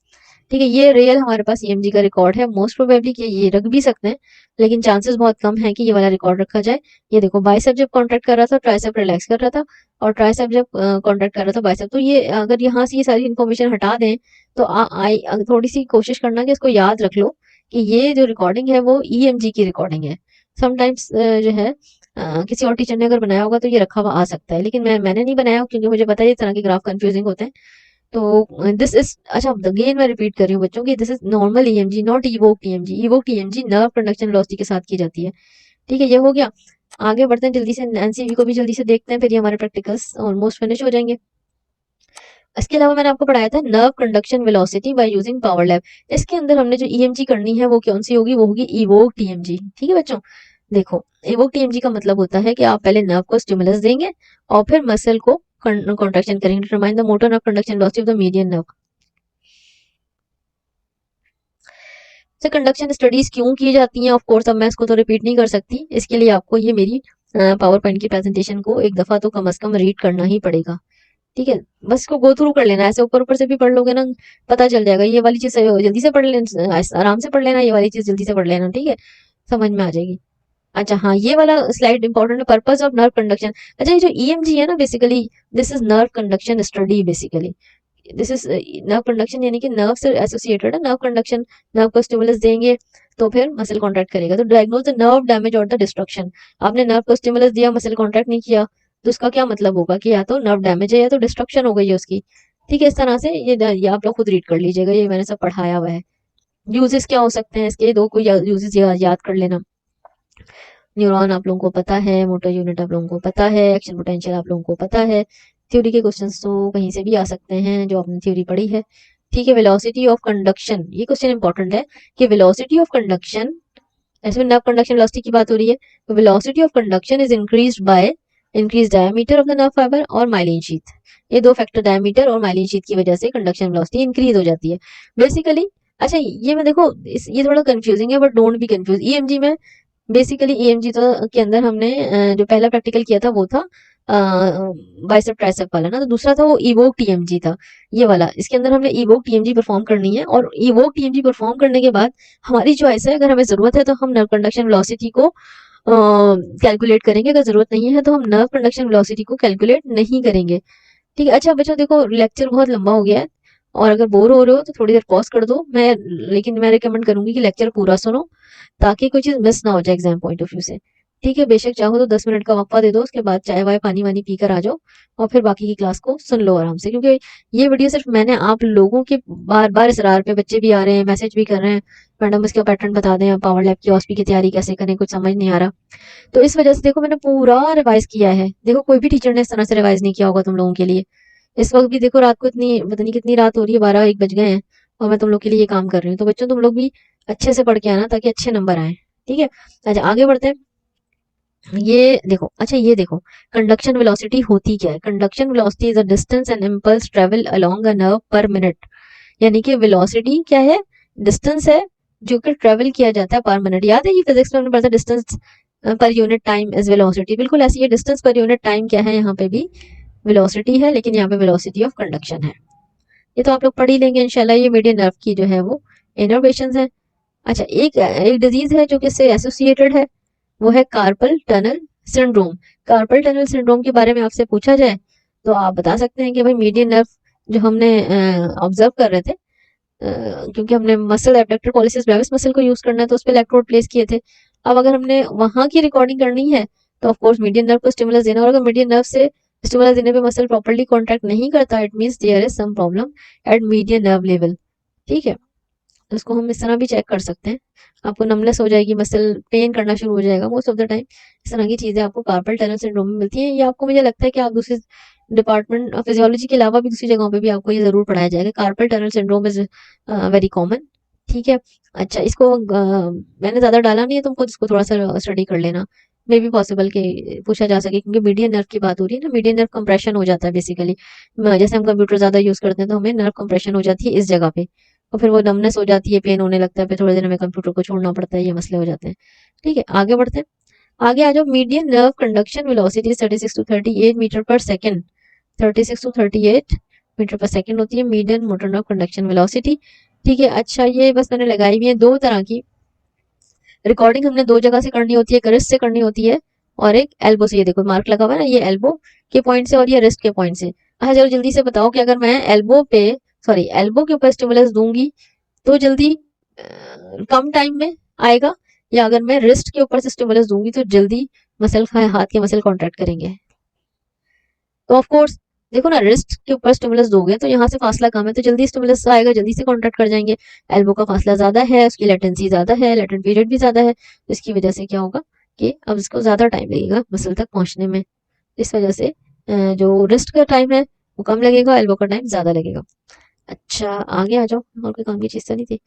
ठीक है, ये रियल हमारे पास ईएमजी का रिकॉर्ड है। मोस्ट प्रोबेबली कि ये रख भी सकते हैं, लेकिन चांसेस बहुत कम है कि ये वाला रिकॉर्ड रखा जाए। ये देखो बाइसेप जब कॉन्ट्रैक्ट कर रहा था ट्राइसेप रिलैक्स कर रहा था, और ट्राइसेप जब कॉन्ट्रैक्ट कर रहा था बाइसेप। तो ये अगर यहाँ से ये सारी इन्फॉर्मेशन हटा दें तो थोड़ी सी कोशिश करना कि इसको याद रख लो कि ये जो रिकॉर्डिंग है वो ईएमजी की रिकॉर्डिंग है। समटाइम्स जो है किसी और टीचर ने अगर बनाया होगा तो ये रखा हुआ आ सकता है, लेकिन मैंने नहीं बनाया क्योंकि मुझे पता है इस तरह के ग्राफ कंफ्यूजिंग होते हैं। तो दिस इज, अच्छा अगेन मैं रिपीट कर रही हूँ बच्चों की, this is normal EMG not evoke EMG. Evoke EMG nerve conduction velocity के साथ की जाती है। ठीक है, ये हो गया। आगे बढ़ते हैं जल्दी से, एनसीवी को भी जल्दी से देखते हैं, फिर ये हमारे प्रैक्टिकल्स ऑलमोस्ट फिनिश हो जाएंगे। इसके अलावा मैंने आपको पढ़ाया था nerve conduction velocity by using power lab. इसके अंदर हमने जो ईएमजी करनी है वो कौन सी होगी, वो होगी इवोक टीएमजी। ठीक है बच्चों, देखो इवोक टीएमजी का मतलब होता है कि आप पहले नर्व को स्टिमुलस देंगे और फिर मसल को कॉन्ट्रैक्शन करेंगे to determine the motor nerve conduction velocity of the median nerve. से कंडक्शन स्टडीज क्यों की जाती हैं, ऑफ कोर्स अब मैं इसको तो रिपीट नहीं कर सकती, इसके लिए आपको ये मेरी पावर पॉइंट की प्रेजेंटेशन को एक दफा तो कम से कम रीड करना ही पड़ेगा। ठीक है, बस इसको गो थ्रू कर लेना, ऐसे ऊपर ऊपर से भी पढ़ लोगे ना पता चल जाएगा। ये वाली चीज जल्दी से पढ़ लेना, आराम से पढ़ लेना, ये वाली चीज जल्दी से पढ़ लेना, ठीक है, समझ में आ जाएगी। अच्छा हाँ, ये वाला स्लाइड इंपॉर्टेंट है, पर्पस ऑफ नर्व कंडक्शन। अच्छा ये जो ईएमजी है ना, basically this is nerve conduction study. Basically this is nerve conduction यानी कि नर्व से एसोसिएटेड है। नर्व कंडक्शन, नर्व को स्टिमुलस देंगे तो फिर मसल कॉन्ट्रैक्ट करेगा। तो डायग्नोज द नर्व डैमेज और द डिस्ट्रक्शन। आपने नर्व को स्टिमुलस दिया, मसल कॉन्ट्रैक्ट नहीं किया, तो उसका क्या मतलब होगा कि या तो नर्व डैमेज है या तो डिस्ट्रक्शन हो गई है उसकी। ठीक है, इस तरह से ये आप लोग खुद रीड कर लीजिएगा, ये मैंने सब पढ़ाया हुआ है। यूजेस क्या हो सकते हैं इसके, दो कोई यूजेस याद कर लेना। न्यूरॉन आप लोगों को पता है, मोटर यूनिट आप लोगों को पता है, एक्शन पोटेंशियल आप लोगों को पता है। थ्योरी के क्वेश्चंस तो कहीं से भी आ सकते हैं जो आपने थ्योरी पढ़ी है। ठीक है, वेलोसिटी ऑफ कंडक्शन, ये क्वेश्चन इंपॉर्टेंट है कि वेलोसिटी ऑफ कंडक्शन, ऐसे में नर्व कंडक्शन वेलोसिटी की बात हो रही है, तो velocity of conduction is increased by increase diameter of the nerve fibre और माइलिन शीथ। ये दो फैक्टर डायमीटर और माइलिन शीथ की वजह से कंडक्शन वेलोसिटी इंक्रीज हो जाती है बेसिकली। अच्छा ये मैं देखो ये थोड़ा कंफ्यूजिंग है, but don't be confuse. EMG में बेसिकली ईएमजी तो के अंदर हमने जो पहला प्रैक्टिकल किया था वो था बाइसेप ट्राइसेप वाला ना, तो दूसरा था वो इवोक टीएमजी था, ये वाला। इसके अंदर हमने इवोक टीएमजी परफॉर्म करनी है, और इवोक टीएमजी परफॉर्म करने के बाद हमारी चॉइस है, अगर हमें जरूरत है तो हम नर्व कंडक्शन वेलोसिटी को कैलकुलेट करेंगे, अगर जरूरत नहीं है तो हम नर्व कंडक्शन वेलोसिटी को कैलकुलेट नहीं करेंगे। ठीक है, अच्छा बच्चों देखो लेक्चर बहुत लंबा हो गया है, और अगर बोर हो रहे हो तो थोड़ी देर पॉज कर दो, मैं लेकिन मैं रिकमेंड करूंगी कि लेक्चर पूरा सुनो ताकि कोई चीज मिस ना हो जाए एग्जाम पॉइंट ऑफ व्यू से। ठीक है, बेशक चाहो तो 10 मिनट का वक्फा दे दो, उसके बाद चाय वाय पानी वानी पी कर आ जाओ और फिर बाकी की क्लास को सुन लो आराम से, क्योंकि ये वीडियो सिर्फ मैंने आप लोगों के बार बार इसरार पे, बच्चे भी आ रहे हैं मैसेज भी कर रहे हैं, मैडम इसका पैटर्न बता दें, पावर लैब की OSPI की तैयारी कैसे करें, कुछ समझ नहीं आ रहा, तो इस वजह से देखो मैंने पूरा रिवाइज किया है। देखो कोई भी टीचर ने इस तरह से रिवाइज नहीं किया होगा तुम लोगों के लिए। इस वक्त भी देखो रात को इतनी पता नहीं कितनी रात हो रही है, 12-1 बज गए हैं, और मैं तुम लोग के लिए ये काम कर रही हूँ। तो बच्चों तुम लोग भी अच्छे से पढ़ के आना ताकि अच्छे नंबर आए। ठीक है, अच्छा आगे बढ़ते हैं। ये देखो, अच्छा ये देखो कंडक्शन वेलोसिटी होती क्या है। Conduction velocity is a distance and impulse travel along a nerve पर मिनट। यानी कि वेलोसिटी क्या है, डिस्टेंस है जो कि ट्रेवल किया जाता है पर मिनट। याद है ये फिजिक्स में हमने पढ़ा था, distance per unit time is velocity. बिल्कुल ऐसी है, डिस्टेंस पर यूनिट टाइम क्या है, यहाँ पे भी वेलोसिटी है, लेकिन यहाँ पे वेलोसिटी ऑफ कंडक्शन है। ये तो आप लोग पढ़ ही लेंगे इंशाल्लाह। ये मीडियन नर्व की जो है वो इनर्वेशंस है। अच्छा एक एक डिजीज है जो कि इससे एसोसिएटेड है, वो है carpal tunnel syndrome. Carpal tunnel syndrome के बारे में आपसे पूछा जाए तो आप बता सकते हैं कि भाई मीडियन नर्व जो हमने ऑब्जर्व कर रहे थे, क्योंकि हमने muscle abductor pollicis Brevis muscle को यूज करना है तो उस पर इलेक्ट्रोड प्लेस किए थे। अब अगर हमने वहां की रिकॉर्डिंग करनी है तो ऑफ कोर्स मीडियन नर्व को स्टिमुलस देना, और अगर मीडियन नर्व से स्टिमुलस देने पे मसल प्रॉपर्ली कॉन्ट्रैक्ट नहीं करता, it means there is some problem at median nerve level. ठीक है, तो उसको हम इस तरह भी चेक कर सकते हैं। आपको नमनेस हो जाएगी, मसल पेन करना शुरू हो जाएगा मोस्ट ऑफ द टाइम, इस तरह की चीजें आपको कार्पल टनल सिंड्रोम में मिलती हैं। ये आपको मुझे लगता है कि आप दूसरे डिपार्टमेंट ऑफ फिजियोलॉजी के अलावा भी दूसरी जगहों पे भी आपको ये जरूर पढ़ाया जाएगा। Carpal tunnel syndrome is very common. ठीक है, अच्छा इसको मैंने ज्यादा डाला नहीं है, तुम खुद इसको थोड़ा सा स्टडी कर लेना, मे बी पॉसिबल के पूछा जा सके, क्योंकि मीडियन नर्व की बात हो रही है ना, मीडियन नर्व कंप्रेशन हो जाता है बेसिकली। जैसे हम कंप्यूटर ज्यादा यूज करते हैं तो हमें नर्व कंप्रेशन हो जाती है इस जगह पे, और फिर वो नमनेस हो जाती है, पेन होने लगता है, फिर थोड़ी देर में कंप्यूटर को छोड़ना पड़ता है, ये मसले हो जाते हैं। ठीक है, आगे बढ़ते हैं। आगे आ जाओ, median nerve conduction velocity 36 to 38 metre per second. 36 to 38 metre per second होती है median motor nerve conduction velocity. ठीक है, अच्छा ये बस मैंने लगाई हुई है दो तरह की रिकॉर्डिंग, हमने दो जगह से करनी होती है, एक रिस्ट से करनी होती है और एक एल्बो से। ये देखो मार्क लगा हुआ है ना, ये एल्बो के पॉइंट से और ये रिस्ट के पॉइंट से। अच्छा चलो जल्दी से बताओ कि अगर मैं एल्बो पे, सॉरी एल्बो के ऊपर स्टिमुलस दूंगी तो जल्दी कम टाइम में आएगा, या अगर मैं रिस्ट के ऊपर से स्टिमुलस दूंगी तो जल्दी मसल हाथ के मसल कॉन्ट्रैक्ट करेंगे। तो ऑफ कोर्स देखो ना, रिस्ट के ऊपर स्टिमुलस दोगे तो यहाँ से फासला कम है तो जल्दी स्टिमुलस आएगा, जल्दी से कॉन्ट्रैक्ट कर जाएंगे। एल्बो का फासला ज्यादा है, उसकी लेटेंसी ज्यादा है, लेटेंट पीरियड भी ज्यादा है, तो इसकी वजह से क्या होगा कि अब इसको ज्यादा टाइम लगेगा मसल तक पहुंचने में। इस वजह से जो रिस्ट का टाइम है वो कम लगेगा, एल्बो का टाइम ज़्यादा लगेगा। अच्छा आगे आ जाओ, और कोई काम की चीज़ तो नहीं थी।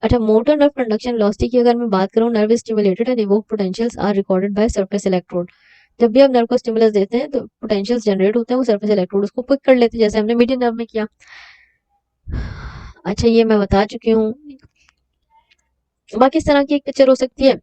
अच्छा, मोटर नर्व कंडक्शन वेलोसिटी की अगर मैं बात करूँ, nerve stimulated and evoke potentials are recorded by surface electrode. जब भी हम नर्व को स्टिमुलस देते हैं तो पोटेंशियल्स जनरेट होते हैं, वो सरफेस इलेक्ट्रोड उसको पिक कर लेते हैं, जैसे हमने मीडियन नर्व में किया। अच्छा ये मैं बता चुकी हूँ। बाकी इस तरह की एक पिक्चर हो सकती है,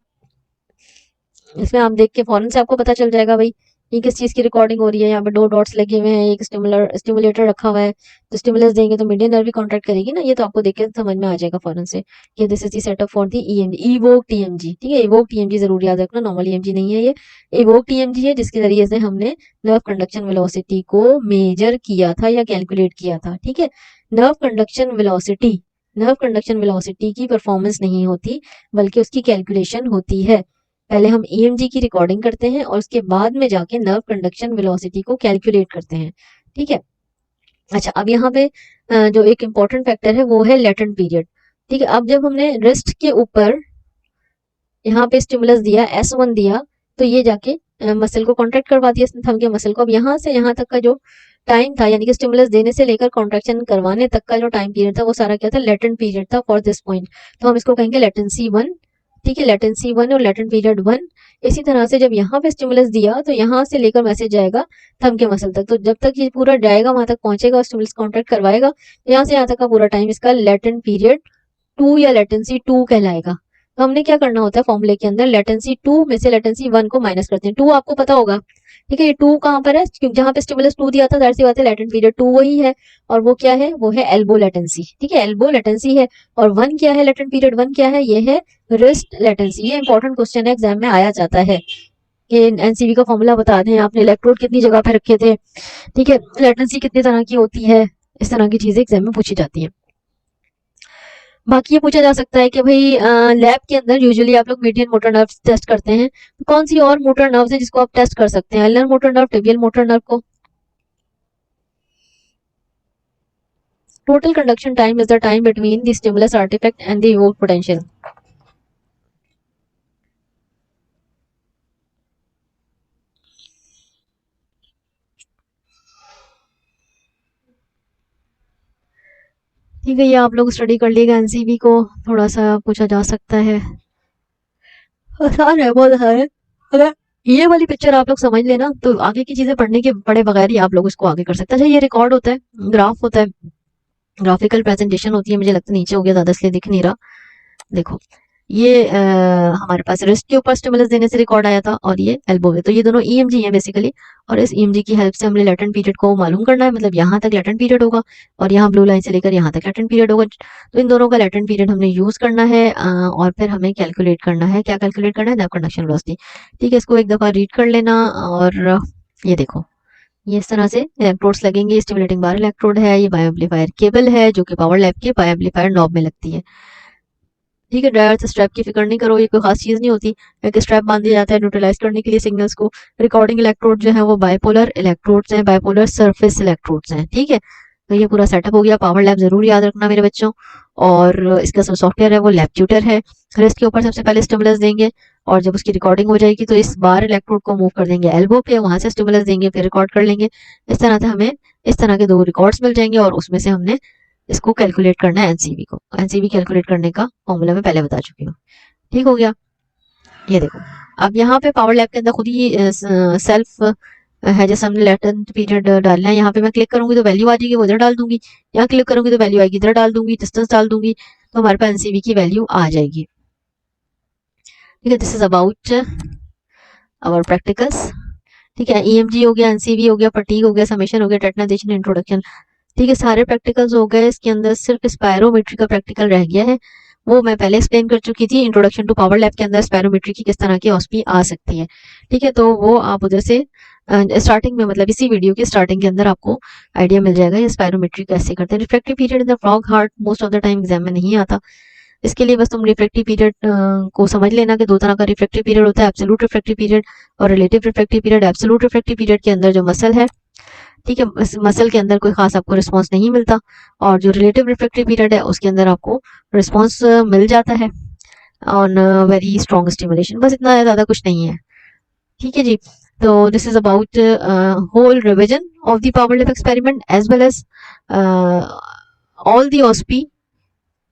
इसमें आप देख के फौरन से आपको पता चल जाएगा भाई ये किस चीज़ की रिकॉर्डिंग हो रही है। यहाँ पे 2 डॉट्स लगे हुए हैं, एक स्टिमुलेटर रखा हुआ है, तो स्टिमुलस देंगे तो मीडियन नर्व भी कॉन्ट्रैक्ट करेगी ना, ये तो आपको देख के समझ में आ जाएगा फौरन से कि this is the setup for the EMG, evoke TMG. ठीक है, इवोक टीएमजी जरूर याद रखना, नॉर्मल ईएमजी नहीं है ये, इवोक टीएमजी है, जिसके जरिए से हमने नर्व कंडक्शन वेलोसिटी को मेजर किया था या कैलकुलेट किया था। ठीक है, nerve conduction velocity, nerve conduction velocity की परफॉर्मेंस नहीं होती, बल्कि उसकी कैलकुलेशन होती है। पहले हम ईएमजी की रिकॉर्डिंग करते हैं और उसके बाद में जाके नर्व कंडक्शन वेलोसिटी को कैलकुलेट करते हैं। ठीक है, अच्छा अब यहाँ पे जो एक इम्पॉर्टेंट फैक्टर है वो है लेटेंट पीरियड। ठीक है, अब जब हमने रिस्ट के ऊपर यहाँ पे स्टिमुलस दिया, S1 दिया, तो ये जाके मसल को कॉन्ट्रैक्ट करवा दिया इसने, थम के मसल को। अब यहाँ से यहाँ तक का जो टाइम था, यानी कि स्टिमुलस देने से लेकर कॉन्ट्रैक्शन करवाने तक का जो टाइम पीरियड था, वो सारा क्या था, लेटेंट पीरियड था फॉर दिस पॉइंट। तो हम इसको कहेंगे लेटेंसी 1। ठीक है, लेटेंसी 1 और लेटेंट पीरियड 1। इसी तरह से जब यहाँ पे स्टिमुलस दिया तो यहाँ से लेकर मैसेज जाएगा थम के मसल तक, तो जब तक ये पूरा जाएगा वहां तक पहुंचेगा और स्टिमुलस कॉन्ट्रैक्ट करवाएगा, तो यहाँ से यहाँ तक का पूरा टाइम इसका लेटेंट पीरियड 2 या लेटेंसी 2 कहलाएगा। तो हमने क्या करना होता है फॉर्मूले के अंदर, लेटेंसी 2 में से लेटेंसी 1 को माइनस करते हैं। 2 आपको पता होगा, ठीक है, ये 2 कहाँ पर है, क्योंकि जहां पे स्टिमुलस 2 दिया था, जाहिर सी बात है लेटेंट पीरियड 2 वही है, और वो क्या है, वो है एल्बो लेटेंसी। ठीक है, एल्बो लेटेंसी है, और 1 क्या है, लेटेंट पीरियड 1 क्या है, ये है रिस्ट लेटेंसी। ये इंपॉर्टेंट क्वेश्चन है, एग्जाम में आया जाता है कि एनसीवी का फॉर्मूला बता दें, आपने इलेक्ट्रोड कितनी जगह पे रखे थे, ठीक है, लेटेंसी कितनी तरह की होती है, इस तरह की चीजें एग्जाम में पूछी जाती है। बाकी ये पूछा जा सकता है कि भाई लैब के अंदर यूजुअली आप लोग मीडियन मोटर नर्व टेस्ट करते हैं, तो कौन सी और मोटर नर्व है जिसको आप टेस्ट कर सकते हैं, ulnar motor nerve, tibial motor nerve को। Total conduction time is the time between the stimulus artifact and the evoked potential. ठीक है, ये आप लोग स्टडी कर लीजिएगा, एनसीबी को थोड़ा सा पूछा जा सकता है, आसान है, बहुत आसान है। अगर ये वाली पिक्चर आप लोग समझ लेना तो आगे की चीजें पढ़ने के पढ़े बगैर ही आप लोग इसको आगे कर सकते हैं। अच्छा, ये रिकॉर्ड होता है, ग्राफ होता है, ग्राफिकल प्रेजेंटेशन होती है, मुझे लगता है नीचे हो गया ज्यादा इसलिए दिख नहीं रहा। देखो ये हमारे पास रिस्ट के ऊपर स्टिमुलस देने से रिकॉर्ड आया था, और ये एल्बो में, तो ये दोनों ईएमजी हैं बेसिकली, और इस ईएमजी की हेल्प से हमने लेटेंट पीरियड को मालूम करना है, मतलब यहाँ तक लेटेंट पीरियड होगा और यहाँ ब्लू लाइन से लेकर यहाँ तक लेटेंट पीरियड होगा, तो इन दोनों का लेटेंट पीरियड हमने यूज करना है, और फिर हमें कैलकुलेट करना है, क्या कैलकुलेट करना है, नर्व कंडक्शन वेलोसिटी। ठीक है, इसको एक दफा रीड कर लेना, और ये देखो ये इस तरह से इलेक्ट्रोड्स लगेंगे, स्टिमुलेटिंग बार इलेक्ट्रोड है, ये बायो एम्पलीफायर केबल है जो कि पावर लैब के बायो एम्पलीफायर नॉब में लगती है। ठीक है, ड्रायर से स्ट्रैप की फिक्र नहीं करो, ये कोई खास चीज नहीं होती, एक स्ट्रैप बांध दिया जाता है न्यूट्रलाइज करने के लिए सिग्नल्स को। रिकॉर्डिंग इलेक्ट्रोड जो है वो बाइपोलर इलेक्ट्रोड्स हैं, बाइपोलर सरफेस इलेक्ट्रोड्स हैं। ठीक है, तो ये पूरा सेटअप हो गया। पावर लैब जरूर याद रखना मेरे बच्चों, और इसका सॉफ्टवेयर है वो लैब ट्यूटर है। रिस्ट के ऊपर सबसे पहले स्टिमुलस देंगे, और जब उसकी रिकॉर्डिंग हो जाएगी तो इस बार इलेक्ट्रोड को मूव कर देंगे एल्बो पे, वहां से स्टिमुलस देंगे, फिर रिकॉर्ड कर लेंगे। इस तरह से हमें इस तरह के 2 रिकॉर्ड्स मिल जाएंगे, और उसमें से हमने इसको कैलकुलेट करना है, एनसीबी को। एनसीबी कैलकुलेट करने का फॉर्मूला मैं पहले बता चुकी हूँ। ठीक हो गया, ये देखो अब यहाँ पे पावर लैब के अंदर खुद ही सेल्फ है, जैसे हमने लेटेंट पीरियड डालना है, यहाँ पे मैं क्लिक करूंगी तो वैल्यू आ जाएगी, वो इधर डाल दूंगी, यहाँ क्लिक करूंगी तो वैल्यू आएगी, इधर डाल दूंगी, डिस्टेंस डाल दूंगी, तो हमारे पास एनसीबी की वैल्यू आ जाएगी। ठीक है, this is about our practicals. ठीक है, ईएमजी हो गया, एनसीबी हो गया, फटीग हो गया, समेशन हो गया, टेटनाइजेशन, इंट्रोडक्शन। ठीक है, सारे प्रैक्टिकल्स हो गए। इसके अंदर सिर्फ स्पायरोमेट्री का प्रैक्टिकल रह गया है, वो मैं पहले एक्सप्लेन कर चुकी थी, इंट्रोडक्शन टू पावर लैब के अंदर स्पायरोमेट्री की किस तरह की ऑस्पी आ सकती है। ठीक है, तो वो आप उधर से स्टार्टिंग में, मतलब इसी वीडियो के स्टार्टिंग के अंदर आपको आइडिया मिल जाएगा ये स्पायरोमेट्री कैसे करते हैं। Refractive period in the frog heart most of the time exam में नहीं आता, इसके लिए बस तुम रिफ्रैक्टिव पीरियड को समझ लेना कि 2 तरह का रिफ्रैक्टिव पीरियड होता है, एब्सोल्यूट रिफ्रैक्टिव पीरियड और relative refractive period. Absolute refractive period के अंदर जो मसल है, ठीक है, इस मसल के अंदर कोई खास आपको रिस्पांस नहीं मिलता, और जो रिलेटिव रिफ्रैक्टिव पीरियड है उसके अंदर आपको रिस्पांस मिल जाता है ऑन वेरी स्ट्रॉन्ग स्टिमुलेशन, बस इतना है, ज्यादा कुछ नहीं है। ठीक है जी, तो this is about whole revision of the power lab experiment as well as all the OSPI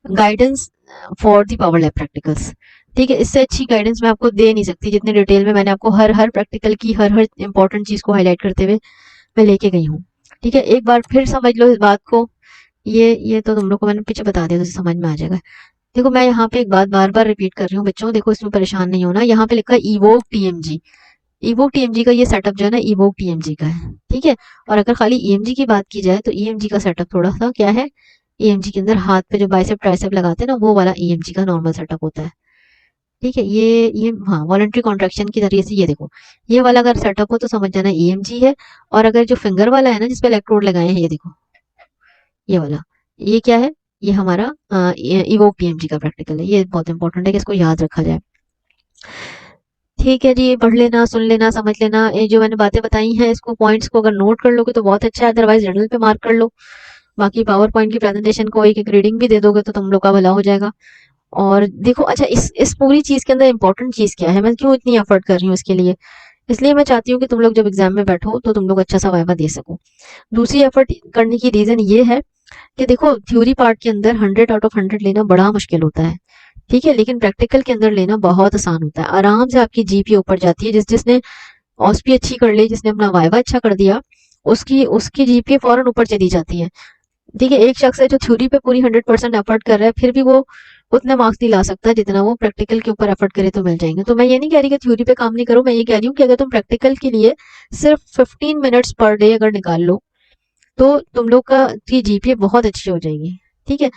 guidance for the power lab practicals. ठीक है, इससे अच्छी गाइडेंस मैं आपको दे नहीं सकती जितने डिटेल में मैंने आपको हर हर प्रैक्टिकल की हर हर इंपॉर्टेंट चीज को हाईलाइट करते हुए मैं लेके गई हूँ। ठीक है, एक बार फिर समझ लो इस बात को। ये तो तुम लोग को मैंने पीछे बता दिया, तो समझ में आ जाएगा। देखो मैं यहाँ पे एक बात बार बार रिपीट कर रही हूँ बच्चों, देखो इसमें परेशान नहीं होना। यहाँ पे लिखा है इवोक टीएमजी। इवोक टीएमजी का ये सेटअप जो है ना, इवोक टीएमजी का है। ठीक है, और अगर खाली ईएमजी की बात की जाए तो ईएमजी का सेटअप थोड़ा सा क्या है, ईएमजी के अंदर हाथ पे जो बाइसेप ट्राइसेप लगाते हैं ना, वो वाला ईएमजी का नॉर्मल सेटअप होता है। ठीक है, ये हाँ वॉलंटरी कॉन्ट्रैक्शन की तरीके से ये देखो, ये वाला अगर सेटअप हो तो समझ जाना ईएमजी है। और अगर जो फिंगर वाला है ना जिसपे इलेक्ट्रोड लगाए हैं, ये देखो ये वाला, ये क्या है, ये हमारा इवोक टीएमजी का प्रैक्टिकल है। ये बहुत इंपॉर्टेंट है कि इसको याद रखा जाए। ठीक है जी, पढ़ लेना, सुन लेना, समझ लेना। ये जो मैंने बातें बताई हैं इसको पॉइंट्स को अगर नोट कर लोगे तो बहुत अच्छा है, अदरवाइज जर्नल पे मार्क कर लो। बाकी पावर पॉइंट की प्रेजेंटेशन को एक एक रीडिंग भी दे दोगे तो तुम लोग का भला हो जाएगा। और देखो अच्छा, इस पूरी चीज के अंदर इंपॉर्टेंट चीज क्या है, मैं क्यों इतनी एफर्ट कर रही हूँ इसके लिए, इसलिए मैं चाहती हूँ कि तुम लोग जब एग्जाम में बैठो तो तुम लोग अच्छा सा वाइवा दे सको। दूसरी एफर्ट करने की रीजन ये है कि देखो थ्योरी पार्ट के अंदर 100 आउट ऑफ 100 लेना बड़ा मुश्किल होता है। ठीक है, लेकिन प्रैक्टिकल के अंदर लेना बहुत आसान होता है, आराम से आपकी जीपी ऊपर जाती है। जिसने ऑस्पी अच्छी कर ली, जिसने अपना वाइवा अच्छा कर दिया, उसकी उसकी जीपीए फौरन ऊपर चली जाती है। ठीक है, एक शख्स है जो थ्योरी पे पूरी 100% एफर्ट कर रहा है, फिर भी वो उतने मार्क्स नहीं ला सकता जितना वो प्रैक्टिकल के ऊपर एफर्ट करे तो मिल जाएंगे। तो मैं ये नहीं कह रही कि थ्योरी पे काम नहीं करो, मैं ये कह रही हूँ कि अगर तुम प्रैक्टिकल के लिए सिर्फ 15 मिनट्स पर डे अगर निकाल लो तो तुम लोग का की जीपीए बहुत अच्छी हो जाएगी। ठीक है,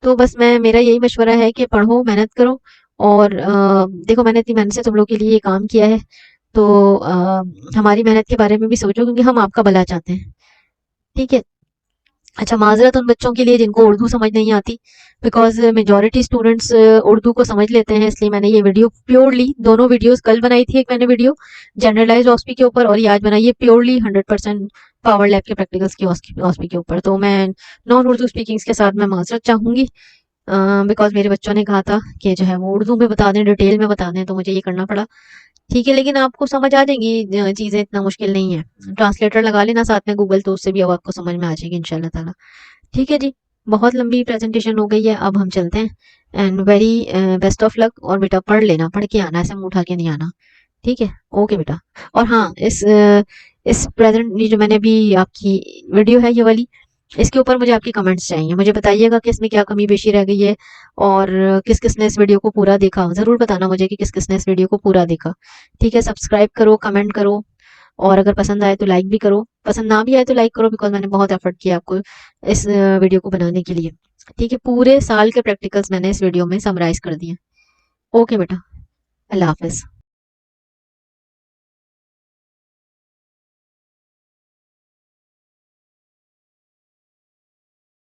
तो बस मेरा यही मशवरा है कि पढ़ो, मेहनत करो। और देखो मैंने इतनी मेहनत से तुम लोग के लिए ये काम किया है, तो हमारी मेहनत के बारे में भी सोचो क्योंकि हम आपका भला चाहते हैं। ठीक है, अच्छा माजरत उन बच्चों के लिए जिनको उर्दू समझ नहीं आती, बिकॉज मेजोरिटी स्टूडेंट्स उर्दू को समझ लेते हैं, इसलिए मैंने ये वीडियो प्योरली, दोनों वीडियोस कल बनाई थी, एक मैंने वीडियो जनरलाइज्ड ऑस्पी के ऊपर और ये आज बनाई है प्योरली 100% पावर लैब के प्रैक्टिकल्स की ऑस्पी के ऊपर। तो मैं नॉन उर्दू स्पीकिंग्स के साथ मैं माजरत चाहूंगी, बिकॉज मेरे बच्चों ने कहा था कि जो है वो उर्दू में बता दें, डिटेल में बता दें, तो मुझे ये करना पड़ा। ठीक है, लेकिन आपको समझ आ जाएंगी चीजें, इतना मुश्किल नहीं है। ट्रांसलेटर लगा लेना साथ में गूगल, तो उससे भी अब आपको समझ में आ जाएगी इंशाल्लाह ताला। ठीक है जी, बहुत लंबी प्रेजेंटेशन हो गई है, अब हम चलते हैं। And very best of luck. और बेटा पढ़ लेना, पढ़ के आना, ऐसे मुंह उठा के नहीं आना। ठीक है, ओके बेटा। और हाँ, इस प्रेजेंट ये जो मैंने अभी आपकी वीडियो है ये वाली, इसके ऊपर मुझे आपकी कमेंट्स चाहिए, मुझे बताइएगा कि इसमें क्या कमी पेशी रह गई है और किस किस ने इस वीडियो को पूरा देखा। जरूर बताना मुझे कि किस किस ने इस वीडियो को पूरा देखा। ठीक है, सब्सक्राइब करो, कमेंट करो, और अगर पसंद आए तो लाइक भी करो, पसंद ना भी आए तो लाइक करो, बिकॉज मैंने बहुत एफर्ट किया आपको इस वीडियो को बनाने के लिए। ठीक है, पूरे साल के प्रैक्टिकल्स मैंने इस वीडियो में समराइज कर दिए। ओके बेटा, अल्लाह हाफिज।